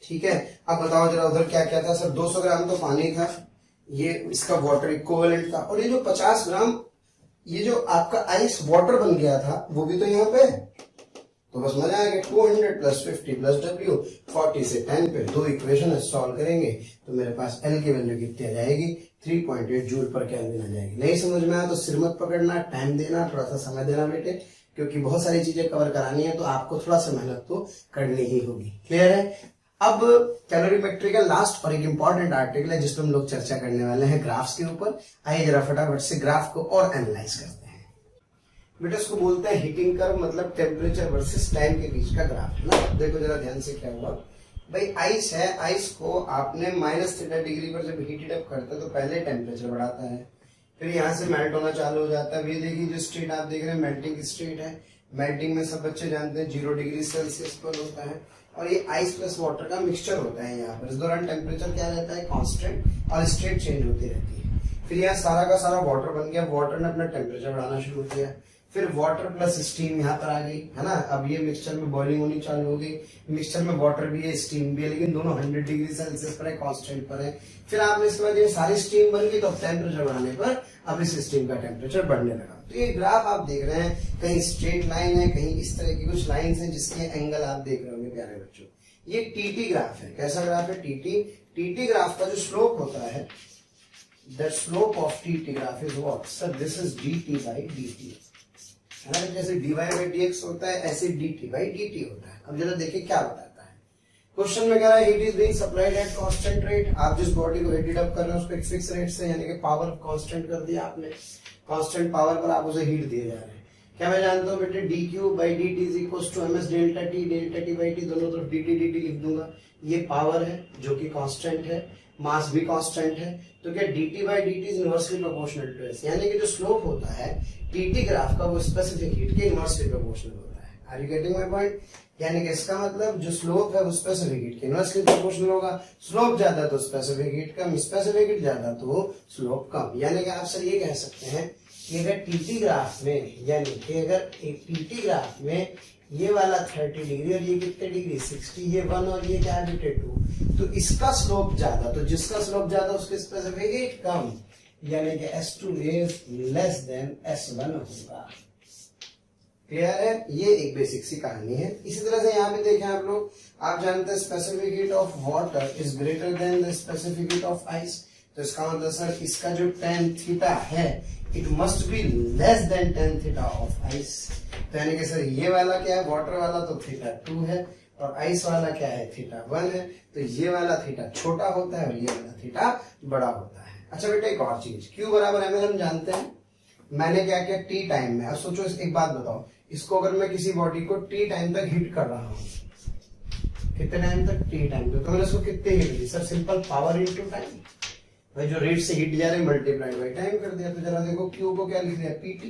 ठीक है, अब बताओ जरा उधर क्या क्या था? सर 200 ग्राम तो पानी था, ये इसका वाटर इक्विवेलेंट था। और ये जो 50 ग्राम ये जो आपका आइस वाटर बन गया था वो भी तो यहाँ पे, तो बस मजा आएगा। 200 प्लस 50 प्लस डब्ल्यू, 40 से 10 पे दो इक्वेशन सॉल्व करेंगे तो मेरे पास एल की वैल्यू कितनी आ जाएगी? 3.8 जूल पर केल्विन आ जाएगी। नहीं समझ में आया तो सिर मत पकड़ना, टाइम देना, थोड़ा सा समय देना बेटे, क्योंकि बहुत सारी चीजें कवर करानी है तो आपको थोड़ा सा मेहनत तो करनी ही होगी। क्लियर है? अब कैलोरीमेट्री का लास्ट और एक इंपॉर्टेंट आर्टिकल है जिसमें हम लोग चर्चा करने वाले हैं ग्राफ्स के ऊपर। आइए जरा फटाफट से ग्राफ को और एनालाइज करते हैं। बेटा इसको बोलते हैं हीटिंग कर्व, मतलब टेम्परेचर वर्सेस टाइम के बीच का ग्राफ है ना। देखो जरा ध्यान से क्या हुआ भाई। आइस है, आइस को आपने -θ डिग्री पर जब हीटेड अप करते हैं तो पहले टेम्परेचर बढ़ाता है, फिर यहाँ से मेल्ट होना चालू हो जाता है। ये देखिए जो स्टेट आप देख रहे हैं मेल्टिंग स्टेट है। मेल्टिंग में सब बच्चे जानते हैं 0 डिग्री सेल्सियस पर होता है और ये आइस प्लस वाटर का मिक्सचर होता है। यहाँ पर इस दौरान टेम्परेचर क्या रहता है? कांस्टेंट, और स्टेट चेंज होती रहती है। फिर यहाँ सारा का सारा वाटर बन गया, वाटर ने अपना टेम्परेचर बढ़ाना शुरू किया। फिर वाटर प्लस स्टीम यहाँ पर आ गई है ना। अब ये मिक्सचर में बॉइलिंग होनी चालू हो गई। मिक्सचर में वाटर भी है, स्टीम भी है, लेकिन दोनों 100 डिग्री सेल्सियस पर है, कांस्टेंट पर है। फिर आपने इसके बाद ये सारी स्टीम बन गई, तो टेम्परेचर बढ़ाने पर अब इस स्टीम का टेम्परेचर बढ़ने लगा। तो ये ग्राफ आप देख रहे हैं, कहीं स्ट्रेट लाइन है, कहीं इस तरह की कुछ लाइन्स हैं जिसके एंगल आप देख रहे होंगे प्यारे बच्चों। ये टीटी ग्राफ है। कैसा ग्राफ है? टीटी। टीटी ग्राफ का जो स्लोप होता है, the slope of TT graph is what? Sir this is dt by dt, है ना। जैसे dy बाई dx होता है, ऐसे dt बाई dt होता है। अब जरा देखिए क्या बताता है। क्वेश्चन में कह रहा है heat is being supplied at constant rate. आप जिस बॉडी को हीट अप कर रहे हैं उसको एक फिक्स रेट से, यानी कि पावर कांस्टेंट कर दिया आपने। कांस्टेंट पावर पर आप उसे हीट दिए जा रहे हैं। क्या मैं जानता हूँ बेटे, dq by dt is equal to ms delta t by t, दोनों तरफ dt लिख दूंगा। ये पावर है जो कि कांस्टेंट है, मास भी कांस्टेंट है, तो क्या dt by dt is inversely proportional to s, यानी कि जो स्लोप होता है टीटी ग्राफ का वो स्पेसिफिक हीट के इनवर्सली प्रोपोर्शनल होता है। Are you getting my point? यानी कि इसका मतलब जो स्लोप है वो स्पेसिफिक हीट के इनवर्सली प्रोपोर्शनल होगा। स्लोप ज्यादा तो स्पेसिफिक हीट कम, स्पेसिफिक हीट ज्यादा तो स्लोप कम। यानी कि आप सर ये कह सकते हैं कि अगर टीटी ग्राफ में, यानी कि अगर एक टीटी ग्राफ में ये वाला 30 डिग्री और ये कितने डिग्री 60, ये 1 और ये क्या है 2, तो इसका स्लोप ज्यादा, तो जिसका स्लोप ज्यादा उसके स्पेसिफिक हीट कम, यानी कि S2 is less than S1 होगा। क्लियर है? ये एक बेसिक सी कहानी है। इसी तरह से यहाँ पे देखें आप लोग, आप जानते हैं specific heat of water is greater than the specific heat of ice. तो इसका मतलब सर इसका जो tan थीटा है it must be less than tan theta of ice. तो यानी कि सर ये वाला क्या है, वाटर वाला तो थीटा 2 है और आइस वाला क्या है, थीटा 1 है। तो ये वाला थीटा छोटा होता है और ये वाला थीटा बड़ा होता है। अच्छा बेटा एक और चीज, Q बराबर ml हम जानते हैं। मैंने क्या किया, T टाइम में। अब सोचो एक बात बताओ, इसको अगर मैं किसी बॉडी को T टाइम तक हीट कर रहा हूँ, कितने टाइम तक? T टाइम तक। तो मैंने इसको कितने हीट दी? Sir simple power into time. भाई जो रेट से हीट जा रहे मल्टीप्लाइड बाई टाइम कर दिया। तो जरा देखो Q को क्या लिख दिया, PT।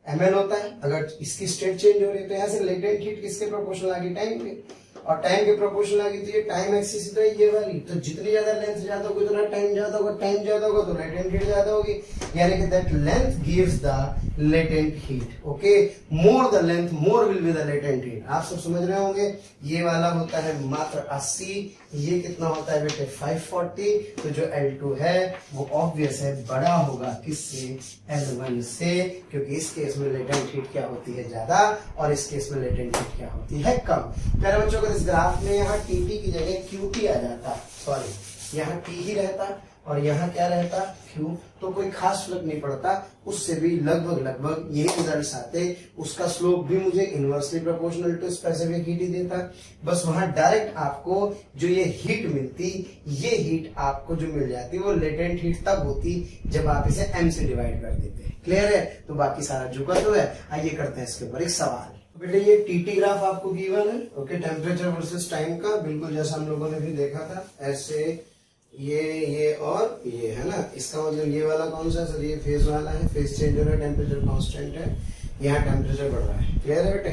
ml होता है, अगर इसकी स्टेट चेंज हो रही है तो यहाँ से लेटेंट हीट किसके प्रोपोर्शनल आ गई, टाइम के, और टाइम के प्रोपोर्शनल आ गई तो ये टाइम एक्सिस तो ये वाली। तो जितनी ज्यादा लेंथ ज्यादा होगी उतना टाइम ज्यादा होगा, टाइम ज्यादा होगा तो लेटेंट हीट ज्यादा होगी, यानी कि that length gives the latent heat. Okay, more the length more will be the latent heat. आप सब समझ रहे होंगे। ये वाला होता है मात्र 80, ये कितना होता है बेटे 540। तो जो L2 है वो ऑब्वियस है बड़ा होगा किससे, L1 से, क्योंकि इस केस में लेटेंट हीट क्या होती है ज्यादा और इस केस में लेटेंट हीट क्या होती है कम। प्यारे बच्चों, अगर इस ग्राफ में यहाँ टीटी की जगह QT आ जाता, सॉरी यहाँ T ही रहता और यहाँ क्या रहता Q, तो कोई खास फर्क नहीं पड़ता, उससे भी लगभग यही रिजल्ट्स आते। उसका स्लोप भी मुझे inversely proportional to specific heat ही देता। बस वहां डायरेक्ट आपको जो ये हीट मिलती, ये हीट आपको जो मिल जाती वो लेटेंट हीट तब होती जब आप इसे m से डिवाइड कर देते। क्लियर है? तो बाकी सारा जुगा तो है। आइए करते हैं इसके ऊपर एक सवाल। बेटे ये टीटी ग्राफ आपको गिवन है, ओके, टेम्परेचर वर्सेस टाइम का, बिल्कुल जैसा हम लोगों ने भी देखा था। ऐसे ये और ये है ना। इसका मतलब ये वाला कौन सा सर, ये फेज वाला है, फेज चेंज हो रहा है, टेम्परेचर कांस्टेंट है, यहाँ टेम्परेचर बढ़ रहा है। क्लियर है बेटे?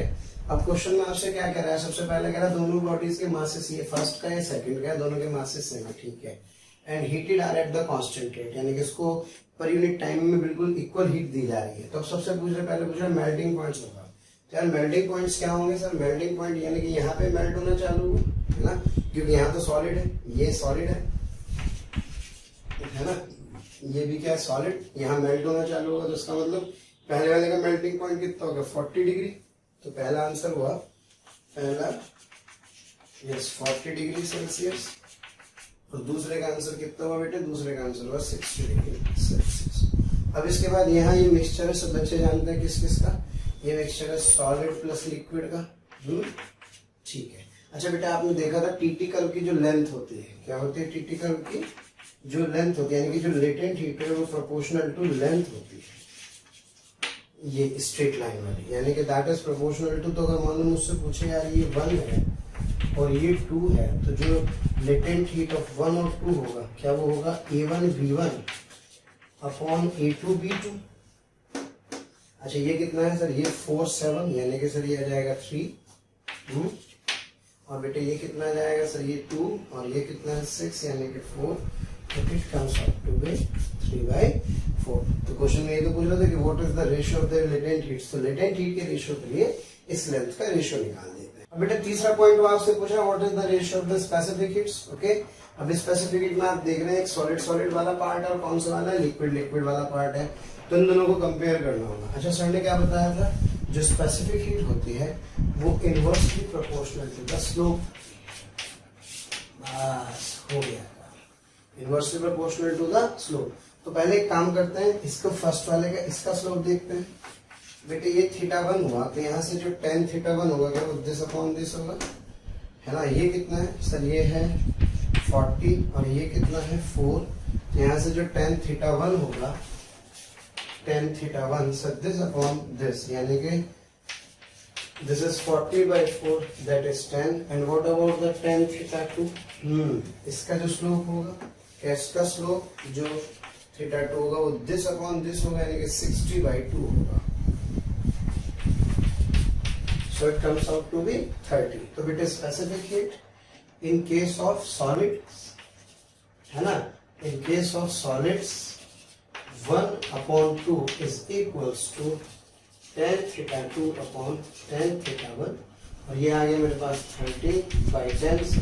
अब क्वेश्चन में आपसे क्या कह रहा है, सबसे पहले कह रहा है दोनों बॉडीज के मासेस, ये फर्स्ट का है सेकंड का है, दोनों के मासेस सेम है, ठीक है, and heated are at the constant rate, यानी कि इसको पर यूनिट टाइम में बिल्कुल इक्वल हीट दी जा रही है। तो अब सबसे पहले पूछ रहे मेल्टिंग पॉइंट्स होगा। यार मेल्टिंग पॉइंट्स क्या होंगे सर? मेल्टिंग पॉइंट यानी कि यहाँ पे मेल्ट होना चालू है ना, क्योंकि यहाँ तो सॉलिड है, ये सॉलिड है ना, ये भी क्या है सॉलिड, यहाँ मेल्ट होना चालू होगा। तो इसका मतलब पहले वाले का मेल्टिंग पॉइंट कितना होगा 40 डिग्री। तो पहला आंसर हुआ, पहला यस 40 डिग्री सेल्सियस। और दूसरे का आंसर कितना हुआ बेटे? दूसरे का आंसर हुआ 60 डिग्री सेल्सियस। अब इसके बाद यहाँ ये मिक्सचर है, सब बच्चे जानते हैं किस किस का, ये मिक्सचर है सॉलिड प्लस लिक्विड का। ठीक है। अच्छा बेटा आपने देखा था टीटी कर्व की जो लेंथ होती है, क्या होती है टीटी कर्व की जो लेंथ होती है, यानी कि जो लेटेंट हीट है वो प्रोपोर्शनल टू लेंथ होती है, ये स्ट्रेट लाइन वाली, यानी कि दैट इज प्रोपोर्शनल टू। तो अगर मान लो मुझसे पूछे यार ये 1 है और ये 2 है, तो जो लेटेंट हीट ऑफ 1 और 2 होगा क्या वो होगा A1V1 अपॉन A2V2। अच्छा ये कितना है सर? ये 4/7, यानी कि सर ये आ जाएगा 3। और बेटे ये कितना आ जाएगा सर? ये 2 और ये कितना है 6, यानी कि 4। तो it comes out to be 3/4। 4। तो क्वेश्चन में ये तो पूछ रहा था कि what is the ratio of the latent heats, तो लेटेंट हीट के रेशियो के लिए इस लेंथ का रेशियो निकाल देते हैं। अब बेटा तीसरा पॉइंट वो आपसे पूछा what is the ratio of the specific heats. Okay, अब स्पेसिफिक हीट में आप देख रहे हैं एक सॉलिड सॉलिड वाला पार्ट है और कौन सा वाला है, लिक्विड लिक्विड वाला पार्ट है, तो इन दोनों को कंपेयर करना होगा। अच्छा, सर ने क्या बताया था, जो स्पेसिफिक हीट होती है वो inversely proportional to the slope. बस हो गया, inversely proportional to the slope. तो पहले एक काम करते हैं, इसको फर्स्ट वाले का इसका स्लोप देखते हैं। बेटे ये θ1 हुआ तो यहाँ से जो tan θ1 होगा क्या वो दिस अपॉन दिस होगा, है ना। ये कितना है सर, ये है 40 और ये कितना है 4। तो यहाँ से जो tan θ1 होगा, tan θ1 sir this upon this, यानी कि this is 40/4 that is 10 and what about the tan θ2? इसका जो स्लोप होगा, इसका स्लोप जो θ2 होगा वो दिस अपॉन दिस होगा, यानी कि 60/2 होगा। So it comes out to be 30। तो बेटे specific heat in case of solids, है ना, in case of solids 1/2 is equals to tan θ2 upon tan θ1, और ये आ गया मेरे पास 30/10 से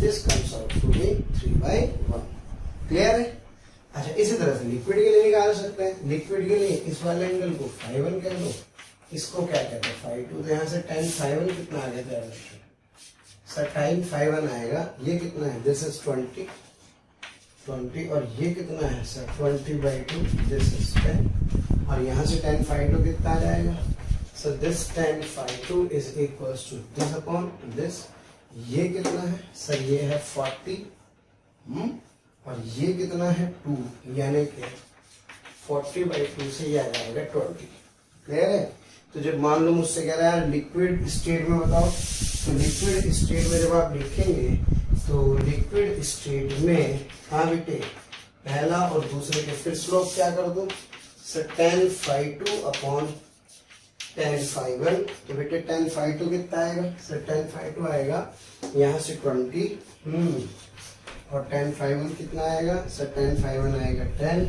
this comes out to be 3/1। Clear है। अच्छा, इसी तरह से लिक्विड के लिए निकाल सकते हैं। लिक्विड के लिए इस वाले एंगल को φ1 कह दो, इसको क्या कहते हैं φ2। तो यहाँ से tan φ1 कितना आ गया था सर, tan φ1 आएगा, ये कितना है, दिस इज 20 और ये कितना है सर 20/2, दिस इज 10, और यहाँ से tan φ2 कितना आ जाएगा sir, this tan φ2 is equals to this upon this. ये कितना है सर, ये है 40 और ये कितना है 2, यानी कि 40/2 से ये आ जाएगा 20। क्लियर है। तो जब मान लो मुझसे कह रहा है लिक्विड स्टेट में बताओ, तो लिक्विड स्टेट में जब आप लिखेंगे तो लिक्विड स्टेट में, हाँ बेटे, पहला और दूसरे के फिर स्लोप क्या कर दो सर, tan φ2 अपॉन tan φ1। तो बेटे tan φ2 कितना आएगा सर, tan φ2 आएगा यहाँ से 20 और tan φ1 कितना आएगा सर, tan φ1 आएगा 10।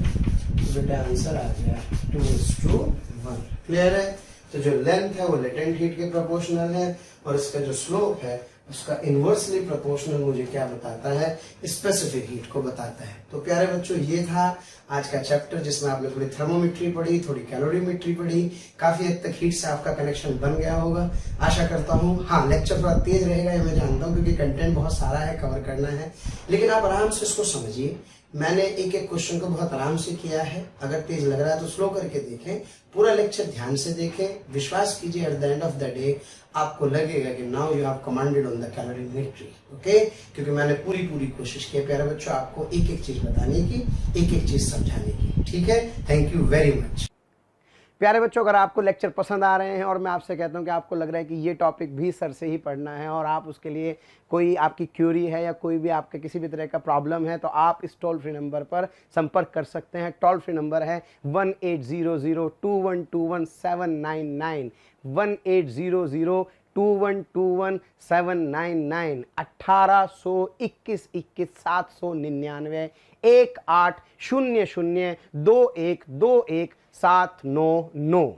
तो बेटा आंसर आ गया 2:1। क्लियर है। तो जो लेंथ है वो लेटेंट हीट के प्रोपोर्शनल है और इसका जो स्लोप है उसका इनवर्सली प्रोपोर्शनल मुझे क्या बताता है, स्पेसिफिक हीट को बताता है। तो प्यारे बच्चों, ये था आज का चैप्टर जिसमें आपने थोड़ी थर्मोमेट्री पढ़ी, थोड़ी कैलोरीमेट्री पढ़ी, काफी हद तक हीट से आपका कनेक्शन बन गया होगा, आशा करता हूँ। हाँ, लेक्चर थोड़ा तेज रहेगा ये मैं जानता हूँ, क्योंकि कंटेंट बहुत सारा है, कवर करना है, लेकिन आप आराम से इसको समझिए। मैंने एक एक क्वेश्चन को बहुत आराम से किया है, अगर तेज लग रहा है तो स्लो करके देखें, पूरा लेक्चर ध्यान से देखें, विश्वास कीजिए at the end of the day आपको लगेगा कि now you have commanded on the calorimetry. Okay, क्योंकि मैंने पूरी कोशिश की प्यारे बच्चों आपको एक एक चीज बताने की, एक एक चीज समझाने की। ठीक है, थैंक यू वेरी मच। प्यारे बच्चों, अगर आपको लेक्चर पसंद आ रहे हैं और मैं आपसे कहता हूं कि आपको लग रहा है कि ये टॉपिक भी सर से ही पढ़ना है और आप उसके लिए कोई आपकी क्यूरी है या कोई भी आपके किसी भी तरह का प्रॉब्लम है, तो आप इस टोल फ्री नंबर पर संपर्क कर सकते हैं। टोल फ्री नंबर है 18002121 1800212799 1821 799 18002121 799।